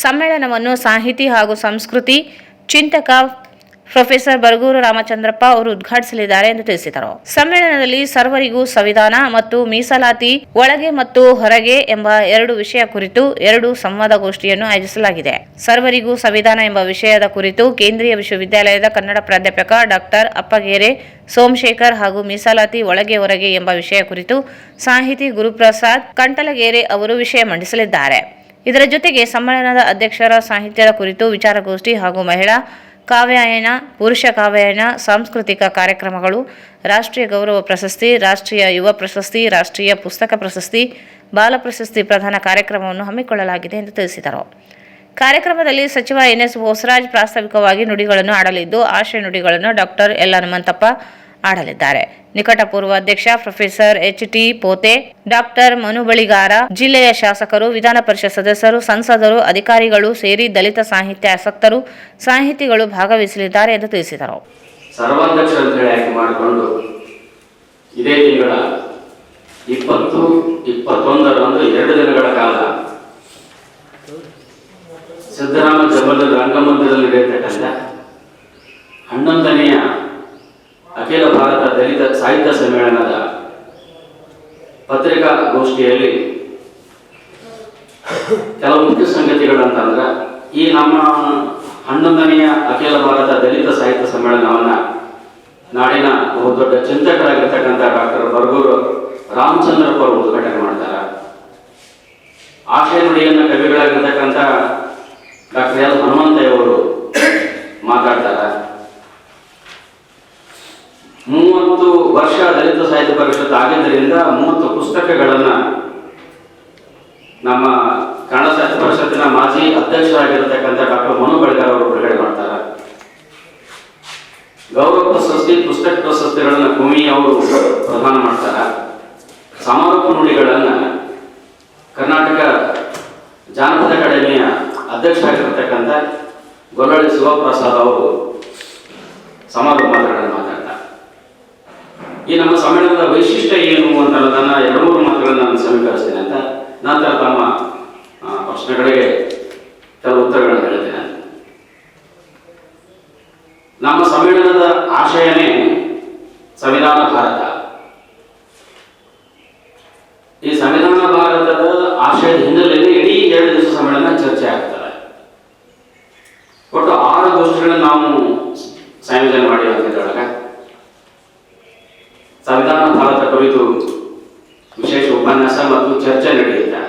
ಸಮ್ಮೇಳನವನ್ನು ಸಾಹಿತಿ ಹಾಗೂ ಸಂಸ್ಕೃತಿ ಚಿಂತಕ ಪ್ರೊಫೆಸರ್ ಬರಗೂರು ರಾಮಚಂದ್ರಪ್ಪ ಅವರು ಉದ್ಘಾಟಿಸಲಿದ್ದಾರೆ ಎಂದು ತಿಳಿಸಿದರು. ಸಮ್ಮೇಳನದಲ್ಲಿ ಸರ್ವರಿಗೂ ಸಂವಿಧಾನ ಮತ್ತು ಮೀಸಲಾತಿ ಒಳಗೆ ಮತ್ತು ಹೊರಗೆ ಎಂಬ 2 ವಿಷಯ ಕುರಿತು 2 ಸಂವಾದಗೋಷ್ಠಿಯನ್ನು ಆಯೋಜಿಸಲಾಗಿದೆ. ಸರ್ವರಿಗೂ ಸಂವಿಧಾನ ಎಂಬ ವಿಷಯದ ಕುರಿತು ಕೇಂದ್ರೀಯ ವಿಶ್ವವಿದ್ಯಾಲಯದ ಕನ್ನಡ ಪ್ರಾಧ್ಯಾಪಕ ಡಾಕ್ಟರ್ ಅಪ್ಪಗೇರೆ ಸೋಮಶೇಖರ್ ಹಾಗೂ ಮೀಸಲಾತಿ ಒಳಗೆ ಹೊರಗೆ ಎಂಬ ವಿಷಯ ಕುರಿತು ಸಾಹಿತಿ ಗುರುಪ್ರಸಾದ್ ಕಂಟಲಗೇರೆ ಅವರು ವಿಷಯ ಮಂಡಿಸಲಿದ್ದಾರೆ. ಇದರ ಜೊತೆಗೆ ಸಮ್ಮೇಳನದ ಅಧ್ಯಕ್ಷರ ಸಾಹಿತ್ಯದ ಕುರಿತು ವಿಚಾರಗೋಷ್ಠಿ ಹಾಗೂ ಮಹಿಳಾ ಕಾವ್ಯಾಯನ, ಪುರುಷ ಕಾವ್ಯಾಯನ, ಸಾಂಸ್ಕೃತಿಕ ಕಾರ್ಯಕ್ರಮಗಳು, ರಾಷ್ಟ್ರೀಯ ಗೌರವ ಪ್ರಶಸ್ತಿ, ರಾಷ್ಟ್ರೀಯ ಯುವ ಪ್ರಶಸ್ತಿ, ರಾಷ್ಟ್ರೀಯ ಪುಸ್ತಕ ಪ್ರಶಸ್ತಿ, ಬಾಲ ಪ್ರಶಸ್ತಿ ಪ್ರದಾನ ಕಾರ್ಯಕ್ರಮವನ್ನು ಹಮ್ಮಿಕೊಳ್ಳಲಾಗಿದೆ ಎಂದು ತಿಳಿಸಿದರು. ಕಾರ್ಯಕ್ರಮದಲ್ಲಿ ಸಚಿವ NS ಬೋಸರಾಜ್ ಪ್ರಾಸ್ತಾವಿಕವಾಗಿ ನುಡಿಗಳನ್ನು ಆಡಲಿದ್ದು, ಆಶಯ ನುಡಿಗಳನ್ನು ಡಾಕ್ಟರ್ ಎಲ್ ಹನುಮಂತಪ್ಪ ಆಡಲಿದ್ದಾರೆ. ನಿಕಟಪೂರ್ವ ಅಧ್ಯಕ್ಷ professor HT Pote, doctor Manu Baligar, ಜಿಲ್ಲೆಯ ಶಾಸಕರು, ವಿಧಾನ ಪರಿಷತ್ ಸದಸ್ಯರು, ಸಂಸದರು, ಅಧಿಕಾರಿಗಳು ಸೇರಿ ದಲಿತ ಸಾಹಿತ್ಯ ಆಸಕ್ತರು, ಸಾಹಿತಿಗಳು ಭಾಗವಹಿಸಲಿದ್ದಾರೆ ಎಂದು ತಿಳಿಸಿದರು. ಸರ್ವಾಧ್ಯಕ್ಷ ಅಂತ ಹೇಳಿ ಆಯ್ಕೆ ಮಾಡಿಕೊಂಡು ಇದೇ ತಿಂಗಳ 20, 21 ಅಂದ್ರೆ 2 ದಿನಗಳ ಕಾಲ ಸಿದ್ದರಾಮ ಜಂಬಲ್ದಿನ್ನಿ ರಂಗಮಂದಿರದಲ್ಲಿ ನಡೆಯತಕ್ಕಂಥ 11ನೇ ಅಖಿಲ ಭಾರತ ದಲಿತ ಸಾಹಿತ್ಯ ಸಮ್ಮೇಳನದ ಪತ್ರಿಕಾಗೋಷ್ಠಿಯಲ್ಲಿ ಕೆಲವು ಮುಖ್ಯ ಸಂಗತಿಗಳಂತಂದ್ರೆ, ಈ ನಮ್ಮ 11ನೆಯ ಅಖಿಲ ಭಾರತ ದಲಿತ ಸಾಹಿತ್ಯ ಸಮ್ಮೇಳನವನ್ನು ನಾಡಿನ ಬಹುದೊಡ್ಡ ಚಿಂತಕರಾಗಿರ್ತಕ್ಕಂಥ ಡಾಕ್ಟರ್ ಬರಗೂರು ರಾಮಚಂದ್ರಪ್ಪ ಅವರು ಉದ್ಘಾಟನೆ ಮಾಡ್ತಾರೆ. ಆಶಯ ನುಡಿಯನ್ನ ಕವಿಗಳಾಗಿರ್ತಕ್ಕಂಥ ಡಾಕ್ಟರ್ ಎಲ್ ಹನುಮಂತಯ್ಯವರು ಮಾತಾಡ್ತಾರೆ. 30 ವರ್ಷ ದಲಿತ ಸಾಹಿತ್ಯ ಪರಿಷತ್ ಆಗಿದ್ದರಿಂದ 30 ಪುಸ್ತಕಗಳನ್ನು ನಮ್ಮ ಕನ್ನಡ ಸಾಹಿತ್ಯ ಪರಿಷತ್ತಿನ ಮಾಜಿ ಅಧ್ಯಕ್ಷರಾಗಿರ್ತಕ್ಕಂಥ ಡಾಕ್ಟರ್ ಮನು ಬಳಿಗಾರ್ ಅವರು ಬಿಡುಗಡೆ ಮಾಡ್ತಾರೆ. ಗೌರವ ಪ್ರಶಸ್ತಿ, ಪುಸ್ತಕ ಪ್ರಶಸ್ತಿಗಳನ್ನು ಕುಮಿ ಅವರು ಪ್ರದಾನ ಮಾಡ್ತಾರೆ. ಸಮಾರೋಪ ನುಡಿಗಳನ್ನು ಕರ್ನಾಟಕ ಜಾನಪದ ಅಕಾಡೆಮಿಯ ಅಧ್ಯಕ್ಷರಾಗಿರ್ತಕ್ಕಂಥ ಗೊಲ್ಲಳ್ಳಿ ಶಿವಪ್ರಸಾದ್ ಅವರು ಸಮಾರೋಪ ಮಾತುಗಳನ್ನು ಮಾತಾಡ್ತಾರೆ. ಈ ನಮ್ಮ ಸಮ್ಮೇಳನದ ವೈಶಿಷ್ಟ್ಯ ಏನು ಅಂತ ಅನ್ನೋದನ್ನ 2-3 ಮಾತುಗಳನ್ನು ನಾನು ಸಮೀಕರಿಸ್ತೇನೆ ಅಂತ ನಂತರ ತಮ್ಮ ಪ್ರಶ್ನೆಗಳಿಗೆ ಕೆಲವು ಉತ್ತರಗಳನ್ನು ಹೇಳ್ತೇನೆ. ನಮ್ಮ ಸಮ್ಮೇಳನದ ಆಶಯನೇ ಸಂವಿಧಾನ ಭಾರತ. ಈ ಸಂವಿಧಾನ ಭಾರತದ ಆಶಯದ ಹಿನ್ನೆಲೆಯಲ್ಲಿ ಇಡೀ 2 ದಿವಸ ಸಮ್ಮೇಳನ ಚರ್ಚೆ ಆಗ್ತದೆ. ಒಟ್ಟು 6 ಗೋಷ್ಠಿಗಳನ್ನು ನಾವು ಸಂಯೋಜನೆ ಮಾಡಿರುವಂಥದ್ರೊಳಗೆ ಸಂವಿಧಾನ ಭಾರತ ಕುರಿತು ವಿಶೇಷ ಉಪನ್ಯಾಸ ಮತ್ತು ಚರ್ಚೆ ನಡೆಯುತ್ತೆ.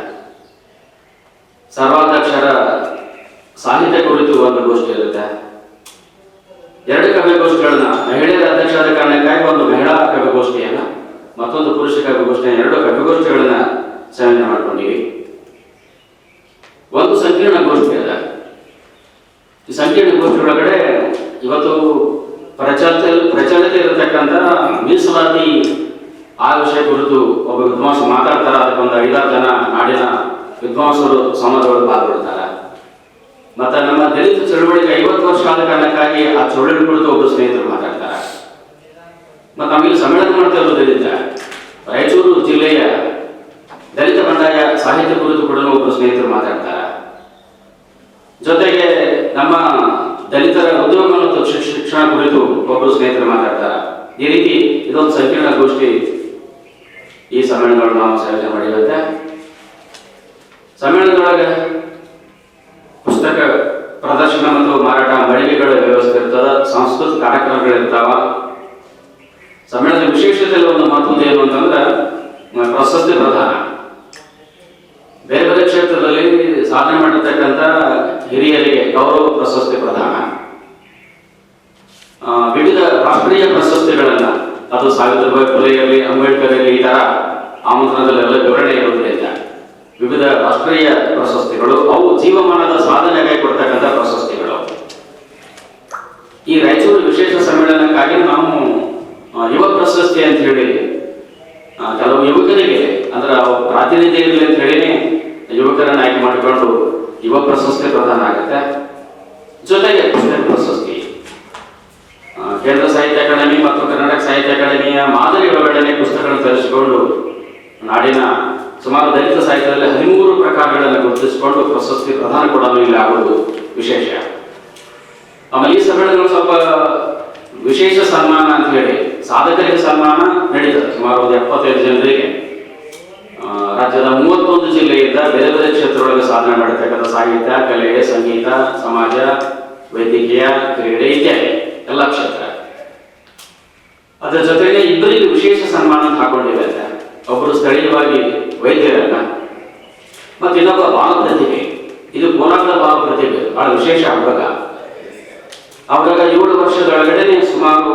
ಸರ್ವಾಧ್ಯಕ್ಷರ ಸಾಹಿತ್ಯ ಕುರಿತು ಒಂದು ಗೋಷ್ಠಿ ಇರುತ್ತೆ. 2 ಕವಿಗೋಷ್ಠಿಗಳನ್ನ ಮಹಿಳೆಯರ ಅಧ್ಯಕ್ಷರಾದ ಕಾರಣಕ್ಕಾಗಿ ಒಂದು ಮಹಿಳಾ ಕವಿಗೋಷ್ಠಿಯನ್ನ, ಮತ್ತೊಂದು ಪುರುಷ ಕವಿಗೋಷ್ಠಿಯ 2 ಕವಿಗೋಷ್ಠಿಗಳನ್ನ ಸಂಯೋಜನೆ ಮಾಡ್ಕೊಂಡಿವಿ. ಒಂದು ಸಂಕೀರ್ಣ ಗೋಷ್ಠಿ ಅದ. ಈ ಸಂಕೀರ್ಣ ಗೋಷ್ಠಿ ಒಳಗಡೆ ಇವತ್ತು ಪ್ರಚಲಿತ ಇರತಕ್ಕಂಥ ಮೀಸಲಾತಿ ಆ ವಿಷಯ ಕುರಿತು ಒಬ್ಬ ವಿದ್ವಾಂಸ ಮಾತಾಡ್ತಾರ. ಅದಕ್ಕೊಂದು 5-6 ಜನ ನಾಡಿನ ವಿದ್ವಾಂಸರು ಸಮಾಜಗಳು ಪಾಲ್ಗೊಳ್ತಾರೆ. ಮತ್ತೆ ನಮ್ಮ ದಲಿತ ಚಳುವಳಿಗೆ 50 ವರ್ಷ ಆದ ಕಾರಣಕ್ಕಾಗಿ ಆ ಚಳುವಳಿ ಕುರಿತು ಒಬ್ಬರು ಸ್ನೇಹಿತರು ಮಾತಾಡ್ತಾರೆ. ಮತ್ತೆ ನಮಗೆ ಸಮ್ಮೇಳನ ಮಾಡ್ತಾ ಇರೋದು ದಲಿತ ರಾಯಚೂರು ಜಿಲ್ಲೆಯ ದಲಿತ ಬಂಡಾಯ ಸಾಹಿತ್ಯ ಕುರಿತು ಕೂಡ ಒಬ್ಬರು ಸ್ನೇಹಿತರು ಮಾತಾಡ್ತಾರೆ. ಜೊತೆಗೆ ನಮ್ಮ ದಲಿತರ ಉದ್ಯೋಗ ಮತ್ತು ಶಿಕ್ಷಣ ಕುರಿತು ಒಬ್ಬರು ಸ್ನೇಹಿತರು ಮಾತಾಡ್ತಾರೆ. ಈ ರೀತಿ ಇದೊಂದು ಸಂಕೀರ್ಣ ಗೋಷ್ಠಿ ಈ ಸಮ್ಮೇಳನಗಳು ನಾವು ಸಂಯೋಜನೆ ಮಾಡಿರುತ್ತೆ. ಸಮ್ಮೇಳನದೊಳಗೆ ಪುಸ್ತಕ ಪ್ರದರ್ಶನ ಮತ್ತು ಮಾರಾಟ ಮಳಿಗೆಗಳ ವ್ಯವಸ್ಥೆ ಇರ್ತದೆ. ಸಾಂಸ್ಕೃತಿಕ ಕಾರ್ಯಕ್ರಮಗಳಿರ್ತಾವ. ಸಮ್ಮೇಳನದ ವಿಶೇಷತೆಯಲ್ಲಿ ಒಂದು ಮಹತ್ವದ ಏನು ಅಂತಂದ್ರೆ ಪ್ರಶಸ್ತಿ ಪ್ರದಾನ. ಬೇರೆ ಬೇರೆ ಕ್ಷೇತ್ರದಲ್ಲಿ ಸಾಧನೆ ಮಾಡಿರ್ತಕ್ಕಂಥ ಹಿರಿಯರಿಗೆ ಗೌರವ ಪ್ರಶಸ್ತಿ ಪ್ರದಾನ, ವಿವಿಧ ರಾಷ್ಟ್ರೀಯ ಪ್ರಶಸ್ತಿಗಳನ್ನ, ಅದು ಸಾವಿತ್ರಿಬಾಯಿ ಫುಲೆ ಇರಲಿ, ಅಂಬೇಡ್ಕರ್ ಇರಲಿ, ಈ ತರ ಆಮಂತ್ರಣದಲ್ಲೆಲ್ಲ ವಿವರಣೆ ಇರುವುದರಿಂದ ವಿವಿಧ ರಾಷ್ಟ್ರೀಯ ಪ್ರಶಸ್ತಿಗಳು, ಅವು ಜೀವಮಾನದ ಸಾಧನೆಗೆ ಕೊಡ್ತಕ್ಕಂಥ ಪ್ರಶಸ್ತಿಗಳು. ಈ ರಾಯಚೂರು ವಿಶೇಷ ಸಮ್ಮೇಳನಕ್ಕಾಗಿ ನಾವು ಯುವ ಪ್ರಶಸ್ತಿ ಅಂತ ಹೇಳಿ ಕೆಲವು ಯುವಕರಿಗೆ, ಅಂದ್ರೆ ಪ್ರಾತಿನಿಧ್ಯ ಇರಲಿ ಅಂತ ಹೇಳಿ ಯುವಕರನ್ನ ಆಯ್ಕೆ ಮಾಡಿಕೊಂಡು ಯುವ ಪ್ರಶಸ್ತಿ ಪ್ರದಾನ ಆಗುತ್ತೆ. ಜೊತೆಗೆ ಪುಸ್ತಕ ಪ್ರಶಸ್ತಿ ಕೇಂದ್ರ ಸಾಹಿತ್ಯ ಅಕಾಡೆಮಿ ಮತ್ತು ಕರ್ನಾಟಕ ಸಾಹಿತ್ಯ ಅಕಾಡೆಮಿಯ ಮಾದರಿ ಒಳಗಡೆ ಪುಸ್ತಕಗಳನ್ನು ತರಿಸಿಕೊಂಡು ನಾಡಿನ ಸುಮಾರು ದಲಿತ ಸಾಹಿತ್ಯದಲ್ಲಿ 13 ಪ್ರಕಾರಗಳನ್ನು ಗುರುತಿಸಿಕೊಂಡು ಪ್ರಶಸ್ತಿ ಪ್ರದಾನ ಕೊಡಲು ಇಲ್ಲಿ ಆಗುವುದು ವಿಶೇಷ. ಆಮೇಲೆ ಈ ಸಮ್ಮೇಳನ ಸ್ವಲ್ಪ ವಿಶೇಷ ಸನ್ಮಾನ ಅಂತ ಹೇಳಿ ಸಾಧಕರಿಗೆ ಸನ್ಮಾನ ನಡೀತದೆ. ಸುಮಾರು ಒಂದು 75 ಜನರಿಗೆ ರಾಜ್ಯದ 31 ಜಿಲ್ಲೆಯಿಂದ ಬೇರೆ ಬೇರೆ ಕ್ಷೇತ್ರದೊಳಗೆ ಸಾಧನೆ ಮಾಡಿರ್ತಕ್ಕಂಥ ಸಾಹಿತ್ಯ, ಕಲೆ, ಸಂಗೀತ, ಸಮಾಜ, ವೈದ್ಯಕೀಯ, ಕ್ರೀಡೆ ಇತ್ಯಾದಿ ಎಲ್ಲ ಕ್ಷೇತ್ರ. ಅದರ ಜೊತೆಗೆ 2 ವಿಶೇಷ ಸನ್ಮಾನ ಹಾಕೊಂಡಿವೆ. ಒಬ್ಬರು ಸ್ಥಳೀಯವಾಗಿ ವೈದ್ಯರನ್ನ, ಮತ್ತೆ ಇನ್ನೊಬ್ಬ ಬಾಲ ಪ್ರತಿಭೆ. ಇದು ಕೋಲಾರದ ಬಾಲ ಪ್ರತಿಭೆ ಬಹಳ ವಿಶೇಷ ಹುಡುಗ. ಆ ಹುಡುಗ 7 ವರ್ಷದೊಳಗಡೆ ಸುಮಾರು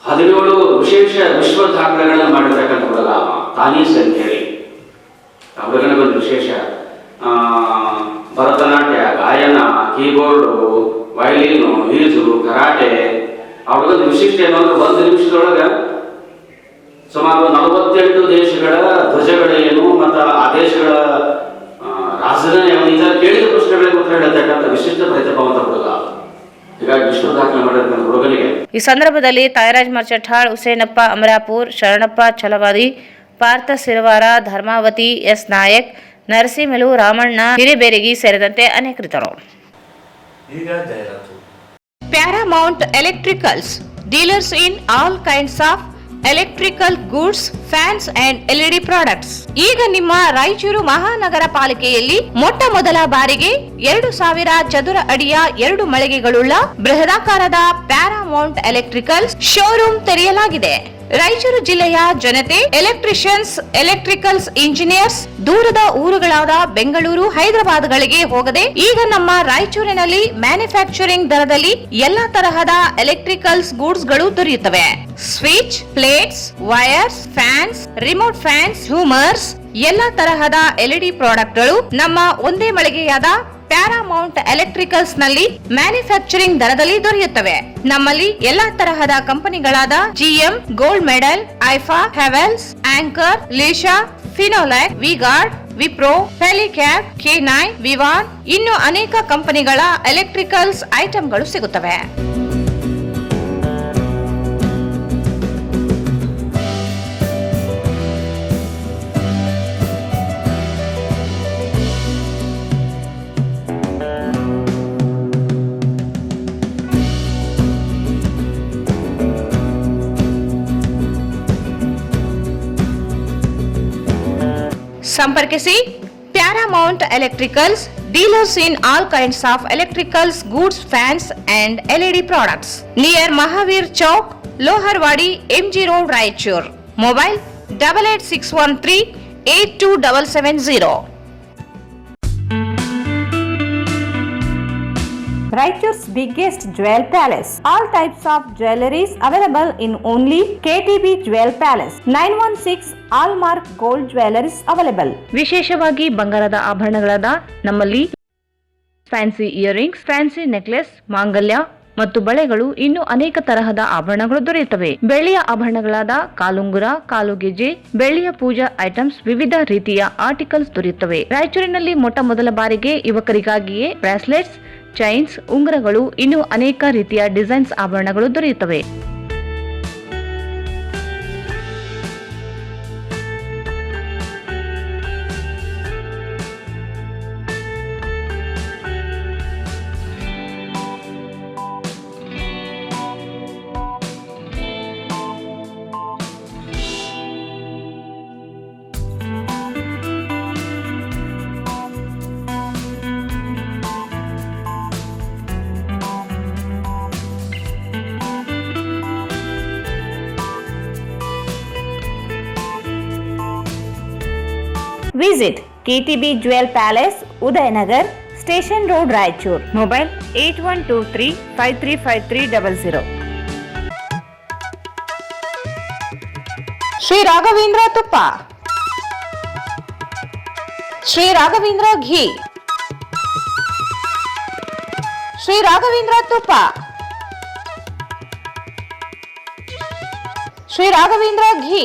17 ವಿಶೇಷ ವಿಶ್ವ ದಾಖಲೆಗಳನ್ನ ಮಾಡಿರ್ತಕ್ಕಂಥ ಹುಡುಗ ತಾನೀಸ್ ಅಂತ ಹೇಳಿ. ಆ ಹುಡುಗನಿಗೊಂದು ವಿಶೇಷ ಭರತನಾಟ್ಯ, ಗಾಯನ, ಕೀಬೋರ್ಡು, ವಯಲಿನು, ಈಜು, ಕರಾಟೆ. ಆ ಹುಡುಗನ ವಿಶಿಷ್ಟ ಏನು ಅಂದ್ರೆ 1 ನಿಮಿಷದೊಳಗೆ ಸುಮಾರು 48 ದೇಶಗಳ ಧ್ವಜಗಳೇನು ಮತ್ತು ಆ ದೇಶಗಳ ರಾಜಧಾನಿ ಯಾವ ಕೇಳಿದ ಪ್ರಶ್ನೆಗಳಿಗೆ ಉತ್ತರ ಹೇಳತಕ್ಕಂಥ ವಿಶಿಷ್ಟ ಪ್ರತಿಭಾವಂತ ಹುಡುಗ. ಹೀಗಾಗಿ ವಿಶ್ವ ದಾಖಲೆ ಮಾಡಿರ್ತಕ್ಕಂಥ ಹುಡುಗನಿಗೆ ಈ ಸಂದರ್ಭದಲ್ಲಿ ತಾಯರಾಜ್ ಮರ್ಚಠಾಳ್, ಹುಸೇನಪ್ಪ ಅಮರಾಪುರ್, ಶರಣಪ್ಪ ಛಲವಾದಿ, ಪಾರ್ಥ ಸಿರವಾರ, ಧರ್ಮಾವತಿ, ಎಸ್ ನಾಯಕ್, ನರಸಿಂಹಲು, ರಾಮಣ್ಣ ಹಿರೇಬೇರಿಗಿ ಸೇರಿದಂತೆ ಅನೇಕರಿದ್ದರು. ಈಗ ಜಾಹೀರಾತು. Paramount Electricals, dealers in all kinds of electrical goods fans and LED products. ಈಗ ನಿಮ್ಮ ರಾಯಚೂರು ಮಹಾನಗರ ಪಾಲಿಕೆಯಲ್ಲಿ ಮೊಟ್ಟ ಮೊದಲ ಬಾರಿಗೆ 2000 ಚದುರ ಅಡಿಯ 2 ಮಳಿಗೆಗಳುಳ್ಳ ಬೃಹದಾಕಾರದ ಪ್ಯಾರಾಮೌಂಟ್ ಎಲೆಕ್ಟ್ರಿಕಲ್ಸ್ ಶೋರೂಮ್ ತೆರೆಯಲಾಗಿದೆ. ರಾಯಚೂರು ಜಿಲ್ಲೆಯ ಜನತೆ, ಎಲೆಕ್ಟ್ರಿಷಿಯನ್ಸ್, ಎಲೆಕ್ಟ್ರಿಕಲ್ಸ್ ಇಂಜಿನಿಯರ್ಸ್ ದೂರದ ಊರುಗಳಾದ ಬೆಂಗಳೂರು, ಹೈದರಾಬಾದ್ಗಳಿಗೆ ಹೋಗದೆ ಈಗ ನಮ್ಮ ರಾಯಚೂರಿನಲ್ಲಿ ಮ್ಯಾನುಫ್ಯಾಕ್ಚರಿಂಗ್ ದರದಲ್ಲಿ ಎಲ್ಲಾ ತರಹದ ಎಲೆಕ್ಟ್ರಿಕಲ್ಸ್ ಗೂಡ್ಸ್ ಗಳು ದೊರೆಯುತ್ತವೆ. Switch, plates, wires, fans, remote fans, ಹ್ಯೂಮರ್ಸ್, ಎಲ್ಲಾ ತರಹದ ಎಲ್ಇಡಿ ಪ್ರಾಡಕ್ಟ್ಗಳು ನಮ್ಮ ಒಂದೇ ಮಳಿಗೆಯಾದ ಪ್ಯಾರಾಮೌಂಟ್ ಎಲೆಕ್ಟ್ರಿಕಲ್ಸ್ ನಲ್ಲಿ ಮ್ಯಾನುಫ್ಯಾಕ್ಚರಿಂಗ್ ದರದಲ್ಲಿ ದೊರೆಯುತ್ತವೆ. ನಮ್ಮಲ್ಲಿ ಎಲ್ಲಾ ತರಹದ ಕಂಪನಿಗಳಾದ GM, ಗೋಲ್ಡ್ ಮೆಡಲ್, ಐಫಾ, ಹೆವೆಲ್ಸ್, ಆಂಕರ್, ಲೀಶಾ, ಫಿನೋಲೆಕ್, ವಿಗಾರ್ಡ್, ವಿಪ್ರೋ, ಹೆಲಿಕ್ಯಾಬ್, K9, ವಿವಾನ್ ಇನ್ನು ಅನೇಕ ಕಂಪನಿಗಳ ಎಲೆಕ್ಟ್ರಿಕಲ್ಸ್ ಐಟಂಗಳು ಸಿಗುತ್ತವೆ. ಸಂಪರ್ಕಿಸಿ Paramount electricals, dealers in all kinds of electricals goods, fans and LED products, near Mahavir Chowk, Loharwadi, MG road, Raichur. Mobile 8861382770. Raichur's biggest jewel palace. All types of jewelries available in only KTB Jewel Palace. 916 Allmark Gold Jewelries available. ವಿಶೇಷವಾಗಿ ಬಂಗಾರದ ಆಭರಣಗಳಾದ ನಮ್ಮಲ್ಲಿ fancy earrings, fancy necklace, ಮಾಂಗಲ್ಯ ಮತ್ತು ಬಳೆಗಳು ಇನ್ನೂ ಅನೇಕ ತರಹದ ಆಭರಣಗಳು ದೊರೆಯುತ್ತವೆ. ಬೆಳ್ಳಿಯ ಆಭರಣಗಳಾದ ಕಾಲುಂಗುರ, ಕಾಲುಗೆಜೆ, ಬೆಳ್ಳಿಯ ಪೂಜಾ ಐಟಮ್ಸ್, ವಿವಿಧ ರೀತಿಯ ಆರ್ಟಿಕಲ್ಸ್ ದೊರೆಯುತ್ತವೆ. ರಾಯಚೂರಿನಲ್ಲಿ ಮೊಟ್ಟ ಮೊದಲ ಬಾರಿಗೆ ಯುವಕರಿಗಾಗಿಯೇ ಬ್ರಾಸ್ಲೆಟ್ಸ್, ಚೈನ್ಸ್, ಉಂಗುರಗಳು ಇನ್ನೂ ಅನೇಕ ರೀತಿಯ ಡಿಸೈನ್ಸ್ ಆಭರಣಗಳು ದೊರೆಯುತ್ತವೆ. Visit KTB Jewel Palace, Udayanagar, Station Road, Raichur. Mobile 8123535300. Shri Raghavendra ತುಪ್ಪ, ಶ್ರೀ ರಾಘವೇಂದ್ರ ಘೀ, ಶ್ರೀ ರಾಘವೇಂದ್ರ ತುಪ್ಪ, ಶ್ರೀ ರಾಘವೇಂದ್ರ ಘೀ.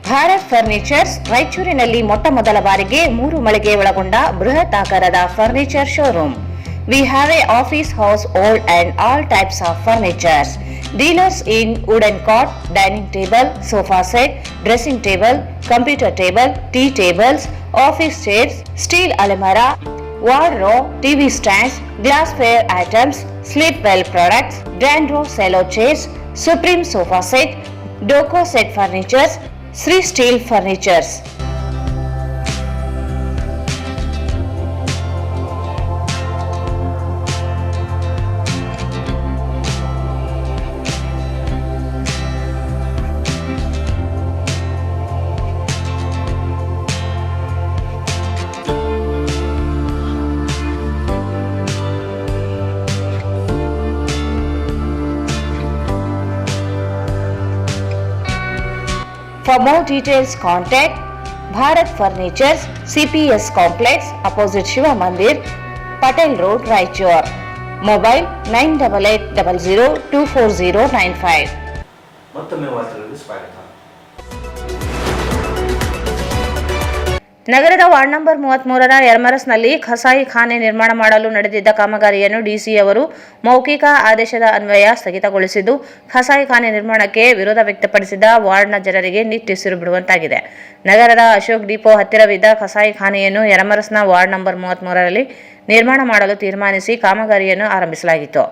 ಭಾರತ್ ಫರ್ನಿಚರ್ಸ್ ರಾಯಚೂರಿನಲ್ಲಿ ಮೊಟ್ಟ ಮೊದಲ ಬಾರಿಗೆ 3 ಮಳಿಗೆ ಒಳಗೊಂಡ ಬೃಹತ್ ಆಕಾರದ furniture showroom. We have a office house, old and all types of furnitures. Dealers in wooden cot, dining table, sofa set, dressing table, computer table, tea tables, office chairs, steel almirah, wardrobe, TV stands, glassware items, sleepwell products, Dandro cello chairs, Supreme sofa set, Doco set furnitures, Sri Steel Furnitures. For more details, contact Bharat Furnitures, CPS Complex, opposite Shiva Mandir, Patel Road, Raichur. Mobile 9880024095. ಮತ್ತೊಮ್ಮೆ ವಾರ್ತೆಗಳಿಗೆ ಸ್ವಾಗತ. ನಗರದ ward number 33ರ ಯರ್ಮರಸ್ನಲ್ಲಿ ಕಸಾಯಿ ಖಾನೆ ನಿರ್ಮಾಣ ಮಾಡಲು ನಡೆದಿದ್ದ ಕಾಮಗಾರಿಯನ್ನು DC ಅವರು ಮೌಖಿಕ ಆದೇಶದ ಅನ್ವಯ ಸ್ಥಗಿತಗೊಳಿಸಿದ್ದು, ಕಸಾಯಿ ಖಾನೆ ನಿರ್ಮಾಣಕ್ಕೆ ವಿರೋಧ ವ್ಯಕ್ತಪಡಿಸಿದ ವಾರ್ಡ್ನ ಜನರಿಗೆ ನಿಟ್ಟುಸಿರು ಬಿಡುವಂತಾಗಿದೆ. ನಗರದ ಅಶೋಕ್ ಡಿಪೋ ಹತ್ತಿರವಿದ್ದ ಕಸಾಯಿ ಖಾನೆಯನ್ನು ಯರಮರಸ್ನ ವಾರ್ಡ್ ನಂಬರ್ 33ರಲ್ಲಿ ನಿರ್ಮಾಣ ಮಾಡಲು ತೀರ್ಮಾನಿಸಿ ಕಾಮಗಾರಿಯನ್ನು ಆರಂಭಿಸಲಾಗಿತ್ತು.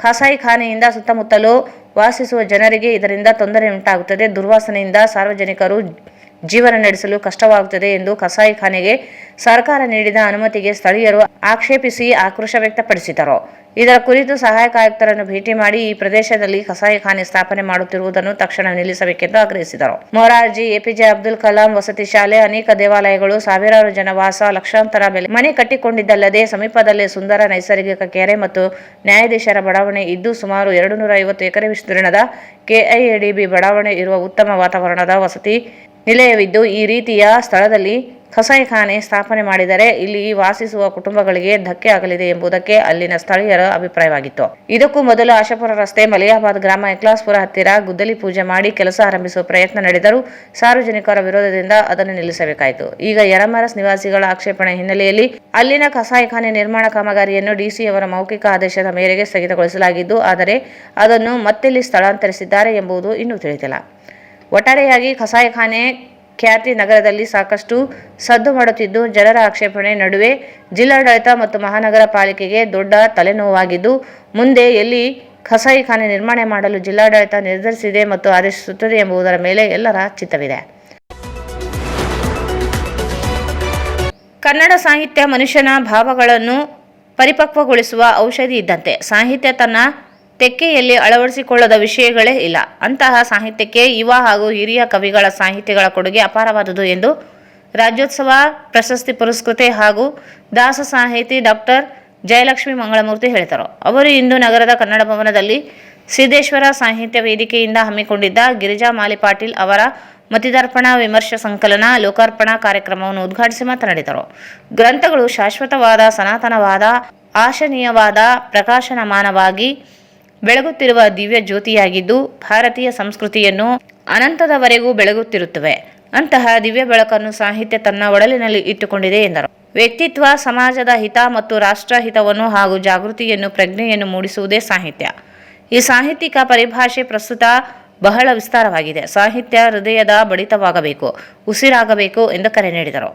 ಕಸಾಯಿ ಖಾನೆಯಿಂದ ಸುತ್ತಮುತ್ತಲೂ ವಾಸಿಸುವ ಜನರಿಗೆ ಇದರಿಂದ ತೊಂದರೆ ಉಂಟಾಗುತ್ತದೆ. ದುರ್ವಾಸನೆಯಿಂದ ಸಾರ್ವಜನಿಕರು ಜೀವನ ನಡೆಸಲು ಕಷ್ಟವಾಗುತ್ತದೆ ಎಂದು ಕಸಾಯಿಖಾನೆಗೆ ಸರ್ಕಾರ ನೀಡಿದ ಅನುಮತಿಗೆ ಸ್ಥಳೀಯರು ಆಕ್ಷೇಪಿಸಿ ಆಕ್ರೋಶ ವ್ಯಕ್ತಪಡಿಸಿದರು. ಇದರ ಕುರಿತು ಸಹಾಯಕ ಆಯುಕ್ತರನ್ನು ಭೇಟಿ ಮಾಡಿ ಈ ಪ್ರದೇಶದಲ್ಲಿ ಕಸಾಯಿಖಾನೆ ಸ್ಥಾಪನೆ ಮಾಡುತ್ತಿರುವುದನ್ನು ತಕ್ಷಣ ನಿಲ್ಲಿಸಬೇಕೆಂದು ಆಗ್ರಹಿಸಿದರು. ಮೊರಾರ್ಜಿ, ಎಪಿಜೆ ಅಬ್ದುಲ್ ಕಲಾಂ ವಸತಿ ಶಾಲೆ, ಅನೇಕ ದೇವಾಲಯಗಳು, ಸಾವಿರಾರು ಜನ ವಾಸ, ಲಕ್ಷಾಂತರ ಮನೆ ಕಟ್ಟಿಕೊಂಡಿದ್ದಲ್ಲದೆ ಸಮೀಪದಲ್ಲೇ ಸುಂದರ ನೈಸರ್ಗಿಕ ಕೆರೆ ಮತ್ತು ನ್ಯಾಯಾಧೀಶರ ಬಡಾವಣೆ ಇದ್ದು ಸುಮಾರು 250 ಎಕರೆ ವಿಸ್ತೀರ್ಣದ ಕೆಐಎಡಿಬಿ ಬಡಾವಣೆ ಇರುವ ಉತ್ತಮ ವಾತಾವರಣದ ವಸತಿ ನಿಲಯವಿದ್ದು ಈ ರೀತಿಯ ಸ್ಥಳದಲ್ಲಿ ಕಸಾಯಿಖಾನೆ ಸ್ಥಾಪನೆ ಮಾಡಿದರೆ ಇಲ್ಲಿ ವಾಸಿಸುವ ಕುಟುಂಬಗಳಿಗೆ ಧಕ್ಕೆ ಆಗಲಿದೆ ಎಂಬುದಕ್ಕೆ ಅಲ್ಲಿನ ಸ್ಥಳೀಯರ ಅಭಿಪ್ರಾಯವಾಗಿತ್ತು. ಇದಕ್ಕೂ ಮೊದಲು ಆಶಾಪುರ ರಸ್ತೆ, ಮಲಿಯಾಬಾದ್ ಗ್ರಾಮ, ಎಕ್ಲಾಸ್ಪುರ ಹತ್ತಿರ ಗುದ್ದಲಿ ಪೂಜೆ ಮಾಡಿ ಕೆಲಸ ಆರಂಭಿಸುವ ಪ್ರಯತ್ನ ನಡೆದರೂ ಸಾರ್ವಜನಿಕರ ವಿರೋಧದಿಂದ ಅದನ್ನು ನಿಲ್ಲಿಸಬೇಕಾಯಿತು. ಈಗ ಯರಮರಸ್ ನಿವಾಸಿಗಳ ಆಕ್ಷೇಪಣೆ ಹಿನ್ನೆಲೆಯಲ್ಲಿ ಅಲ್ಲಿನ ಕಸಾಯಿಖಾನೆ ನಿರ್ಮಾಣ ಕಾಮಗಾರಿಯನ್ನು ಡಿಸಿಯವರ ಮೌಖಿಕ ಆದೇಶದ ಮೇರೆಗೆ ಸ್ಥಗಿತಗೊಳಿಸಲಾಗಿದ್ದು, ಆದರೆ ಅದನ್ನು ಮತ್ತೆಲ್ಲಿ ಸ್ಥಳಾಂತರಿಸಿದ್ದಾರೆ ಎಂಬುದು ಇನ್ನೂ ತಿಳಿದಿಲ್ಲ. ಒಟ್ಟಾರೆಯಾಗಿ ಕಸಾಯಿಖಾನೆ ಖ್ಯಾತಿ ನಗರದಲ್ಲಿ ಸಾಕಷ್ಟು ಸದ್ದು ಮಾಡುತ್ತಿದ್ದು, ಜನರ ಆಕ್ಷೇಪಣೆ ನಡುವೆ ಜಿಲ್ಲಾಡಳಿತ ಮತ್ತು ಮಹಾನಗರ ಪಾಲಿಕೆಗೆ ದೊಡ್ಡ ತಲೆನೋವಾಗಿದ್ದು, ಮುಂದೆ ಎಲ್ಲಿ ಕಸಾಯಿಖಾನೆ ನಿರ್ಮಾಣ ಮಾಡಲು ಜಿಲ್ಲಾಡಳಿತ ನಿರ್ಧರಿಸಿದೆ ಮತ್ತು ಆದೇಶಿಸುತ್ತದೆ ಎಂಬುದರ ಮೇಲೆ ಎಲ್ಲರ ಚಿತ್ತವಿದೆ. ಕನ್ನಡ ಸಾಹಿತ್ಯ ಮನುಷ್ಯನ ಭಾವಗಳನ್ನು ಪರಿಪಕ್ವಗೊಳಿಸುವ ಔಷಧಿ ಇದ್ದಂತೆ. ಸಾಹಿತ್ಯ ತನ್ನ ತೆಕ್ಕೆಯಲ್ಲಿ ಅಳವಡಿಸಿಕೊಳ್ಳದ ವಿಷಯಗಳೇ ಇಲ್ಲ. ಅಂತಹ ಸಾಹಿತ್ಯಕ್ಕೆ ಯುವ ಹಾಗೂ ಹಿರಿಯ ಕವಿಗಳ ಸಾಹಿತ್ಯಗಳ ಕೊಡುಗೆ ಅಪಾರವಾದುದು ಎಂದು ರಾಜ್ಯೋತ್ಸವ ಪ್ರಶಸ್ತಿ ಪುರಸ್ಕೃತೆ ಹಾಗೂ ದಾಸ ಸಾಹಿತಿ ಡಾಕ್ಟರ್ ಜಯಲಕ್ಷ್ಮಿ ಮಂಗಳಮೂರ್ತಿ ಹೇಳಿದರು. ಅವರು ಇಂದು ನಗರದ ಕನ್ನಡ ಭವನದಲ್ಲಿ ಸಿದ್ದೇಶ್ವರ ಸಾಹಿತ್ಯ ವೇದಿಕೆಯಿಂದ ಹಮ್ಮಿಕೊಂಡಿದ್ದ ಗಿರಿಜಾ ಮಾಲಿಪಾಟೀಲ್ ಅವರ ಮತಿದರ್ಪಣ ವಿಮರ್ಶೆ ಸಂಕಲನ ಲೋಕಾರ್ಪಣಾ ಕಾರ್ಯಕ್ರಮವನ್ನು ಉದ್ಘಾಟಿಸಿ ಮಾತನಾಡಿದರು. ಗ್ರಂಥಗಳು ಶಾಶ್ವತವಾದ, ಸನಾತನವಾದ, ಆಶನೀಯವಾದ, ಪ್ರಕಾಶಮಾನವಾಗಿ ಬೆಳಗುತ್ತಿರುವ ದಿವ್ಯ ಜ್ಯೋತಿಯಾಗಿದ್ದು, ಭಾರತೀಯ ಸಂಸ್ಕೃತಿಯನ್ನು ಅನಂತದವರೆಗೂ ಬೆಳಗುತ್ತಿರುತ್ತವೆ. ಅಂತಹ ದಿವ್ಯ ಬೆಳಕನ್ನು ಸಾಹಿತ್ಯ ತನ್ನ ಒಡಲಿನಲ್ಲಿ ಇಟ್ಟುಕೊಂಡಿದೆ ಎಂದರು. ವ್ಯಕ್ತಿತ್ವ, ಸಮಾಜದ ಹಿತ ಮತ್ತು ರಾಷ್ಟ್ರ ಹಿತವನ್ನು ಹಾಗೂ ಜಾಗೃತಿಯನ್ನು, ಪ್ರಜ್ಞೆಯನ್ನು ಮೂಡಿಸುವುದೇ ಸಾಹಿತ್ಯ. ಈ ಸಾಹಿತ್ಯಿಕ ಪರಿಭಾಷೆ ಪ್ರಸ್ತುತ ಬಹಳ ವಿಸ್ತಾರವಾಗಿದೆ. ಸಾಹಿತ್ಯ ಹೃದಯದ ಬಡಿತವಾಗಬೇಕು, ಉಸಿರಾಗಬೇಕು ಎಂದು ಕರೆ ನೀಡಿದರು.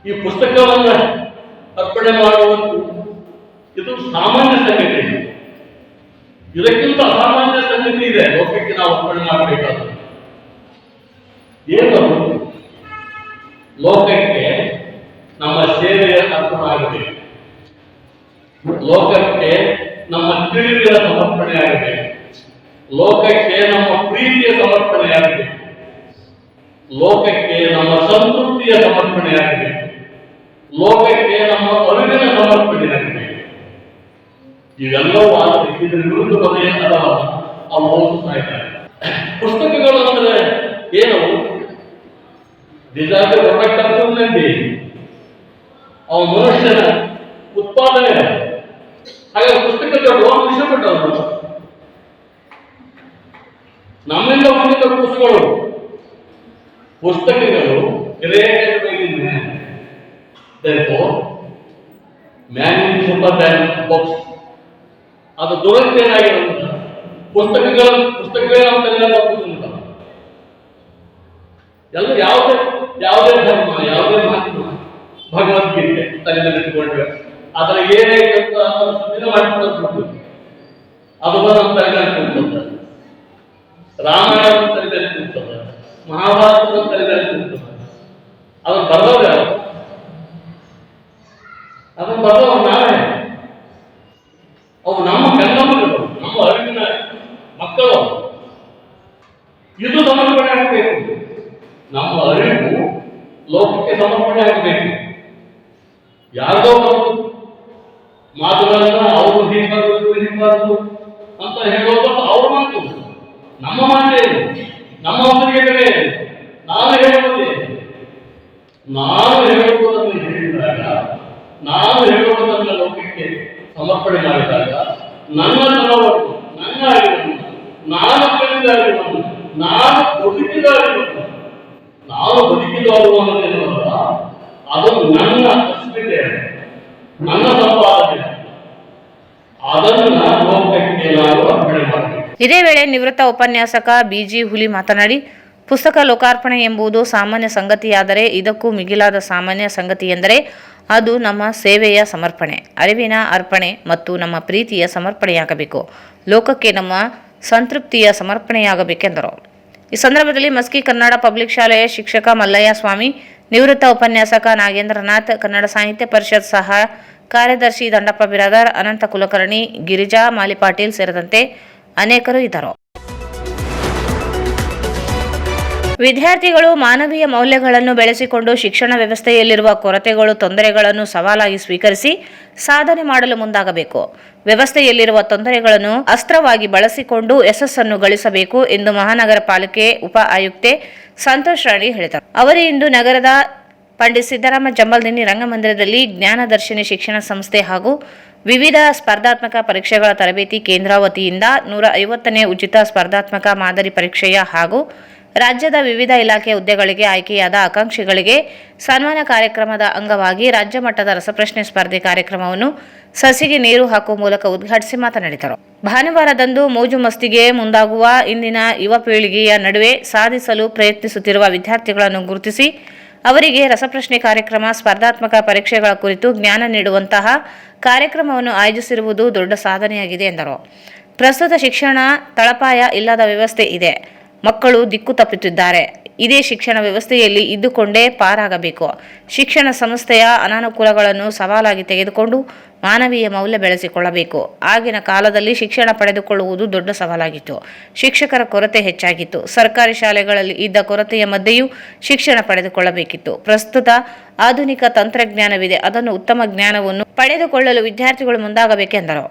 ಈ ಪುಸ್ತಕವನ್ನು ಅರ್ಪಣೆ ಮಾಡುವುದು ಇದು ಸಾಮಾನ್ಯ ಸಂಗತಿ. ಇದಕ್ಕಿಂತ ಅಸಾಮಾನ್ಯ ಸಂಗತಿ ಇದೆ ಲೋಕಕ್ಕೆ ನಾವು ಅರ್ಪಣೆ ಮಾಡಬೇಕಾದ. ಏನು? ಲೋಕಕ್ಕೆ ನಮ್ಮ ಸೇವೆಯ ಅರ್ಪಣೆ ಆಗಬೇಕು, ಲೋಕಕ್ಕೆ ನಮ್ಮ ತಿಳಿವಿನ ಸಮರ್ಪಣೆ ಆಗಬೇಕು, ಲೋಕಕ್ಕೆ ನಮ್ಮ ಪ್ರೀತಿಯ ಸಮರ್ಪಣೆ ಆಗಬೇಕು, ಲೋಕಕ್ಕೆ ನಮ್ಮ ಸಂತೃಪ್ತಿಯ ಸಮರ್ಪಣೆ ಆಗಬೇಕು, ಲೋಕಕ್ಕೆ ನಮ್ಮ ಅರಿವಿನ ಸಮರ್ಪಣೆ ಆಗಬೇಕು. ಇವೆಲ್ಲವೂ ಇದರ ವಿರುದ್ಧ ಬಗೆಯ ಅವು ಹೋಗ್ತಾ ಇದ್ದಾರೆ. ಪುಸ್ತಕಗಳು ಅಂದ್ರೆ ಏನು? ಅವ ಮನುಷ್ಯನ ಉತ್ಪಾದನೆ. ಹಾಗೆ ಪುಸ್ತಕಗಳು ಇಷ್ಟಪಟ್ಟವರು ನಮ್ಮಿಂದ ಹೊಂದಿದ ಪುಸ್ತಕಗಳು created by man. Therefore, man is super than books. ಅದು ದುರಸ್ತಿಯಾಗಿರುವಂತಹ ಪುಸ್ತಕಗಳ ಎಲ್ಲ ಯಾವುದೇ ಧರ್ಮ, ಯಾವುದೇ ಮಾಧ್ಯಮ ಭಗವದ್ಗೀತೆ ತಲೆನಲ್ಲಿಟ್ಟುಕೊಂಡ್ರೆ ಅದರ ಏನೈತೆ ಅಂತ ದಿನ ಮಾಡಿಕೊಂಡು ಅದು ನಮ್ಮ ತಲೆನಲ್ಲಿ ಕೂರ್ತದೆ, ರಾಮಾಯಣ ತಲೆನಲ್ಲಿ ಕೂರ್ತದೆ, ಮಹಾಭಾರತದ ತಲೆನಲ್ಲಿ ಕೂರ್ತದೆ. ಅದನ್ನು ಬರೆದವ್ರು ಯಾರು? ಅದನ್ನು ಬರೆದವ್ರು ನಾವೇ. ಅವು ನಮ್ಮ ಕನ್ನಡಗಳು, ನಮ್ಮ ಅರಿವಿನ ಮಕ್ಕಳು. ಇದು ಸಮರ್ಪಣೆ ಆಗಬೇಕು. ನಮ್ಮ ಅರಿವು ಲೋಕಕ್ಕೆ ಸಮರ್ಪಣೆ ಆಗಬೇಕು. ಯಾರ್ದೋ ಮಾತುಗಳನ್ನ ಅವರು ಹೀಬಾರದು ಅಂತ ಹೇಳೋದು ಅವ್ರ ಮಾತು, ನಮ್ಮ ಮಾತೇ ನಮ್ಮ ಒಬ್ಬರಿಗೆ ನಾನು ಹೇಳುವುದನ್ನು ಹೇಳಿದಾಗ, ನಾನು ಹೇಳುವುದನ್ನು ಲೋಕಕ್ಕೆ ಸಮರ್ಪಣೆ ಮಾಡಿದಾಗ ನನ್ನ ತನವನ್ನು, ನನ್ನ ಅರಿವನ್ನು, ನಾನು ಕಲಿತ ಅರಿವನ್ನು, ನಾನು ಬದುಕಿದ ಅರಿವನ್ನು, ನಾನು ಬದುಕಿದವರು ಅನ್ನೋದೇನಲ್ಲ, ಅದು ನನ್ನ ಅಸ್ಮಿತೆ, ನನ್ನ ಸಂಪಾದನೆ. ಅದನ್ನ ಲೋಕಕ್ಕೆ ನಾವು ಅರ್ಪಣೆ ಮಾಡಬೇಕು. ಇದೇ ವೇಳೆ ನಿವೃತ್ತ ಉಪನ್ಯಾಸಕ ಬಿಜಿ ಹುಲಿ ಮಾತನಾಡಿ, ಪುಸ್ತಕ ಲೋಕಾರ್ಪಣೆ ಎಂಬುದು ಸಾಮಾನ್ಯ ಸಂಗತಿಯಾದರೆ ಇದಕ್ಕೂ ಮಿಗಿಲಾದ ಸಾಮಾನ್ಯ ಸಂಗತಿ ಎಂದರೆ ಅದು ನಮ್ಮ ಸೇವೆಯ ಸಮರ್ಪಣೆ, ಅರಿವಿನ ಅರ್ಪಣೆ ಮತ್ತು ನಮ್ಮ ಪ್ರೀತಿಯ ಸಮರ್ಪಣೆಯಾಗಬೇಕು. ಲೋಕಕ್ಕೆ ನಮ್ಮ ಸಂತೃಪ್ತಿಯ ಸಮರ್ಪಣೆಯಾಗಬೇಕೆಂದರು. ಈ ಸಂದರ್ಭದಲ್ಲಿ ಮಸ್ಕಿ ಕನ್ನಡ ಪಬ್ಲಿಕ್ ಶಾಲೆಯ ಶಿಕ್ಷಕ ಮಲ್ಲಯ್ಯ ಸ್ವಾಮಿ, ನಿವೃತ್ತ ಉಪನ್ಯಾಸಕ ನಾಗೇಂದ್ರನಾಥ್, ಕನ್ನಡ ಸಾಹಿತ್ಯ ಪರಿಷತ್ ಸಹ ಕಾರ್ಯದರ್ಶಿ ದಂಡಪ್ಪ ಬಿರಾದರ್, ಅನಂತ ಕುಲಕರ್ಣಿ, ಗಿರಿಜಾ ಮಾಲಿಪಾಟೀಲ್ ಸೇರಿದಂತೆ ಅನೇಕರು ಇದ್ದರು. ವಿದ್ಯಾರ್ಥಿಗಳು ಮಾನವೀಯ ಮೌಲ್ಯಗಳನ್ನು ಬೆಳೆಸಿಕೊಂಡು ಶಿಕ್ಷಣ ವ್ಯವಸ್ಥೆಯಲ್ಲಿರುವ ಕೊರತೆಗಳು, ತೊಂದರೆಗಳನ್ನು ಸವಾಲಾಗಿ ಸ್ವೀಕರಿಸಿ ಸಾಧನೆ ಮಾಡಲು ಮುಂದಾಗಬೇಕು. ವ್ಯವಸ್ಥೆಯಲ್ಲಿರುವ ತೊಂದರೆಗಳನ್ನು ಅಸ್ತ್ರವಾಗಿ ಬಳಸಿಕೊಂಡು ಯಶಸ್ಸನ್ನು ಗಳಿಸಬೇಕು ಎಂದು ಮಹಾನಗರ ಪಾಲಿಕೆ ಉಪ ಆಯುಕ್ತೆ ಸಂತೋಷ್ ರಾಣಿ ಹೇಳಿದರು. ಅವರು ಇಂದು ನಗರದ ಪಂಡಿತ್ ಸಿದ್ದರಾಮ ಜಂಬಲ್ದಿನ್ನಿ ರಂಗಮಂದಿರದಲ್ಲಿ ಜ್ಞಾನದರ್ಶಿನಿ ಶಿಕ್ಷಣ ಸಂಸ್ಥೆ ಹಾಗೂ ವಿವಿಧ ಸ್ಪರ್ಧಾತ್ಮಕ ಪರೀಕ್ಷೆಗಳ ತರಬೇತಿ ಕೇಂದ್ರ ವತಿಯಿಂದ 150ನೇ ಉಚಿತ ಸ್ಪರ್ಧಾತ್ಮಕ ಮಾದರಿ ಪರೀಕ್ಷೆಯ ಹಾಗೂ ರಾಜ್ಯದ ವಿವಿಧ ಇಲಾಖೆಯ ಹುದ್ದೆಗಳಿಗೆ ಆಯ್ಕೆಯಾದ ಆಕಾಂಕ್ಷಿಗಳಿಗೆ ಸನ್ಮಾನ ಕಾರ್ಯಕ್ರಮದ ಅಂಗವಾಗಿ ರಾಜ್ಯ ಮಟ್ಟದ ರಸಪ್ರಶ್ನೆ ಸ್ಪರ್ಧೆ ಕಾರ್ಯಕ್ರಮವನ್ನು ಸಸಿಗೆ ನೀರು ಹಾಕುವ ಮೂಲಕ ಉದ್ಘಾಟಿಸಿ ಮಾತನಾಡಿದರು. ಭಾನುವಾರದಂದು ಮೋಜು ಮಸ್ತಿಗೆ ಮುಂದಾಗುವ ಇಂದಿನ ಯುವ ಪೀಳಿಗೆಯ ನಡುವೆ ಸಾಧಿಸಲು ಪ್ರಯತ್ನಿಸುತ್ತಿರುವ ವಿದ್ಯಾರ್ಥಿಗಳನ್ನು ಗುರುತಿಸಿ ಅವರಿಗೆ ರಸಪ್ರಶ್ನೆ ಕಾರ್ಯಕ್ರಮ, ಸ್ಪರ್ಧಾತ್ಮಕ ಪರೀಕ್ಷೆಗಳ ಕುರಿತು ಜ್ಞಾನ ನೀಡುವಂತಹ ಕಾರ್ಯಕ್ರಮವನ್ನು ಆಯೋಜಿಸಿರುವುದು ದೊಡ್ಡ ಸಾಧನೆಯಾಗಿದೆ ಎಂದರು. ಪ್ರಸ್ತುತ ಶಿಕ್ಷಣ ತಳಪಾಯ ಇಲ್ಲದ ವ್ಯವಸ್ಥೆ ಇದೆ. ಮಕ್ಕಳು ದಿಕ್ಕು ತಪ್ಪುತ್ತಿದ್ದಾರೆ. ಇದೇ ಶಿಕ್ಷಣ ವ್ಯವಸ್ಥೆಯಲ್ಲಿ ಇದ್ದುಕೊಂಡೇ ಪಾರಾಗಬೇಕು. ಶಿಕ್ಷಣ ಸಂಸ್ಥೆಯ ಅನಾನುಕೂಲಗಳನ್ನು ಸವಾಲಾಗಿ ತೆಗೆದುಕೊಂಡು ಮಾನವೀಯ ಮೌಲ್ಯ ಬೆಳೆಸಿಕೊಳ್ಳಬೇಕು. ಆಗಿನ ಕಾಲದಲ್ಲಿ ಶಿಕ್ಷಣ ಪಡೆದುಕೊಳ್ಳುವುದು ದೊಡ್ಡ ಸವಾಲಾಗಿತ್ತು. ಶಿಕ್ಷಕರ ಕೊರತೆ ಹೆಚ್ಚಾಗಿತ್ತು. ಸರ್ಕಾರಿ ಶಾಲೆಗಳಲ್ಲಿ ಇದ್ದ ಕೊರತೆಯ ಮಧ್ಯೆಯೂ ಶಿಕ್ಷಣ ಪಡೆದುಕೊಳ್ಳಬೇಕಿತ್ತು. ಪ್ರಸ್ತುತ ಆಧುನಿಕ ತಂತ್ರಜ್ಞಾನವಿದೆ. ಅದನ್ನು ಉತ್ತಮ ಜ್ಞಾನವನ್ನು ಪಡೆದುಕೊಳ್ಳಲು ವಿದ್ಯಾರ್ಥಿಗಳು ಮುಂದಾಗಬೇಕೆಂದರು.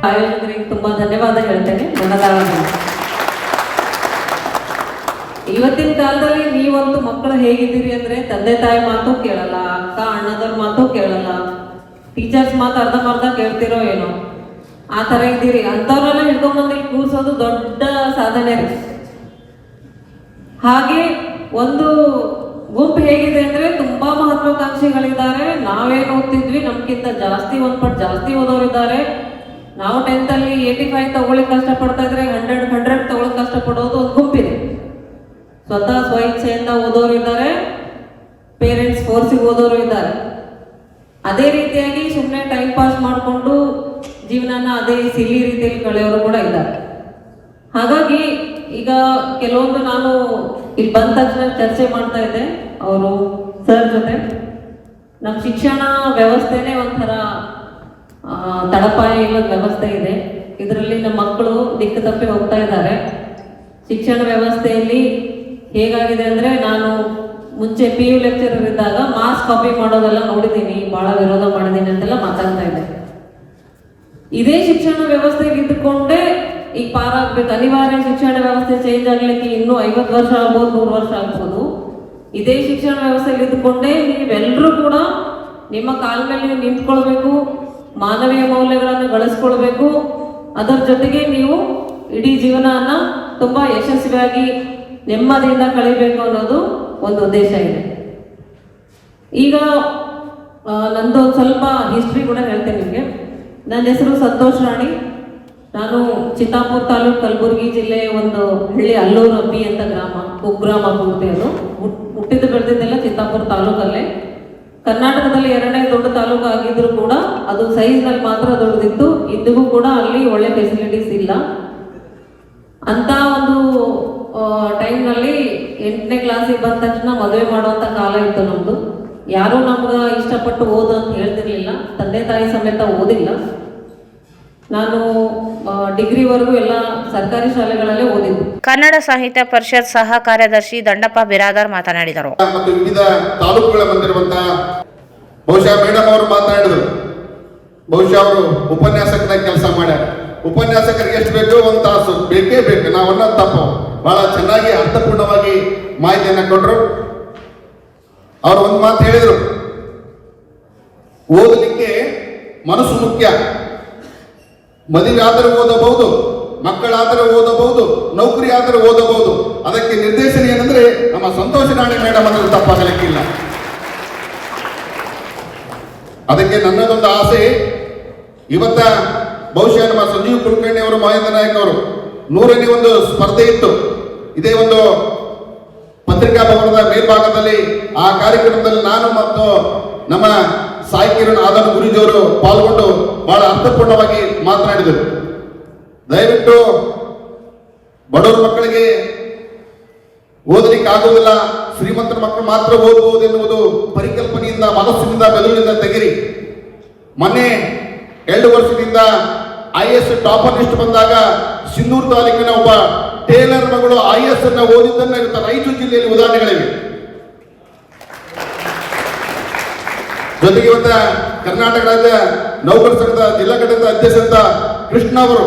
ಆಯೋಜಕರಿಗೆ ತುಂಬಾ ಧನ್ಯವಾದ ಹೇಳ್ತೇನೆ. ಇವತ್ತಿನ ಕಾಲದಲ್ಲಿ ನೀವಂತೂ ಮಕ್ಕಳು ಹೇಗಿದ್ದೀರಿ ಅಂದ್ರೆ ತಂದೆ ತಾಯಿ ಮಾತು ಕೇಳಲ್ಲ, ಅಕ್ಕ ಅಣ್ಣದವ್ರ ಮಾತು ಕೇಳಲ್ಲ, ಟೀಚರ್ಸ್ ಮಾತು ಅರ್ಧಂಬರ್ಧ ಕೇಳ್ತಿರೋ ಏನೋ ಆ ತರ ಇದ್ದೀರಿ. ಅಂಥವ್ರೆಲ್ಲ ಹಿಡ್ಕೊಂಡ್ಬಂದು ಕೂರ್ಸೋದು ದೊಡ್ಡ ಸಾಧನೆ ರೀ. ಹಾಗೆ ಒಂದು ಗುಂಪು ಹೇಗಿದೆ ಅಂದ್ರೆ ತುಂಬಾ ಮಹತ್ವಾಕಾಂಕ್ಷಿಗಳಿದ್ದಾರೆ. ನಾವೇನು ಓದ್ತಿದ್ವಿ ನಮ್ಗಿಂತ ಜಾಸ್ತಿ ಒಂದ್ ಪಟ್ಟು ಜಾಸ್ತಿ ಓದೋರಿದ್ದಾರೆ. ನಾವು 10th ಅಲ್ಲಿ 85 ತಗೊಳ್ಳಿಕ್ ಕಷ್ಟಪಡ್ತಾ ಇದ್ರೆ 100 ತಗೊಳಕ್ ಕಷ್ಟಪಡೋದು ಒಂದು ಗುಂಪಿದೆ. ಸ್ವತಃ ಸ್ವಇಚ್ಛೆಯಿಂದ ಓದೋರು ಇದ್ದಾರೆ, ಪೇರೆಂಟ್ಸ್ ಫೋರ್ಸಿಗೆ ಓದೋರು ಇದ್ದಾರೆ. ಅದೇ ರೀತಿಯಾಗಿ ಸುಮ್ಮನೆ ಟೈಮ್ ಪಾಸ್ ಮಾಡಿಕೊಂಡು ಜೀವನನ ಅದೇ ಸಿಲಿ ರೀತಿಯಲ್ಲಿ ಕಳೆಯೋರು ಕೂಡ ಇದ್ದಾರೆ. ಹಾಗಾಗಿ ಈಗ ಕೆಲವೊಂದು ನಾನು ಇಲ್ಲಿ ಬಂದ ತಕ್ಷಣ ಚರ್ಚೆ ಮಾಡ್ತಾ ಇದ್ದೆ ಅವರು ಸರ್ ಜೊತೆ. ನಮ್ಮ ಶಿಕ್ಷಣ ವ್ಯವಸ್ಥೆನೇ ಒಂಥರ ತಳಪಾಯ ಇಲ್ಲದ ವ್ಯವಸ್ಥೆ ಇದೆ. ಇದರಲ್ಲಿ ನಮ್ಮ ಮಕ್ಕಳು ದಿಕ್ಕು ತಪ್ಪಿ ಹೋಗ್ತಾ ಇದ್ದಾರೆ. ಶಿಕ್ಷಣ ವ್ಯವಸ್ಥೆಯಲ್ಲಿ ಹೇಗಾಗಿದೆ ಅಂದರೆ, ನಾನು ಮುಂಚೆ PU ಲೆಕ್ಚರರ್ ಇದ್ದಾಗ ಮಾಸ್ ಕಾಪಿ ಮಾಡೋದೆಲ್ಲ ನೋಡಿದ್ದೀನಿ, ಭಾಳ ವಿರೋಧ ಮಾಡಿದ್ದೀನಿ ಅಂತೆಲ್ಲ ಮಾತಾಡ್ತಾ ಇದ್ದೆ. ಇದೇ ಶಿಕ್ಷಣ ವ್ಯವಸ್ಥೆಗೆ ಇದ್ದುಕೊಂಡೇ ಈಗ ಪಾರಾಗಬೇಕು. ಅನಿವಾರ್ಯ ಶಿಕ್ಷಣ ವ್ಯವಸ್ಥೆ ಚೇಂಜ್ ಆಗಲಿಕ್ಕೆ ಇನ್ನೂ 50 ವರ್ಷ ಆಗ್ಬೋದು, 100 ವರ್ಷ ಆಗ್ಬೋದು. ಇದೇ ಶಿಕ್ಷಣ ವ್ಯವಸ್ಥೆಯಲ್ಲಿ ಇದ್ದುಕೊಂಡೇ ನೀವೆಲ್ಲರೂ ಕೂಡ ನಿಮ್ಮ ಕಾಲ ಮೇಲೆ ನೀವು ನಿಂತ್ಕೊಳ್ಬೇಕು, ಮಾನವೀಯ ಮೌಲ್ಯಗಳನ್ನು ಗಳಿಸ್ಕೊಳ್ಬೇಕು. ಅದರ ಜೊತೆಗೆ ನೀವು ಇಡೀ ಜೀವನನ ತುಂಬ ಯಶಸ್ವಿಯಾಗಿ ನೆಮ್ಮದಿಯಿಂದ ಕಳಿಬೇಕು ಅನ್ನೋದು ಒಂದು ಉದ್ದೇಶ ಇದೆ. ಈಗ ನಂದು ಒಂದು ಸ್ವಲ್ಪ ಹಿಸ್ಟ್ರಿ ಕೂಡ ಹೇಳ್ತೇನೆ ನಿಮಗೆ. ನನ್ನ ಹೆಸರು ಸಂತೋಷ್ ರಾಣಿ. ನಾನು ಚಿತ್ತಾಪುರ ತಾಲೂಕು, ಕಲಬುರಗಿ ಜಿಲ್ಲೆ ಒಂದು ಹಳ್ಳಿ ಅಲ್ಲೂರು ಅಬ್ಬಿ ಅಂತ ಗ್ರಾಮ, ಕುಗ್ರಾಮ ಪೂರ್ತಿ. ಅದು ಹುಟ್ಟಿದ್ದು ಬೆಳೆದಿದ್ದೆಲ್ಲ ಚಿತ್ತಾಪುರ ತಾಲೂಕಲ್ಲೇ. ಕರ್ನಾಟಕದಲ್ಲಿ 2ನೇ ದೊಡ್ಡ ತಾಲೂಕು ಆಗಿದ್ರು ಕೂಡ ಅದು ಸೈಜ್ನಲ್ಲಿ ಮಾತ್ರ ದೊಡ್ಡದಿತ್ತು. ಇಂದಿಗೂ ಕೂಡ ಅಲ್ಲಿ ಒಳ್ಳೆ ಫೆಸಿಲಿಟೀಸ್ ಇಲ್ಲ. ಅಂತ ಒಂದು ಟೈಮ್ನಲ್ಲಿ 8ನೇ ಕ್ಲಾಸಿಗೆ ಬಂದ ತಕ್ಷಣ ಮದುವೆ ಮಾಡುವಂಥ ಕಾಲ ಇತ್ತು ನಮ್ಮದು. ಯಾರೂ ನಮ್ಗೆ ಇಷ್ಟಪಟ್ಟು ಓದು ಅಂತ ಹೇಳ್ತಿರ್ಲಿಲ್ಲ. ತಂದೆ ತಾಯಿ ಸಮೇತ ಓದಿಲ್ಲ. ನಾನು ಡಿಗ್ರಿವರೆಗೂ ಎಲ್ಲ ಸರ್ಕಾರಿ ಶಾಲೆಗಳಲ್ಲೇ ಓದಿದ್ದು. ಕನ್ನಡ ಸಾಹಿತ್ಯ ಪರಿಷತ್ ಸಹ ಕಾರ್ಯದರ್ಶಿ ದಂಡಪ್ಪ ಬಿರಾದಾರ್ ಮಾತನಾಡಿದರು. ಮತ್ತು ವಿವಿಧ ತಾಲೂಕುಗಳ ಬಂದಿರುವಂತಹ ಬಹುಶಃ ಮೇಡಮ್ ಅವರು ಮಾತನಾಡಿದರು. ಬಹುಶಃ ಅವರು ಉಪನ್ಯಾಸಕರಾಗಿ ಕೆಲಸ ಮಾಡ್ಯಾರ. ಉಪನ್ಯಾಸಕರಿಗೆ ಎಷ್ಟು ಬೇಕು, 1 ತಾಸು ಬೇಕೇ ಬೇಕು. ನಾವು ಅನ್ನೋದು ತಪ್ಪು. ಬಹಳ ಚೆನ್ನಾಗಿ ಅರ್ಥಪೂರ್ಣವಾಗಿ ಮಾಹಿತಿಯನ್ನು ಕೊಟ್ಟರು. ಅವರು ಒಂದು ಮಾತು ಹೇಳಿದರು, ಓದಲಿಕ್ಕೆ ಮನಸ್ಸು ಮುಖ್ಯ. ಮದುವೆ ಆದರೆ ಓದಬಹುದು, ಮಕ್ಕಳಾದರೆ ಓದಬಹುದು, ನೌಕರಿ ಆದರೆ ಓದಬಹುದು. ಅದಕ್ಕೆ ನಿರ್ದೇಶನ ಏನಂದ್ರೆ ನಮ್ಮ ಸಂತೋಷ ರಾಣಿ ಮೇಡಮ್ ಅಂದ್ರೆ ತಪ್ಪಾಗಲಿಕ್ಕಿಲ್ಲ. ಅದಕ್ಕೆ ನನ್ನದೊಂದು ಆಸೆ, ಇವತ್ತ ಬಹುಶಃ ನಮ್ಮ ಸಂಜೀವ್ ಕುಲಕರ್ಣಿ ಅವರು, ಮಹೇಂದ್ರ ನಾಯಕ್ ಅವರು 100ನೇ ಒಂದು ಸ್ಪರ್ಧೆ ಇತ್ತು. ಇದೇ ಒಂದು ಪತ್ರಿಕಾ ಭವನದ ಮೇಲ್ಭಾಗದಲ್ಲಿ ಆ ಕಾರ್ಯಕ್ರಮದಲ್ಲಿ ನಾನು ಮತ್ತು ನಮ್ಮ ಸಾಯಿ ಕಿರಣ್ ಆದನ್ ಗುರೂಜಿಯವರು ಪಾಲ್ಗೊಂಡು ಬಹಳ ಅರ್ಥಪೂರ್ಣವಾಗಿ ಮಾತನಾಡಿದರು. ದಯವಿಟ್ಟು ಬಡವರ ಮಕ್ಕಳಿಗೆ ಓದಲಿಕ್ಕೆ ಆಗುವುದಿಲ್ಲ, ಶ್ರೀಮಂತರ ಮಕ್ಕಳು ಮಾತ್ರ ಓದಬಹುದು ಎನ್ನುವುದು ಪರಿಕಲ್ಪನೆಯಿಂದ, ಮನಸ್ಸಿನಿಂದ, ಬೆದರಿನಿಂದ ತೆಗಿರಿ. ಮೊನ್ನೆ 2 ವರ್ಷದಿಂದ IAS ಟಾಪರ್ ಲಿಸ್ಟ್ ಬಂದಾಗ ಸಿಂಧೂರು ತಾಲೂಕಿನ ಒಬ್ಬ ಟೇಲರ್ ಮಗಳು IAS ಅನ್ನ ಓದಿದ್ದನ್ನ ರಾಯಚೂರು ಜಿಲ್ಲೆಯಲ್ಲಿ ಉದಾಹರಣೆಗಳಿವೆ. ಜೊತೆಗೆ ಇವತ್ತ ಕರ್ನಾಟಕ ರಾಜ್ಯ ನೌಕರ ಸಂಘದ ಜಿಲ್ಲಾ ಘಟಕದ ಅಧ್ಯಕ್ಷರಾದ ಕೃಷ್ಣ ಅವರು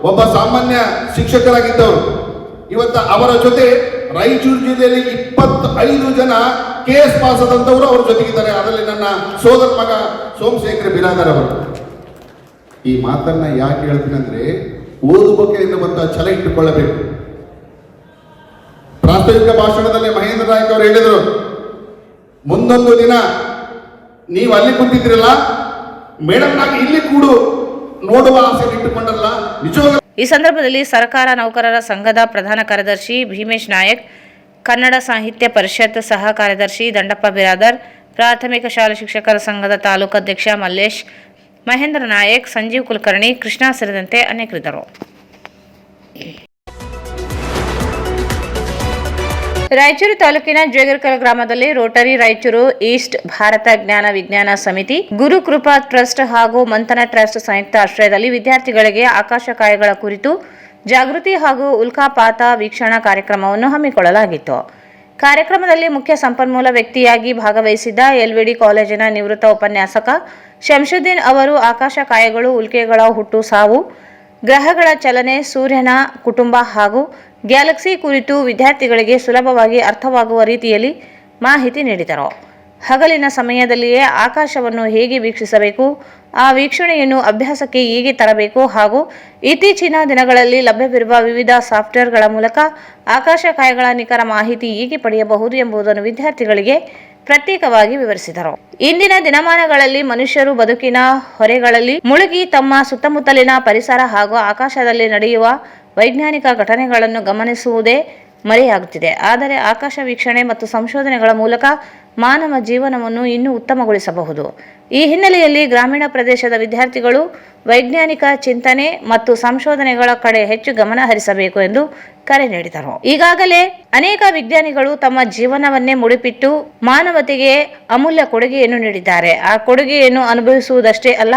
ಒಬ್ಬ ಸಾಮಾನ್ಯ ಶಿಕ್ಷಕರಾಗಿದ್ದವರು. ಇವತ್ತ ಅವರ ಜೊತೆ ರಾಯಚೂರು ಜಿಲ್ಲೆಯಲ್ಲಿ 25 ಜನ KS ಪಾಸ್ ಆದಂತವರು ಅವರ ಜೊತೆಗಿದ್ದಾರೆ. ಅದರಲ್ಲಿ ನನ್ನ ಸೋದರ ಮಗ ಸೋಮಶೇಖರ್ ಬಿರಾದರ್ ಅವರು. ಈ ಮಾತನ್ನ ಯಾಕೆ ಹೇಳ್ತೀನಿ ಅಂದ್ರೆ, ಓದುಬೇಕು ಎನ್ನುವಂತ ಛಲ ಇಟ್ಟುಕೊಳ್ಳಬೇಕು. ಪ್ರಾಸ್ತಾವಿಕ ಭಾಷಣದಲ್ಲಿ ಮಹೇಂದ್ರ ನಾಯಕ್ ಅವರು ಹೇಳಿದರು, ಮುಂದೊಂದು ದಿನ ನೀವು ಅಲ್ಲಿ ಕುಂತಿದ್ರಲ್ಲ ಮೇಡಮ್, ನಾನು ಇಲ್ಲಿ ಕೂಡು ನೋಡುವ ಆಸೆ ಇಟ್ಟುಕೊಂಡಲ್ಲ ನಿಜವಾಗ. ಈ ಸಂದರ್ಭದಲ್ಲಿ ಸರ್ಕಾರ ನೌಕರರ ಸಂಘದ ಪ್ರಧಾನ ಕಾರ್ಯದರ್ಶಿ ಭೀಮೇಶ್ ನಾಯಕ್, ಕನ್ನಡ ಸಾಹಿತ್ಯ ಪರಿಷತ್ ಸಹ ಕಾರ್ಯದರ್ಶಿ ದಂಡಪ್ಪ ಬಿರಾದರ್, ಪ್ರಾಥಮಿಕ ಶಾಲಾ ಶಿಕ್ಷಕರ ಸಂಘದ ತಾಲೂಕು ಅಧ್ಯಕ್ಷ ಮಲ್ಲೇಶ್, ಮಹೇಂದ್ರ ನಾಯಕ್, ಸಂಜೀವ್ ಕುಲಕರ್ಣಿ, ಕೃಷ್ಣ ಸೇರಿದಂತೆ ಅನೇಕರಿದ್ದರು. ರಾಯಚೂರು ತಾಲೂಕಿನ ಜೇಗರ್ಕಲ್ ಗ್ರಾಮದಲ್ಲಿ ರೋಟರಿ ರಾಯಚೂರು ಈಸ್ಟ್ ಭಾರತ ಜ್ಞಾನ ವಿಜ್ಞಾನ ಸಮಿತಿ, ಗುರುಕೃಪಾ ಟ್ರಸ್ಟ್ ಹಾಗೂ ಮಂಥನ ಟ್ರಸ್ಟ್ ಸಂಯುಕ್ತ ಆಶ್ರಯದಲ್ಲಿ ವಿದ್ಯಾರ್ಥಿಗಳಿಗೆ ಆಕಾಶಕಾಯಗಳ ಕುರಿತು ಜಾಗೃತಿ ಹಾಗೂ ಉಲ್ಕಾಪಾತ ವೀಕ್ಷಣಾ ಕಾರ್ಯಕ್ರಮವನ್ನು ಹಮ್ಮಿಕೊಳ್ಳಲಾಗಿತ್ತು. ಕಾರ್ಯಕ್ರಮದಲ್ಲಿ ಮುಖ್ಯ ಸಂಪನ್ಮೂಲ ವ್ಯಕ್ತಿಯಾಗಿ ಭಾಗವಹಿಸಿದ್ದ LVD ಕಾಲೇಜಿನ ನಿವೃತ್ತ ಉಪನ್ಯಾಸಕ ಶಂಶುದ್ದೀನ್ ಅವರು ಆಕಾಶಕಾಯಗಳು, ಉಲ್ಕೆಗಳ ಹುಟ್ಟು ಸಾವು, ಗ್ರಹಗಳ ಚಲನೆ, ಸೂರ್ಯನ ಕುಟುಂಬ ಹಾಗೂ ಗ್ಯಾಲಕ್ಸಿ ಕುರಿತು ವಿದ್ಯಾರ್ಥಿಗಳಿಗೆ ಸುಲಭವಾಗಿ ಅರ್ಥವಾಗುವ ರೀತಿಯಲ್ಲಿ ಮಾಹಿತಿ ನೀಡಿದರು. ಹಗಲಿನ ಸಮಯದಲ್ಲಿಯೇ ಆಕಾಶವನ್ನು ಹೇಗೆ ವೀಕ್ಷಿಸಬೇಕು, ಆ ವೀಕ್ಷಣೆಯನ್ನು ಅಭ್ಯಾಸಕ್ಕೆ ಹೇಗೆ ತರಬೇಕು ಹಾಗೂ ಇತ್ತೀಚಿನ ದಿನಗಳಲ್ಲಿ ಲಭ್ಯವಿರುವ ವಿವಿಧ ಸಾಫ್ಟ್ವೇರ್ಗಳ ಮೂಲಕ ಆಕಾಶಕಾಯಗಳ ನಿಖರ ಮಾಹಿತಿ ಹೇಗೆ ಪಡೆಯಬಹುದು ಎಂಬುದನ್ನು ವಿದ್ಯಾರ್ಥಿಗಳಿಗೆ ಪ್ರತ್ಯೇಕವಾಗಿ ವಿವರಿಸಿದರು. ಇಂದಿನ ದಿನಮಾನಗಳಲ್ಲಿ ಮನುಷ್ಯರು ಬದುಕಿನ ಹೊರೆಗಳಲ್ಲಿ ಮುಳುಗಿ ತಮ್ಮ ಸುತ್ತಮುತ್ತಲಿನ ಪರಿಸರ ಹಾಗೂ ಆಕಾಶದಲ್ಲಿ ನಡೆಯುವ ವೈಜ್ಞಾನಿಕ ಘಟನೆಗಳನ್ನು ಗಮನಿಸುವುದೇ ಮರೆಯಾಗುತ್ತಿದೆ. ಆದರೆ ಆಕಾಶ ವೀಕ್ಷಣೆ ಮತ್ತು ಸಂಶೋಧನೆಗಳ ಮೂಲಕ ಮಾನವ ಜೀವನವನ್ನು ಇನ್ನೂ ಉತ್ತಮಗೊಳಿಸಬಹುದು. ಈ ಹಿನ್ನೆಲೆಯಲ್ಲಿ ಗ್ರಾಮೀಣ ಪ್ರದೇಶದ ವಿದ್ಯಾರ್ಥಿಗಳು ವೈಜ್ಞಾನಿಕ ಚಿಂತನೆ ಮತ್ತು ಸಂಶೋಧನೆಗಳ ಕಡೆ ಹೆಚ್ಚು ಗಮನ ಹರಿಸಬೇಕು ಎಂದು ಕರೆ ನೀಡಿದರು. ಈಗಾಗಲೇ ಅನೇಕ ವಿಜ್ಞಾನಿಗಳು ತಮ್ಮ ಜೀವನವನ್ನೇ ಮುಡಿಪಿಟ್ಟು ಮಾನವತೆಗೆ ಅಮೂಲ್ಯ ಕೊಡುಗೆಯನ್ನು ನೀಡಿದ್ದಾರೆ. ಆ ಕೊಡುಗೆಯನ್ನು ಅನುಭವಿಸುವುದಷ್ಟೇ ಅಲ್ಲ,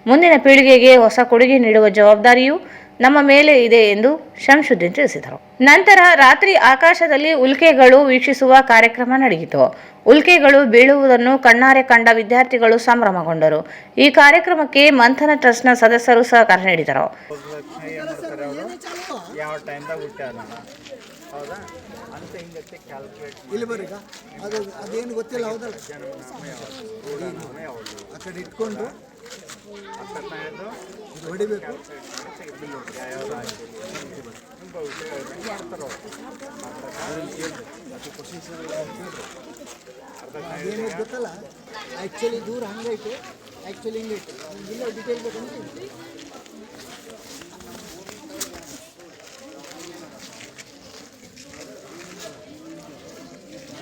ಮುಂದಿನ ಪೀಳಿಗೆಗೆ ಹೊಸ ಕೊಡುಗೆ ನೀಡುವ ಜವಾಬ್ದಾರಿಯು ನಮ್ಮ ಮೇಲೆ ಇದೆ ಎಂದು ಶಂಶುದ್ದೀನ್ ತಿಳಿಸಿದರು. ನಂತರ ರಾತ್ರಿ ಆಕಾಶದಲ್ಲಿ ಉಲ್ಕೆಗಳು ವೀಕ್ಷಿಸುವ ಕಾರ್ಯಕ್ರಮ ನಡೆಯಿತು. ಉಲ್ಕೆಗಳು ಬೀಳುವುದನ್ನು ಕಣ್ಣಾರೆ ಕಂಡ ವಿದ್ಯಾರ್ಥಿಗಳು ಸಂಭ್ರಮಗೊಂಡರು. ಈ ಕಾರ್ಯಕ್ರಮಕ್ಕೆ ಮಂಥನ ಟ್ರಸ್ಟ್ನ ಸದಸ್ಯರು ಸಹಕಾರ ನೀಡಿದರು. ಹೊಡಿಬೇಕು ಅದೇನು ಗೊತ್ತಲ್ಲ. ಆ್ಯಕ್ಚುಲಿ ದೂರ ಹಂಗೈತೆ, ಆ್ಯಕ್ಚುಲಿ ಹಿಂಗೈತೆ. ಇಲ್ಲ ಡಿಟೇಲ್ ಬೇಕಂತ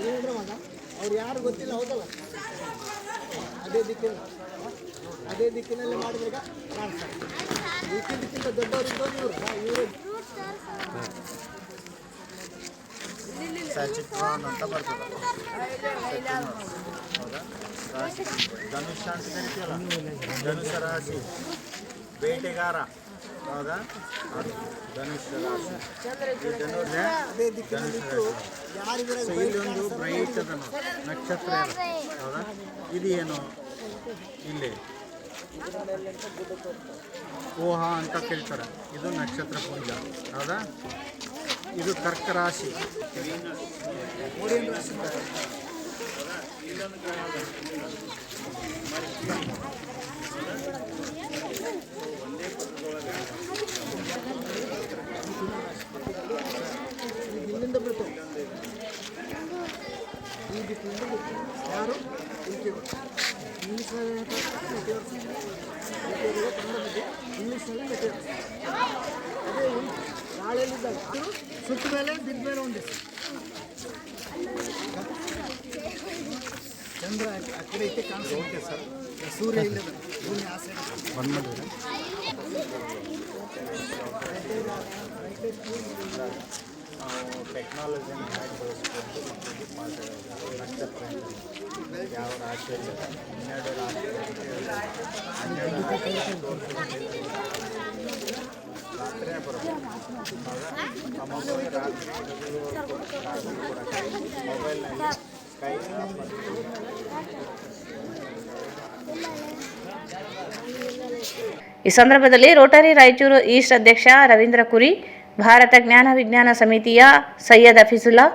ಏನಂದ್ರೆ ಮಗ ಅವ್ರು ಯಾರು ಗೊತ್ತಿಲ್ಲ, ಹೌದಲ್ಲ? ಅದೇ ದಿಕ್ಕಿನಲ್ಲಿ ಮಾಡಿದಾಗ ಕಾಣಿಸ್ತಾರೆ. ದಿಕ್ಕಿಂತ ದೊಡ್ಡವರಿದ್ದವ್ರು ಇವರು ಸಚಿತ್ವಾನ್ ಅಂತ ಬರ್ತದೆ. ಹೌದಾ? ರಾಶಿ ಧನುಷ್ಯ ಅಂತ ಕರಿತೀವಲ್ಲ, ಧನುಷ್ಯ ರಾಶಿ ಬೇಟೆಗಾರ. ಹೌದಾ? ಅದು ಧನುಷ್ಯ ರಾಶಿ. ಅದೇ ದಿಕ್ಕಿನಲ್ಲಿ ಇಲ್ಲೊಂದು ಬ್ರೈಟ್ ಅದ ನಕ್ಷತ್ರ. ಹೌದಾ? ಇದು ಏನು ಇಲ್ಲಿ ಓಹ ಅಂತ ಕೇಳ್ತಾರೆ. ಇದು ನಕ್ಷತ್ರ ಪುಂಜ. ಹೌದಾ? ಇದು ಕರ್ಕ ರಾಶಿ. ಇಲ್ಲಿಂದ ಬರ್ತವೆ ಈ ದಿಕ್ಕಿನಿಂದ ಯಾರು ಇಂಗ್ಲೀಷ್ನಲ್ಲಿ ಇಂಗ್ಲೀಷ್ನಲ್ಲಿ ಮೆಟೀರಿಯಲ್ಸ್. ಅದೇ ಗಾಳಿಯಲ್ಲಿದ್ದಾಗ ಸುತ್ತ ಮೇಲೆ ಬಿದ್ದ ಮೇಲೆ ಒಂದಿತ್ತು ಚಂದ್ರ ಆ ಕಡೆ ಐತೆ ಕಾಣಿಸ್ತಾ. Okay sir. ಸೂರ್ಯ ಇಲ್ಲದ ಭೂಮಿ ಆ ಸೈಡ್ ಬಂದು ಟೆಕ್ನಾಲಜಿನ ಹೇಗೆ ಬಳಸ್ಕೊಂಡು ನಕ್ಷತ್ರ ಯಾವ ರಾಶಿಯಲ್ಲಿ 12 ರಾಶಿ ರಾತ್ರಿಯೇ ಬರುತ್ತೆ. ರಾತ್ರಿ ಮೊಬೈಲ್ನಲ್ಲಿ ಸ್ಕೈ ಈ ಸಂದರ್ಭದಲ್ಲಿ ರೋಟರಿ ರಾಯಚೂರು ಈಸ್ಟ್ ಅಧ್ಯಕ್ಷ ರವೀಂದ್ರ ಕುರಿ, ಭಾರತ ಜ್ಞಾನ ವಿಜ್ಞಾನ ಸಮಿತಿಯ ಸೈಯದ್ ಹಫೀಜುಲ್ಲಾ,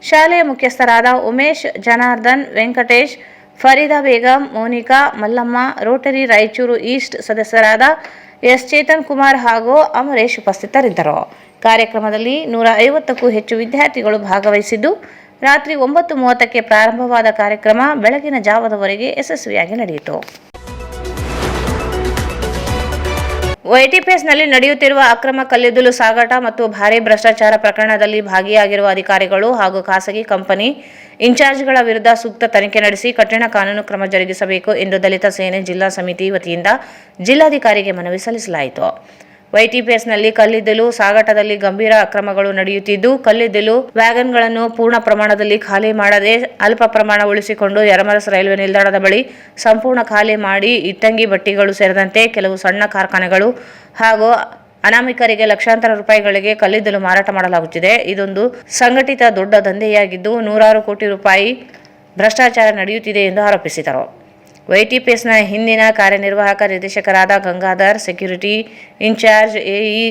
ಶಾಲೆಯ ಮುಖ್ಯಸ್ಥರಾದ ಉಮೇಶ್, ಜನಾರ್ದನ್, ವೆಂಕಟೇಶ್, ಫರೀದಾ ಬೇಗಂ, ಮೋನಿಕಾ, ಮಲ್ಲಮ್ಮ, ರೋಟರಿ ರಾಯಚೂರು ಈಸ್ಟ್ ಸದಸ್ಯರಾದ ಎಸ್ ಚೇತನ್ ಕುಮಾರ್ ಹಾಗೂ ಅಮರೇಶ್ ಉಪಸ್ಥಿತರಿದ್ದರು. ಕಾರ್ಯಕ್ರಮದಲ್ಲಿ 150ಕ್ಕೂ ಹೆಚ್ಚು ವಿದ್ಯಾರ್ಥಿಗಳು ಭಾಗವಹಿಸಿದ್ದು, ರಾತ್ರಿ 9:30ಕ್ಕೆ ಪ್ರಾರಂಭವಾದ ಕಾರ್ಯಕ್ರಮ ಬೆಳಗಿನ ಜಾವದವರೆಗೆ ಯಶಸ್ವಿಯಾಗಿ ನಡೆಯಿತು. ವೈಟಿಪಿಎಸ್ನಲ್ಲಿ ನಡೆಯುತ್ತಿರುವ ಅಕ್ರಮ ಕಲ್ಲಿದ್ದಲು ಸಾಗಾಟ ಮತ್ತು ಭಾರೀ ಭ್ರಷ್ಟಾಚಾರ ಪ್ರಕರಣದಲ್ಲಿ ಭಾಗಿಯಾಗಿರುವ ಅಧಿಕಾರಿಗಳು ಹಾಗೂ ಖಾಸಗಿ ಕಂಪನಿ ಇನ್ಚಾರ್ಜ್ಗಳ ವಿರುದ್ಧ ಸೂಕ್ತ ತನಿಖೆ ನಡೆಸಿ ಕಠಿಣ ಕಾನೂನು ಕ್ರಮ ಜರುಗಿಸಬೇಕು ಎಂದು ದಲಿತ ಸೇನೆ ಜಿಲ್ಲಾ ಸಮಿತಿ ವತಿಯಿಂದ ಜಿಲ್ಲಾಧಿಕಾರಿಗೆ ಮನವಿ ಸಲ್ಲಿಸಲಾಯಿತು. ವೈಟಿಪಿಎಸ್ನಲ್ಲಿ ಕಲ್ಲಿದ್ದಲು ಸಾಗಾಟದಲ್ಲಿ ಗಂಭೀರ ಅಕ್ರಮಗಳು ನಡೆಯುತ್ತಿದ್ದು, ಕಲ್ಲಿದ್ದಲು ವ್ಯಾಗನ್ಗಳನ್ನು ಪೂರ್ಣ ಪ್ರಮಾಣದಲ್ಲಿ ಖಾಲಿ ಮಾಡದೆ ಅಲ್ಪ ಪ್ರಮಾಣ ಉಳಿಸಿಕೊಂಡು ಯರಮರಸ್ ರೈಲ್ವೆ ನಿಲ್ದಾಣದ ಬಳಿ ಸಂಪೂರ್ಣ ಖಾಲಿ ಮಾಡಿ ಇಟ್ಟಂಗಿ ಬಟ್ಟಿಗಳು ಸೇರಿದಂತೆ ಕೆಲವು ಸಣ್ಣ ಕಾರ್ಖಾನೆಗಳು ಹಾಗೂ ಅನಾಮಿಕರಿಗೆ ಲಕ್ಷಾಂತರ ರೂಪಾಯಿಗಳಿಗೆ ಕಲ್ಲಿದ್ದಲು ಮಾರಾಟ ಮಾಡಲಾಗುತ್ತಿದೆ. ಇದೊಂದು ಸಂಘಟಿತ ದೊಡ್ಡ ದಂಧೆಯಾಗಿದ್ದು, 100 ಕೋಟಿ ರೂಪಾಯಿ ಭ್ರಷ್ಟಾಚಾರ ನಡೆಯುತ್ತಿದೆ ಎಂದು ಆರೋಪಿಸಿದರು. ವೈಟಿಪಿಎಸ್ನ ಹಿಂದಿನ ಕಾರ್ಯನಿರ್ವಾಹಕ ನಿರ್ದೇಶಕರಾದ Gangadhar, security in charge A E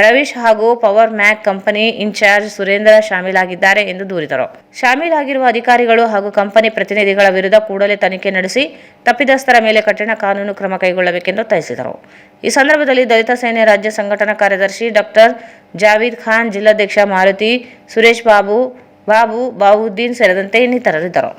Ravish ಹಾಗೂ Power Mac company in charge Surendra ಶಾಮೀಲಾಗಿದ್ದಾರೆ ಎಂದು ದೂರಿದರು. ಶಾಮೀಲಾಗಿರುವ ಅಧಿಕಾರಿಗಳು ಹಾಗೂ ಕಂಪನಿ ಪ್ರತಿನಿಧಿಗಳ ವಿರುದ್ಧ ಕೂಡಲೇ ತನಿಖೆ ನಡೆಸಿ ತಪ್ಪಿತಸ್ಥರ ಮೇಲೆ ಕಠಿಣ ಕಾನೂನು ಕ್ರಮ ಕೈಗೊಳ್ಳಬೇಕೆಂದು ಒತ್ತಾಯಿಸಿದರು. ಈ ಸಂದರ್ಭದಲ್ಲಿ ದಲಿತ ಸೇನೆ ರಾಜ್ಯ ಸಂಘಟನಾ ಕಾರ್ಯದರ್ಶಿ ಡಾಕ್ಟರ್ ಜಾವೀದ್ ಖಾನ್, ಜಿಲ್ಲಾಧ್ಯಕ್ಷ ಮಾರುತಿ, ಸುರೇಶ್ ಬಾಬು, ಬಾಬುದ್ದೀನ್ ಸೇರಿದಂತೆ ಇನ್ನಿತರರಿದ್ದರು.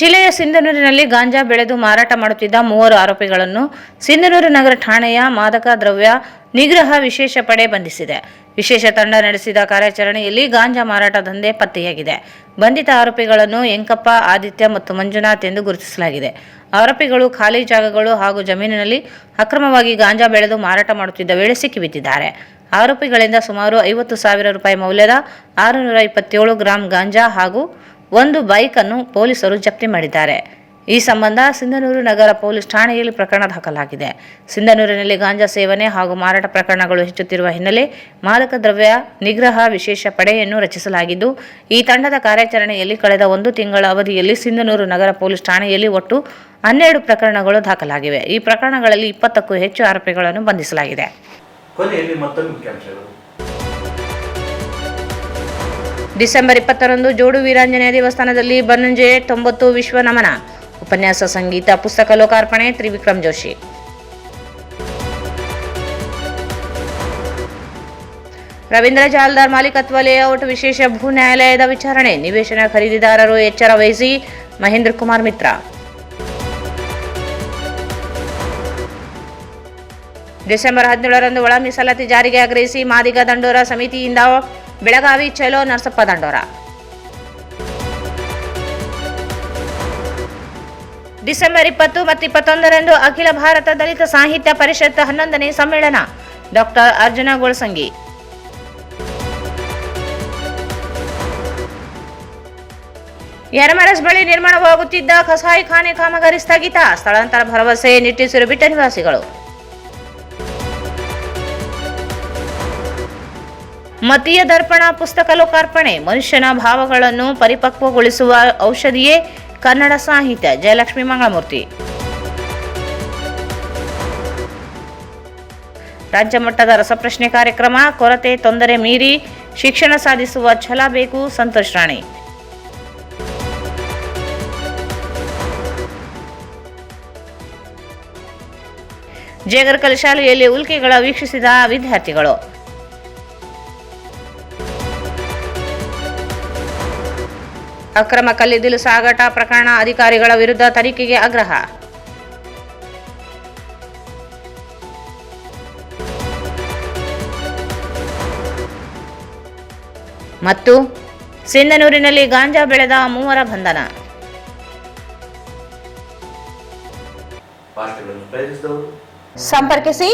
ಜಿಲ್ಲೆಯ ಸಿಂಧನೂರಿನಲ್ಲಿ ಗಾಂಜಾ ಬೆಳೆದು ಮಾರಾಟ ಮಾಡುತ್ತಿದ್ದ 3 ಆರೋಪಿಗಳನ್ನು ಸಿಂಧನೂರು ನಗರ ಠಾಣೆಯ ಮಾದಕ ದ್ರವ್ಯ ನಿಗ್ರಹ ವಿಶೇಷ ಪಡೆ ಬಂಧಿಸಿದೆ. ವಿಶೇಷ ತಂಡ ನಡೆಸಿದ ಕಾರ್ಯಾಚರಣೆಯಲ್ಲಿ ಗಾಂಜಾ ಮಾರಾಟ ದಂಧೆ ಪತ್ತೆಯಾಗಿದೆ. ಬಂಧಿತ ಆರೋಪಿಗಳನ್ನು ಎಂಕಪ್ಪ, ಆದಿತ್ಯ ಮತ್ತು ಮಂಜುನಾಥ್ ಎಂದು ಗುರುತಿಸಲಾಗಿದೆ. ಆರೋಪಿಗಳು ಖಾಲಿ ಜಾಗಗಳು ಹಾಗೂ ಜಮೀನಿನಲ್ಲಿ ಅಕ್ರಮವಾಗಿ ಗಾಂಜಾ ಬೆಳೆದು ಮಾರಾಟ ಮಾಡುತ್ತಿದ್ದ ವೇಳೆ ಸಿಕ್ಕಿಬಿದ್ದಿದ್ದಾರೆ. ಆರೋಪಿಗಳಿಂದ ಸುಮಾರು 50,000 ರೂಪಾಯಿ ಮೌಲ್ಯದ 627 ಗ್ರಾಂ ಗಾಂಜಾ ಹಾಗೂ 1 ಬೈಕ್ ಅನ್ನು ಪೊಲೀಸರು ಜಪ್ತಿ ಮಾಡಿದ್ದಾರೆ. ಈ ಸಂಬಂಧ ಸಿಂಧನೂರು ನಗರ ಪೊಲೀಸ್ ಠಾಣೆಯಲ್ಲಿ ಪ್ರಕರಣ ದಾಖಲಾಗಿದೆ. ಸಿಂಧನೂರಿನಲ್ಲಿ ಗಾಂಜಾ ಸೇವನೆ ಹಾಗೂ ಮಾರಾಟ ಪ್ರಕರಣಗಳು ಹೆಚ್ಚುತ್ತಿರುವ ಹಿನ್ನೆಲೆ ಮಾದಕ ದ್ರವ್ಯ ನಿಗ್ರಹ ವಿಶೇಷ ಪಡೆಯನ್ನು ರಚಿಸಲಾಗಿದ್ದು, ಈ ತಂಡದ ಕಾರ್ಯಾಚರಣೆಯಲ್ಲಿ ಕಳೆದ 1 ತಿಂಗಳ ಅವಧಿಯಲ್ಲಿ ಸಿಂಧನೂರು ನಗರ ಪೊಲೀಸ್ ಠಾಣೆಯಲ್ಲಿ ಒಟ್ಟು 12 ಪ್ರಕರಣಗಳು ದಾಖಲಾಗಿವೆ. ಈ ಪ್ರಕರಣಗಳಲ್ಲಿ 20ಕ್ಕೂ ಹೆಚ್ಚು ಆರೋಪಿಗಳನ್ನು ಬಂಧಿಸಲಾಗಿದೆ. ಕೊನೆಯಲ್ಲಿ ಮತ್ತೊಂದು ಮುಖ್ಯಾಂಶಗಳು. ಡಿಸೆಂಬರ್ 20ರಂದು ಜೋಡು ವೀರಾಂಜನೇಯ ದೇವಸ್ಥಾನದಲ್ಲಿ ಬನ್ನಂಜೆ 90 ವಿಶ್ವ ನಮನ ಉಪನ್ಯಾಸ, ಸಂಗೀತ, ಪುಸ್ತಕ ಲೋಕಾರ್ಪಣೆ ತ್ರಿವಿಕ್ರಮ್ ಜೋಶಿ. ರವೀಂದ್ರ ಜಾಲ್ದಾರ್ ಮಾಲೀಕತ್ವ ಲೇಔಟ್ ವಿಶೇಷ ಭೂ ನ್ಯಾಯಾಲಯದ ವಿಚಾರಣೆ, ನಿವೇಶನ ಖರೀದಿದಾರರು ಎಚ್ಚರ ವಹಿಸಿ ಮಹೇಂದ್ರ ಕುಮಾರ್ ಮಿತ್ರ. ಡಿಸೆಂಬರ್ 17ರಂದು ಒಳ ಮೀಸಲಾತಿ ಜಾರಿಗೆ ಆಗ್ರಹಿಸಿ ಮಾದಿಗ ದಂಡೋರ ಸಮಿತಿಯಿಂದ ಬೆಳಗಾವಿ ಚಲೋ ನರಸಪ್ಪ ದಂಡೋರ. ಡಿಸೆಂಬರ್ 20 ಮತ್ತು 21ರಂದು ಅಖಿಲ ಭಾರತ ದಲಿತ ಸಾಹಿತ್ಯ ಪರಿಷತ್ 11ನೇ ಸಮ್ಮೇಳನ, ಡಾಕ್ಟರ್ ಅರ್ಜುನ ಗೋಳಸಂಗಿ. ಯರಮರಸ್ ಬಳಿ ನಿರ್ಮಾಣವಾಗುತ್ತಿದ್ದ ಕಸಾಯಿಖಾನೆ ಕಾಮಗಾರಿ ಸ್ಥಗಿತ, ಸ್ಥಳಾಂತರ ಭರವಸೆ ನಿಟ್ಟುಸಿರು ಬಿಟ್ಟ ನಿವಾಸಿಗಳು. ಮತೀಯ ದರ್ಪಣ ಪುಸ್ತಕ ಲೋಕಾರ್ಪಣೆ, ಮನುಷ್ಯನ ಭಾವಗಳನ್ನು ಪರಿಪಕ್ವಗೊಳಿಸುವ ಔಷಧಿಯೇ ಕನ್ನಡ ಸಾಹಿತ್ಯ, ಜಯಲಕ್ಷ್ಮಿ ಮಂಗಳಮೂರ್ತಿ. ರಾಜ್ಯ ಮಟ್ಟದ ರಸಪ್ರಶ್ನೆ ಕಾರ್ಯಕ್ರಮ, ಕೊರತೆ ತೊಂದರೆ ಮೀರಿ ಶಿಕ್ಷಣ ಸಾಧಿಸುವ ಛಲ ಬೇಕು, ಸಂತೋಷ್ ರಾಣಿ. ಜೇಗರ್ಕಲ್ ಶಾಲೆಯಲ್ಲಿ ಉಲ್ಕೆಗಳ ವೀಕ್ಷಿಸಿದ ವಿದ್ಯಾರ್ಥಿಗಳು. ಅಕ್ರಮ ಕಲ್ಲಿದ್ದಲು ಸಾಗಾಟ ಪ್ರಕರಣ, ಅಧಿಕಾರಿಗಳ ವಿರುದ್ಧ ತನಿಖೆಗೆ ಆಗ್ರಹ. ಮತ್ತು ಸಿಂಧನೂರಿನಲ್ಲಿ ಗಾಂಜಾ ಬೆಳೆದ 3 ಬಂಧನ. ಸಂಪರ್ಕಿಸಿ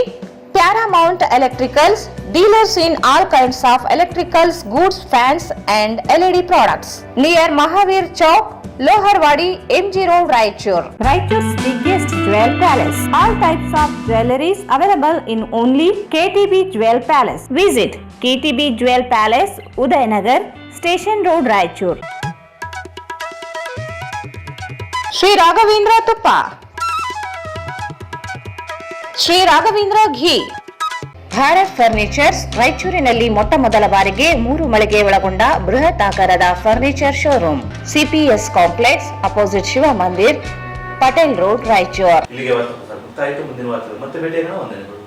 Paramount Electricals, dealers in all kinds of electricals, goods, fans and LED products. Near Mahavir Chowk, Loharwadi, MG Road, Raichur. Raichur's biggest jewel palace. All types of jewelries available in only KTB Jewel Palace. Visit KTB Jewel Palace, Udayanagar, Station Road, Raichur. Sri Raghavendra Tuppa, Shri Raghavendra ghee. Bharat furnitures ರಾಯಚೂರಿನಲ್ಲಿ ಮೊಟ್ಟ ಮೊದಲ ಬಾರಿಗೆ 3 ಮಳಿಗೆ ಒಳಗೊಂಡ ಬೃಹತ್ ಆಕಾರದ furniture showroom, CPS complex, opposite Shiva Mandir, Patel road, Raichur. ಇಲ್ಲಿಗೆ ವಾರ್ತೆ ಮುಕ್ತಾಯಿತು. ಮುಂದಿನ ವಾರ್ತೆ ಮತ್ತೆ ಭೇಟಿಯಾಗೋಣ. ವಂದನೆಗಳು.